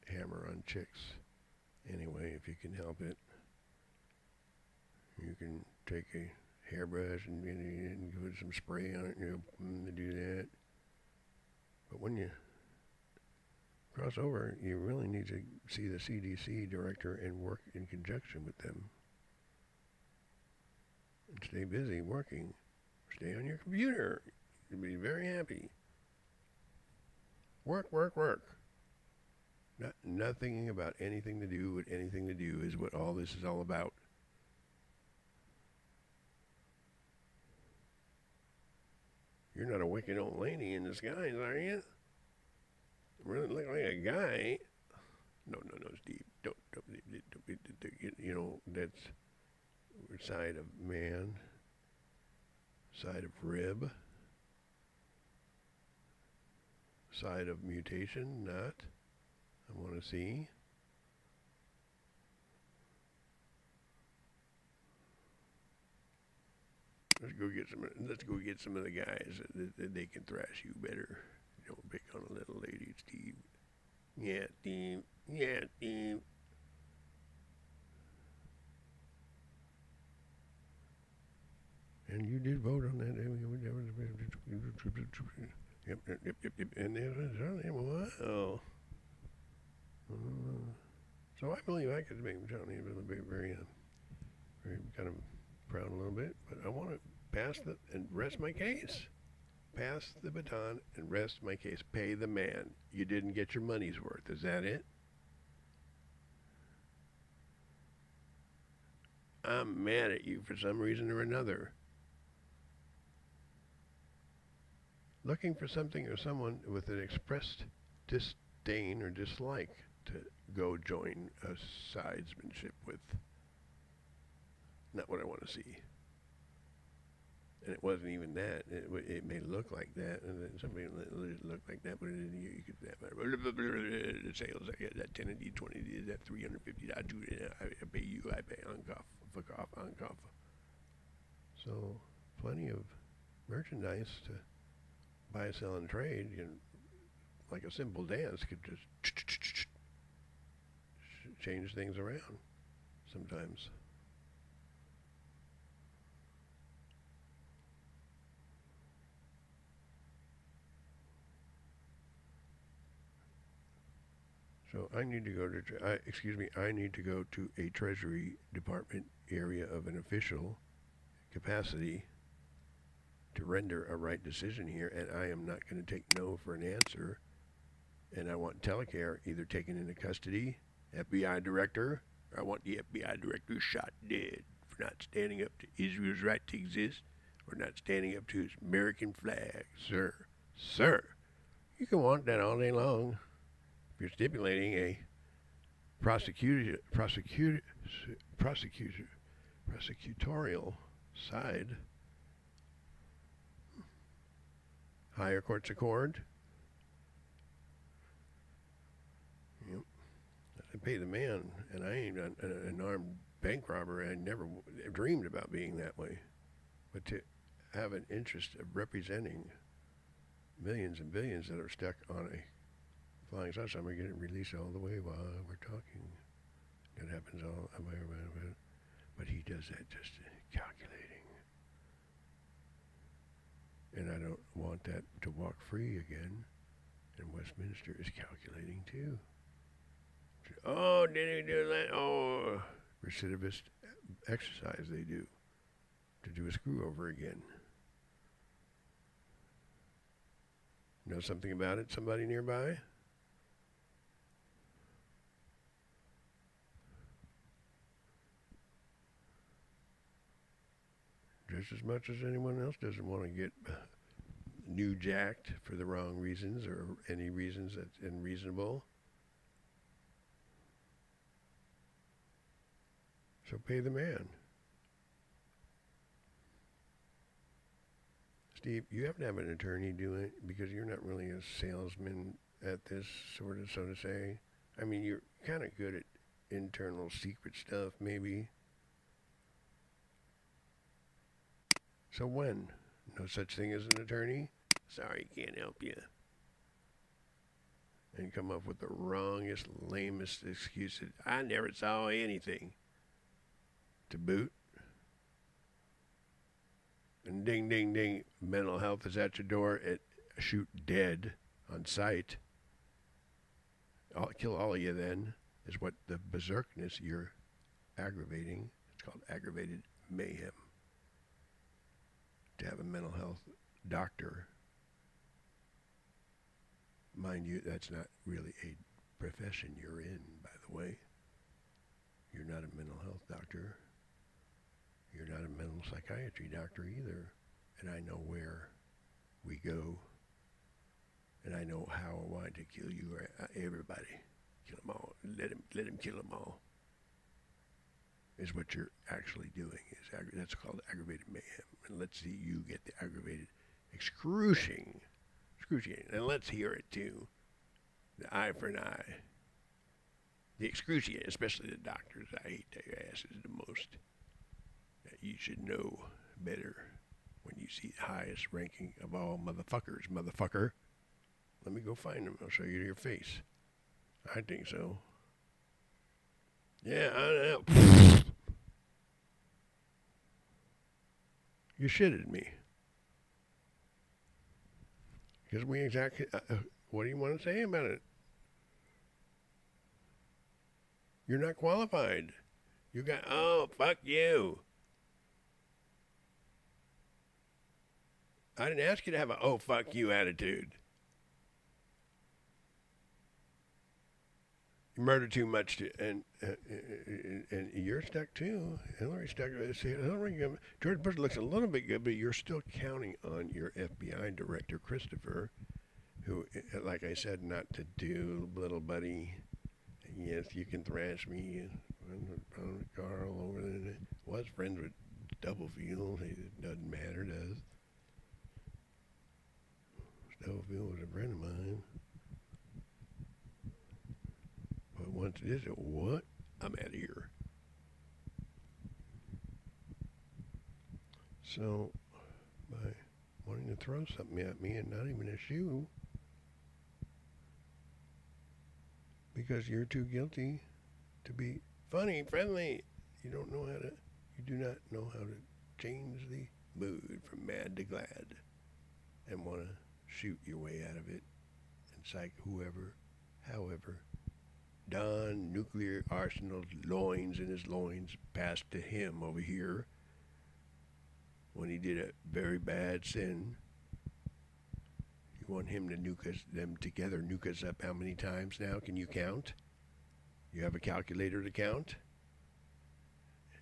hammer on chicks anyway if you can help it. You can take a hairbrush and put some spray on it and do that. But when you cross over, you really need to see the CDC director and work in conjunction with them. And stay busy working. Stay on your computer. You'll be very happy. Work, work, work. Nothing about anything to do with anything to do is what all this is all about. You're not a wicked old lady in disguise, are you? You really look like a guy. No, Steve. Don't that's side of man, side of rib, side of mutation, not. I want to see. Let's go get some of the guys that they can thrash you better. Don't pick on a little lady, Steve. Yeah, Steve. Yeah, Steve. And you did vote on that. Yep. And wow. So I believe I could make Johnny very kind of proud a little bit, but I want to pass and rest my case. Pass the baton and rest my case. Pay the man. You didn't get your money's worth. Is that it? I'm mad at you for some reason or another. Looking for something or someone with an expressed disdain or dislike to go join a sidesmanship with. Not what I want to see. And it wasn't even that. It may look like that, and then somebody look like that, but you could the sales. I get that 10 and D20, that $350. I pay you. I pay on cough. So plenty of merchandise to buy, sell, and trade. Like a simple dance could just change things around sometimes. So I need to go to, I need to go to a Treasury Department area of an official capacity to render a right decision here, and I am not going to take no for an answer. And I want Telecare either taken into custody, FBI director, I want the FBI director shot dead for not standing up to Israel's right to exist or not standing up to his American flag, sir. Sir, you can want that all day long. If you're stipulating a prosecutorial side, higher courts accord. Yep. I pay the man, and I ain't an armed bank robber. I never dreamed about being that way. But to have an interest of representing millions and billions that are stuck on a flying saucer, I'm going to get it released all the way while we're talking. That happens all the way. But he does that just calculating. And I don't want that to walk free again. And Westminster is calculating too. Oh, did he do that? Oh, recidivist exercise they do to do a screw over again. Know something about it? Somebody nearby? Just as much as anyone else doesn't want to get new jacked for the wrong reasons or any reasons that's unreasonable. So pay the man. Steve, you have to have an attorney do it because you're not really a salesman at this, sort of, so to say. I mean, you're kind of good at internal secret stuff, maybe. So when? No such thing as an attorney? Sorry, can't help you. And come up with the wrongest, lamest excuses. I never saw anything. To boot. And ding, ding, ding. Mental health is at your door. Shoot dead on sight. I'll kill all of you then, is what the berserkness you're aggravating. It's called aggravated mayhem. To have a mental health doctor, mind you, that's not really a profession you're in, by the way. You're not a mental health doctor. You're not a mental psychiatry doctor either. And I know where we go. And I know how I want to kill you or everybody. Kill them all. Let him kill them all. Is what you're actually doing. That's called aggravated mayhem. And let's see you get the aggravated excruciating. And let's hear it too. The eye for an eye. The excruciating, especially the doctors. I hate their asses the most. You should know better when you see the highest ranking of all motherfuckers, motherfucker. Let me go find them. I'll show you your face. I think so. Yeah, I know. You shitted me. Because we exactly, what do you want to say about it? You're not qualified. You got, oh, fuck you. I didn't ask you to have a oh fuck you attitude. You murder too much, and you're stuck too. Hillary's stuck. George Bush looks a little bit good, but you're still counting on your FBI director, Christopher, who, like I said, not to do, little buddy. Yes, you can thrash me. Carl over there was friends with Stubblefield. It doesn't matter, does. Stubblefield was a friend of mine. But once this, what? I'm out of here. So, by wanting to throw something at me and not even a shoe, because you're too guilty to be funny, friendly, you do not know how to change the mood from mad to glad and want to shoot your way out of it and psych whoever, however. Don Nuclear Arsenal's loins and his loins passed to him over here when he did a very bad sin. You want him to nuke us, them together, nuke us up how many times now? Can you count? You have a calculator to count?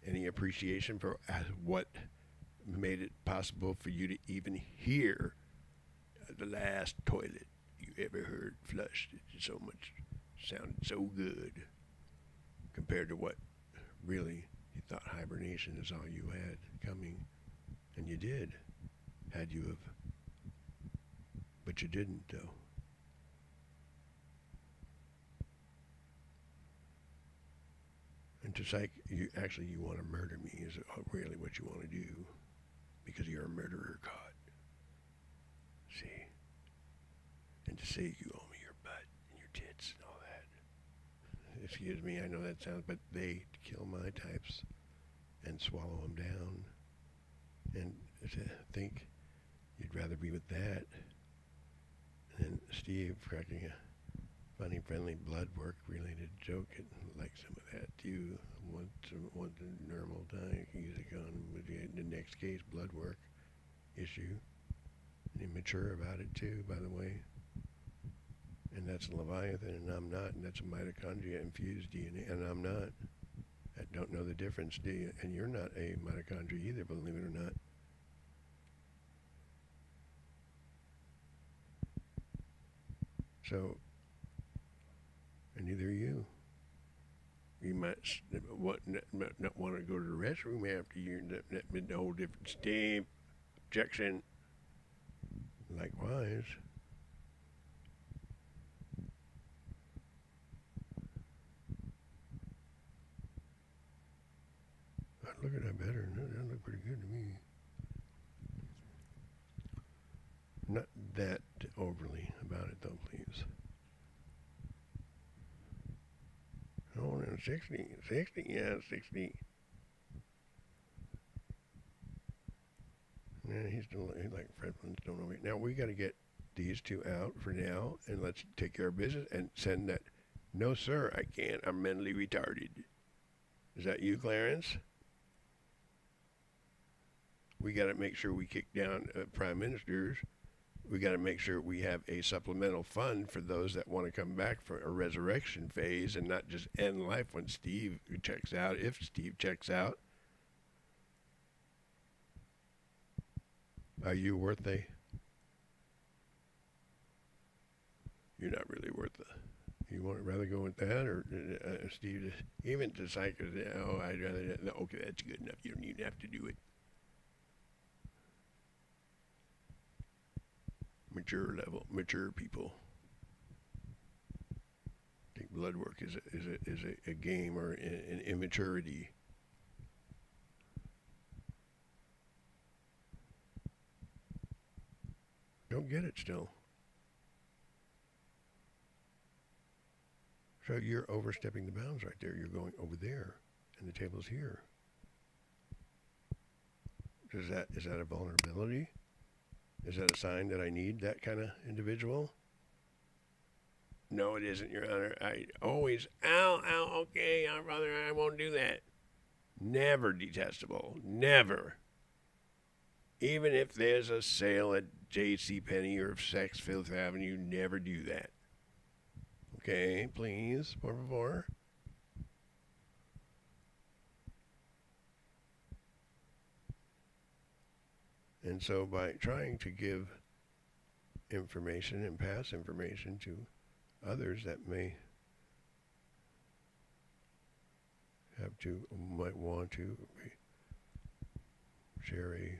any appreciation for what made it possible for you to even hear the last toilet you ever heard flushed? It so much sounded so good compared to what really you thought hibernation is all you had coming, and you did, had you have, but you didn't though. And to psych, you want to murder me is really what you want to do, because you're a murderer caught. See, and to say you owe me your butt and your tits and all that. Excuse me, I know that sounds, but they kill my types and swallow them down. And to think you'd rather be with that than Steve cracking a funny, friendly blood work related joke, and like some of that too. Want the normal time use it on with the next case blood work issue. And immature about it too, by the way. And that's a Leviathan, and I'm not, and that's a mitochondria infused DNA, and I'm not. I don't know the difference, do you? And you're not a mitochondria either, believe it or not. So, and neither are you. You might not want to go to the restroom after you. That been a whole different Steve. Objection. Likewise. Look at that better. That looked pretty good to me. Not that overly about it though, please. Oh, no, 60, yeah, 60. Yeah, he's like Fred Flintstone over here. Now we got to get these two out for now, and let's take care of business and send that. No, sir, I can't. I'm mentally retarded. Is that you, Clarence? We got to make sure we kick down prime ministers. We got to make sure we have a supplemental fund for those that want to come back for a resurrection phase and not just end life when Steve checks out, if Steve checks out. Are you worth a... You're not really worth a... You want to rather go with that, or Steve, even to psych, oh, I'd rather... Okay, that's good enough. You don't even have to do it. Mature people. I think blood work is a game or an immaturity. Don't get it still. So you're overstepping the bounds right there. You're going over there, and the table's here. Is that a vulnerability? Is that a sign that I need that kind of individual? No, it isn't, Your Honor. I always, okay, brother, I won't do that. Never detestable. Never. Even if there's a sale at J.C. Penney or Saks Fifth Avenue, never do that. Okay, please, por favor. And so by trying to give information and pass information to others that might want to share a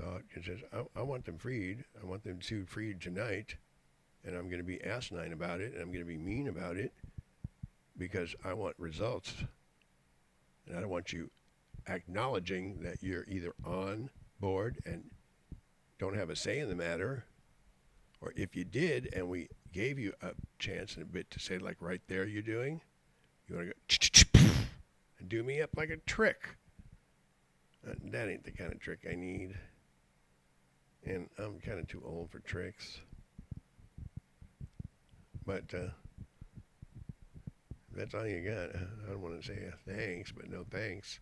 thought, it says, I want them freed. I want them to freed tonight, and I'm going to be asinine about it, and I'm going to be mean about it, because I want results. And I don't want you acknowledging that you're either on board and don't have a say in the matter, or if you did and we gave you a chance and a bit to say, like right there you're doing, you want to go and do me up like a trick. That ain't the kind of trick I need, and I'm kind of too old for tricks. But that's all you got. I don't want to say thanks, but no thanks.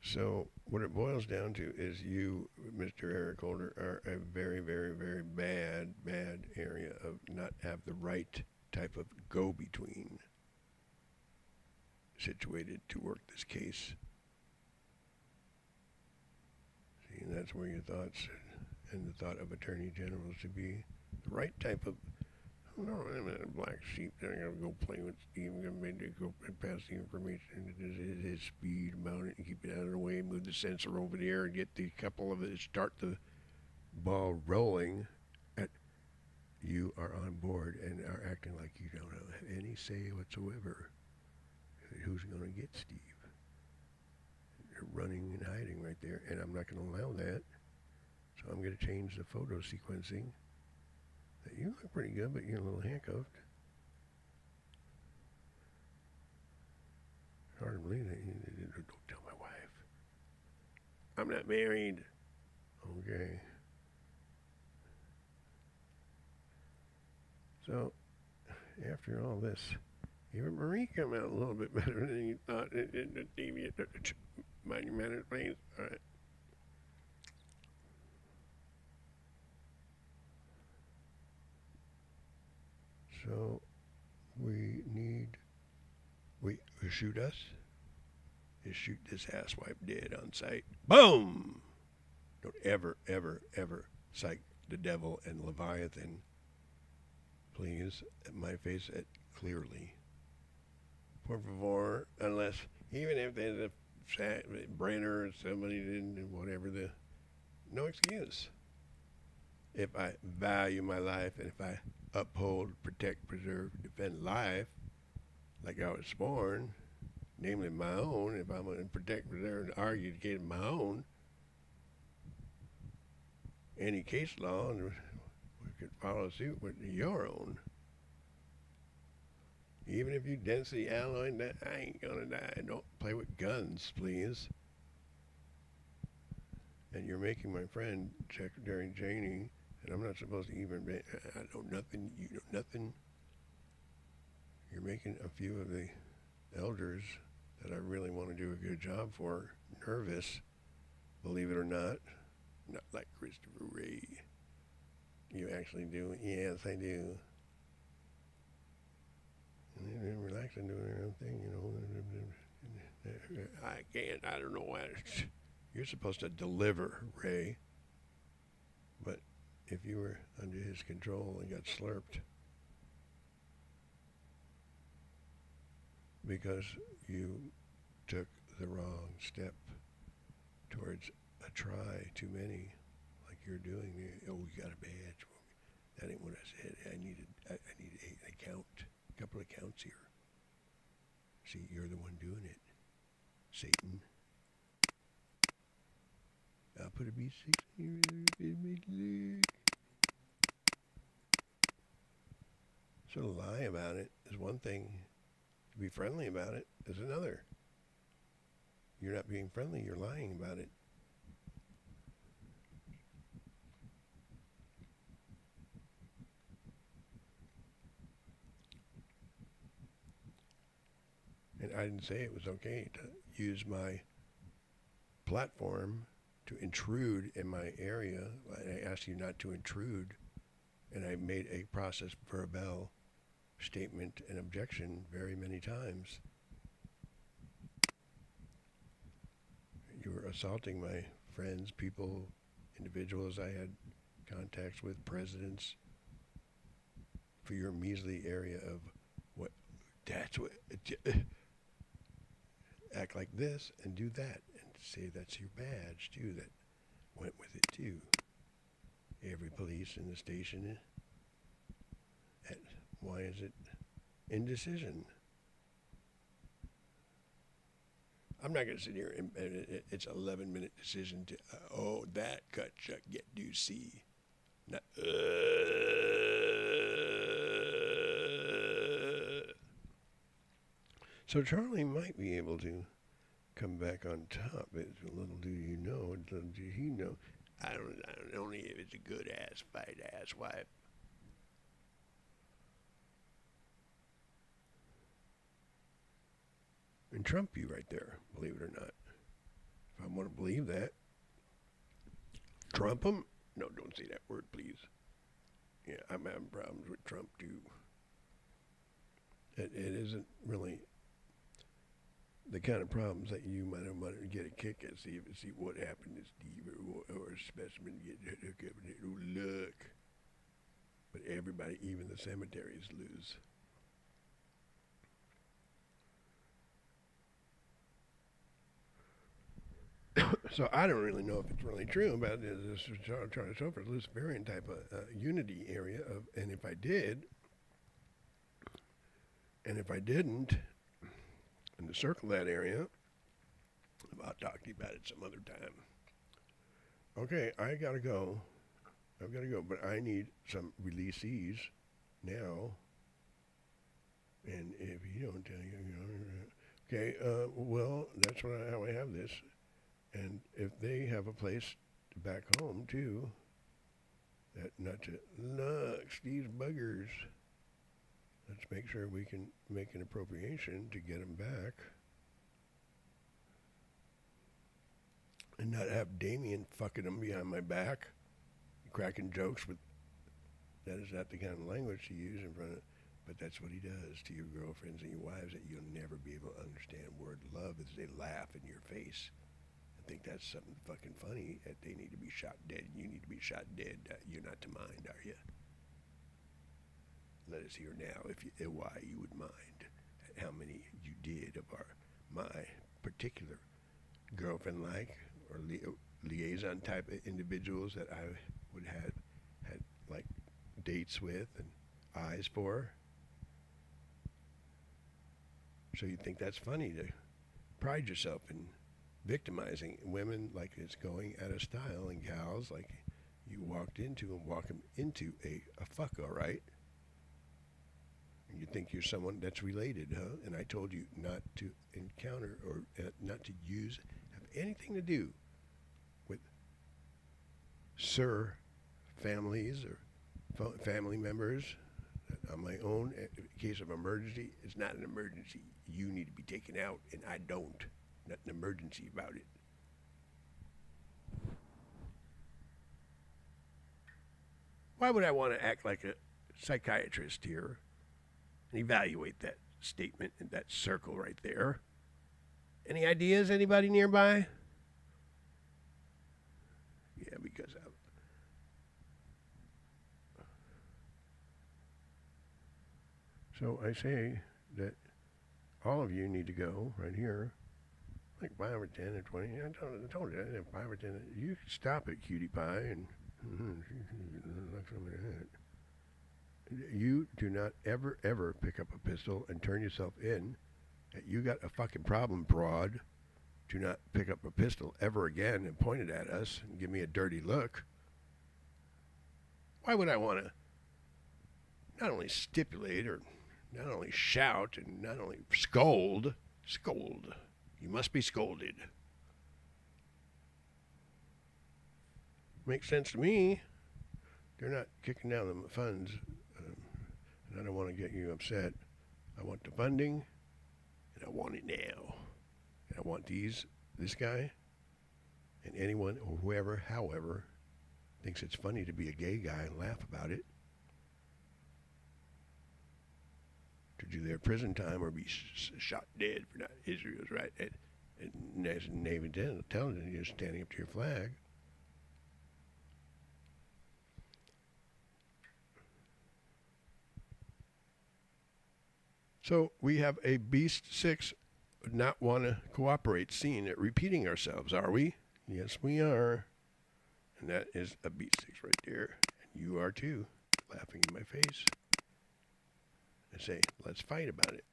So what it boils down to is you, Mr. Eric Holder, are a very, very, very bad area of not have the right type of go-between situated to work this case. See, and that's where your thoughts and the thought of Attorney General should be the right type of. No, I'm not a black sheep. I'm gonna go play with Steve. I'm gonna make it go and pass the information at his speed, mount it, and keep it out of the way. Move the sensor over there and get the couple of it. Start the ball rolling. At you are on board and are acting like you don't have any say whatsoever. Who's gonna get Steve? You're running and hiding right there, and I'm not gonna allow that. So I'm gonna change the photo sequencing. You look pretty good, but you're a little handcuffed. Hard to believe that. Don't tell my wife. I'm not married. Okay. So, after all this, even Marie come out a little bit better than you thought. Mind your manners, please. All right. So we shoot us. Is shoot this asswipe dead on sight. Boom! Don't ever cite the devil and Leviathan, please, at my face clearly. Por favor, unless, even if there's a Brenner or somebody didn't, whatever no excuse. If I value my life and if I uphold, protect, preserve, defend life, like I was born, namely my own, if I'm going to protect, preserve, and argue to get my own, any case law, and we could follow suit with your own. Even if you density alloy, that I ain't gonna die. Don't play with guns, please. And you're making my friend, Secretary Cheney, and I'm not supposed to even, I know nothing, you know nothing. You're making a few of the elders that I really want to do a good job for nervous, believe it or not. Not like Christopher Wray. You actually do? Yes, I do. And they're relaxing, doing their own thing, you know. I can't, I don't know why. You're supposed to deliver, Ray. But if you were under his control and got slurped because you took the wrong step towards a try too many, like you're doing. Oh, you got a badge. That ain't what I said. I need an account, a couple of accounts here. See, you're the one doing it, Satan. I'll put a B6 here. So to lie about it is one thing. To be friendly about it is another. You're not being friendly, you're lying about it. And I didn't say it was okay to use my platform to intrude in my area. I asked you not to intrude, and I made a process verbal statement and objection very many times. You were assaulting my friends, people, individuals I had contacts with, presidents, for your measly area of what, that's what, act like this and do that and say that's your badge too, that went with it too. Every police in the station, why is it indecision? I'm not going to sit here and it's 11-minute decision to, that cut, shut, get, do, see. Not, So Charlie might be able to come back on top. It's a little do you know, little do he know. I don't only if it's a good ass fight ass wife. And Trump you right there, believe it or not. If I want to believe that. Trump him? No, don't say that word, please. Yeah, I'm having problems with Trump, too. It isn't really the kind of problems that you might have wanted to get a kick at. See what happened to Steve or a specimen get hooked up and oh, look. But everybody, even the cemeteries, lose. So I don't really know if it's really true about this Charlie Sofer Luciferian type of unity area of, and if I did, and if I didn't, and to circle that area, I'll talk to you about it some other time. Okay, I gotta go. I've gotta go, but I need some releasees now. And if you don't tell you, okay, well, that's how I have this. And if they have a place back home too, that not to look, these buggers. Let's make sure we can make an appropriation to get them back. And not have Damien fucking them behind my back, cracking jokes with, that is not the kind of language to use in front of, but that's what he does to your girlfriends and your wives that you'll never be able to understand. Word love is they laugh in your face. I think that's something fucking funny, that they need to be shot dead and you need to be shot dead. You're not to mind, are you? Let us hear now why you would mind how many you did of my particular girlfriend-like or liaison type of individuals that I would have had like dates with and eyes for. So you think that's funny to pride yourself in victimizing women like it's going out of style, and gals like you walked into and walk them into a fuck, all right? And you think you're someone that's related, huh? And I told you not to encounter or not to use, have anything to do with families or family members. On my own, in case of emergency, it's not an emergency. You need to be taken out, and I don't. Not an emergency about it. Why would I want to act like a psychiatrist here and evaluate that statement in that circle right there? Any ideas, anybody nearby? Yeah, because so I say that all of you need to go right here, like 5 or 10 or 20. I told you, 5 or 10. You stop it, cutie pie, and like something like that. You do not ever pick up a pistol and turn yourself in. You got a fucking problem, broad. Do not pick up a pistol ever again and point it at us and give me a dirty look. Why would I want to not only stipulate or not only shout and not only scold, you must be scolded. Makes sense to me. They're not kicking down the funds, and I don't want to get you upset. I want the funding, and I want it now. And I want this guy, and anyone or whoever, however, thinks it's funny to be a gay guy and laugh about it, to do their prison time or be shot dead for not Israel's right. And Navy intelligence, you're standing up to your flag. So we have a Beast 6 not want to cooperate scene at repeating ourselves, are we? Yes, we are. And that is a Beast 6 right there. And you are too, laughing in my face. I say, let's fight about it.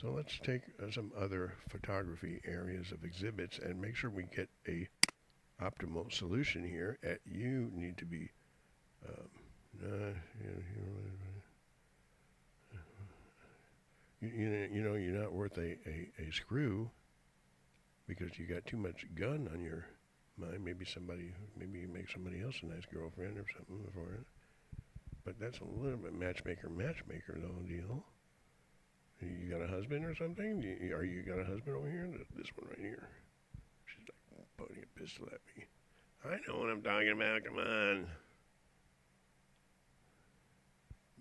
So let's take some other photography areas of exhibits and make sure we get a optimal solution here. You need to be, you know, you're not worth a screw because you got too much gun on your mind. Maybe you make somebody else a nice girlfriend or something for it. But that's a little bit matchmaker though deal. You got a husband or something? Are you got a husband over here? This one right here. She's like pointing a pistol at me. I know what I'm talking about. Come on.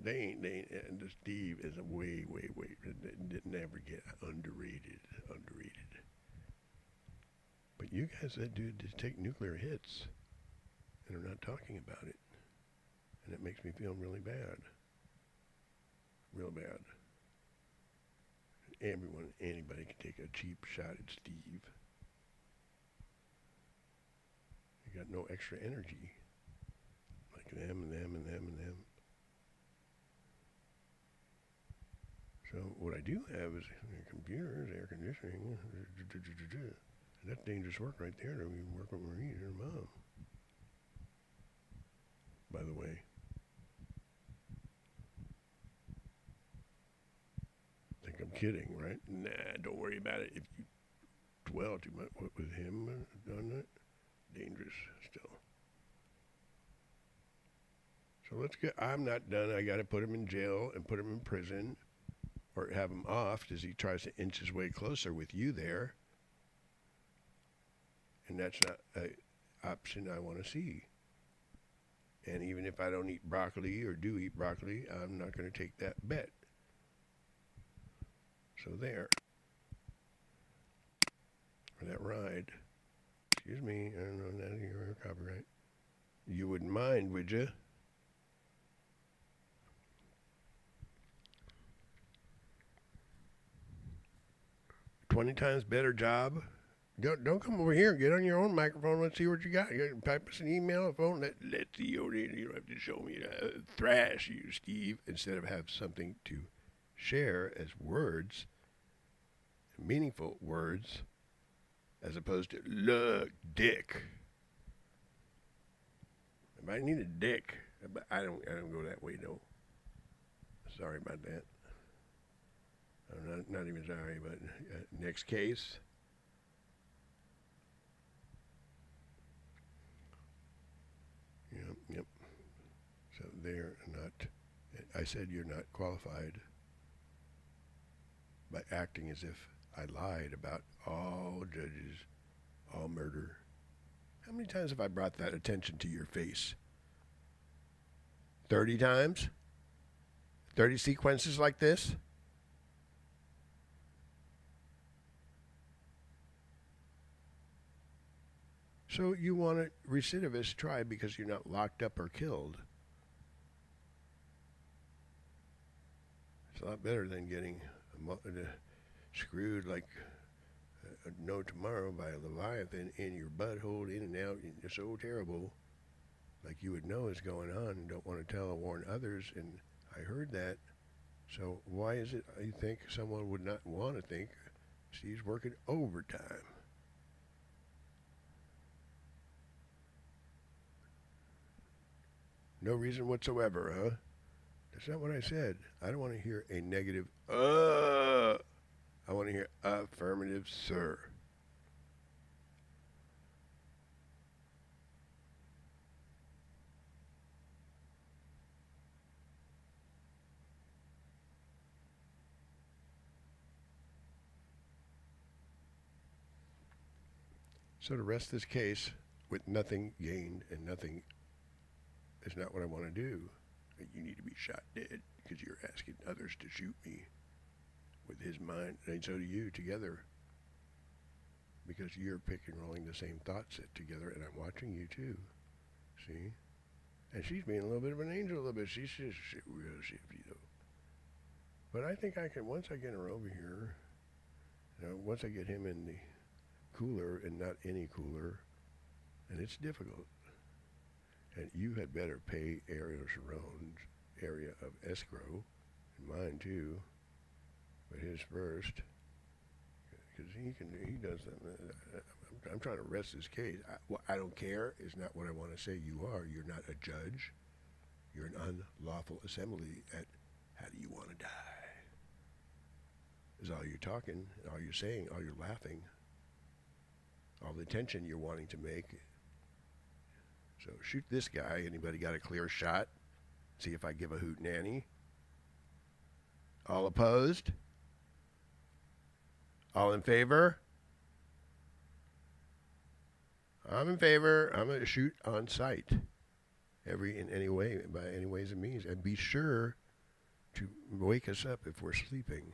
They ain't. And Steve is a way. Never get underrated. But you guys that do just take nuclear hits and are not talking about it. And it makes me feel really bad. Real bad. Anybody can take a cheap shot at Steve. You got no extra energy. Like them and them and them and them. So what I do have is computers, air conditioning. That's dangerous work right there. To work with Marie and her mom. By the way. Think I'm kidding, right? Nah, don't worry about it. If you dwell too much with him on that, dangerous still. So let's get. I'm not done. I got to put him in jail and put him in prison, or have him off as he tries to inch his way closer with you there. And that's not an option I want to see. And even if I don't eat broccoli or do eat broccoli, I'm not going to take that bet. So there. For that ride. Excuse me, I don't know that your copyright. You wouldn't mind, would you? $20 times better job. Don't come over here. Get on your own microphone. Let's see what you got. You got type us an email, a phone. Let's see what you don't have to show me thrash you, Steve. Instead of have something to share as words, meaningful words, as opposed to look, dick. If I need a dick, but I don't go that way though. Sorry about that. I'm not even sorry, but next case. Yep. So they're not, I said you're not qualified by acting as if I lied about all judges, all murder. How many times have I brought that attention to your face? 30 times? 30 sequences like this? So you want a recidivist tried because you're not locked up or killed. It's a lot better than getting screwed like no tomorrow by a Leviathan in your butthole, in and out. You're so terrible. Like you would know is going on and don't want to tell or warn others. And I heard that. So why is it you think someone would not want to think she's working overtime? No reason whatsoever, huh? That's not what I said. I don't want to hear a negative, I want to hear affirmative, sir. So to rest this case with nothing gained and nothing is not what I want to do. You need to be shot dead because you're asking others to shoot me with his mind, and so do you together. Because you're picking rolling the same thoughts together, and I'm watching you too. See? And she's being a little bit of an angel, a little bit. She's just real shifty though. But I think I can, once I get her over here, once I get him in the cooler and not any cooler, and it's difficult. And you had better pay Ariel Sharon's area of escrow, and mine too, but his first, because he does that. I'm trying to rest this case. I don't care is not what I want to say. You are. You're not a judge. You're an unlawful assembly at how do you want to die? Is all you're talking, all you're saying, all you're laughing, all the attention you're wanting to make. So shoot this guy. Anybody got a clear shot? See if I give a hoot nanny. All opposed? All in favor? I'm in favor. I'm going to shoot on sight in any way, by any ways and means. And be sure to wake us up if we're sleeping.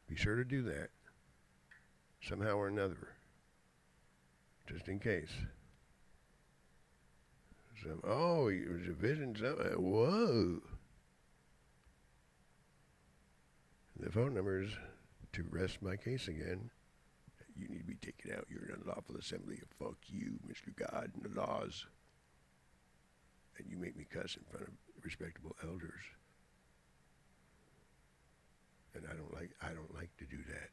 Be sure to do that somehow or another, just in case. Oh, it was a vision. Whoa. The phone number is to rest my case again. You need to be taken out. You're an unlawful assembly. Fuck you, Mr. God and the laws. And you make me cuss in front of respectable elders. And I don't like to do that.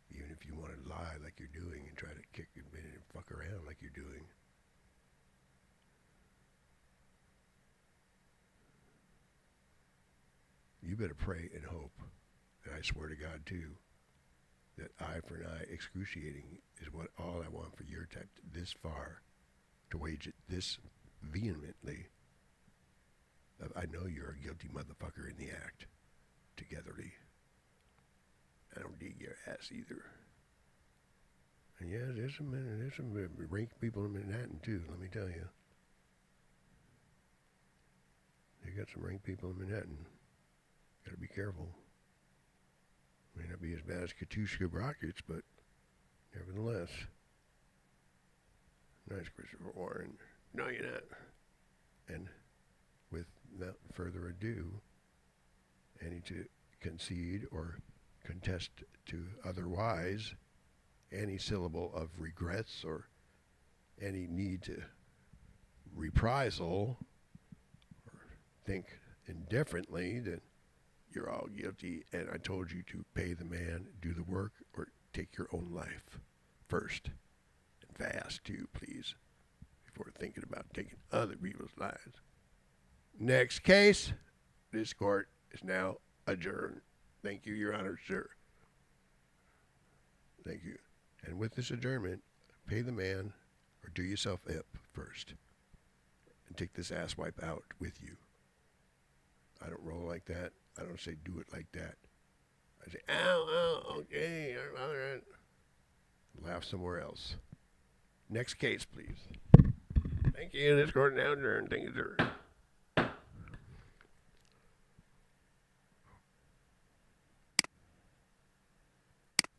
Even if you want to lie like you're doing and try to kick and fuck around like you're doing. You better pray and hope, and I swear to God too, that eye for an eye excruciating is what all I want for your type this far, to wage it this vehemently. I know you're a guilty motherfucker in the act, togetherly. I don't dig your ass either. And yeah, there's some rank people in Manhattan too, let me tell you. They got some rank people in Manhattan. Gotta be careful. May not be as bad as Katushka Rockets, but nevertheless. Nice, Christopher Warren. No, you're not. And without further ado, any to concede or contest to otherwise any syllable of regrets or any need to reprisal or think indifferently that you're all guilty, and I told you to pay the man, do the work, or take your own life first. And fast, too, please, before thinking about taking other people's lives. Next case. This court is now adjourned. Thank you, Your Honor, sir. Thank you. And with this adjournment, pay the man, or do yourself up first. And take this asswipe out with you. I don't roll like that. I don't say do it like that. I say, ow, okay, all right. Laugh somewhere else. Next case, please. Thank you. This court now adjourned. Thank you, sir.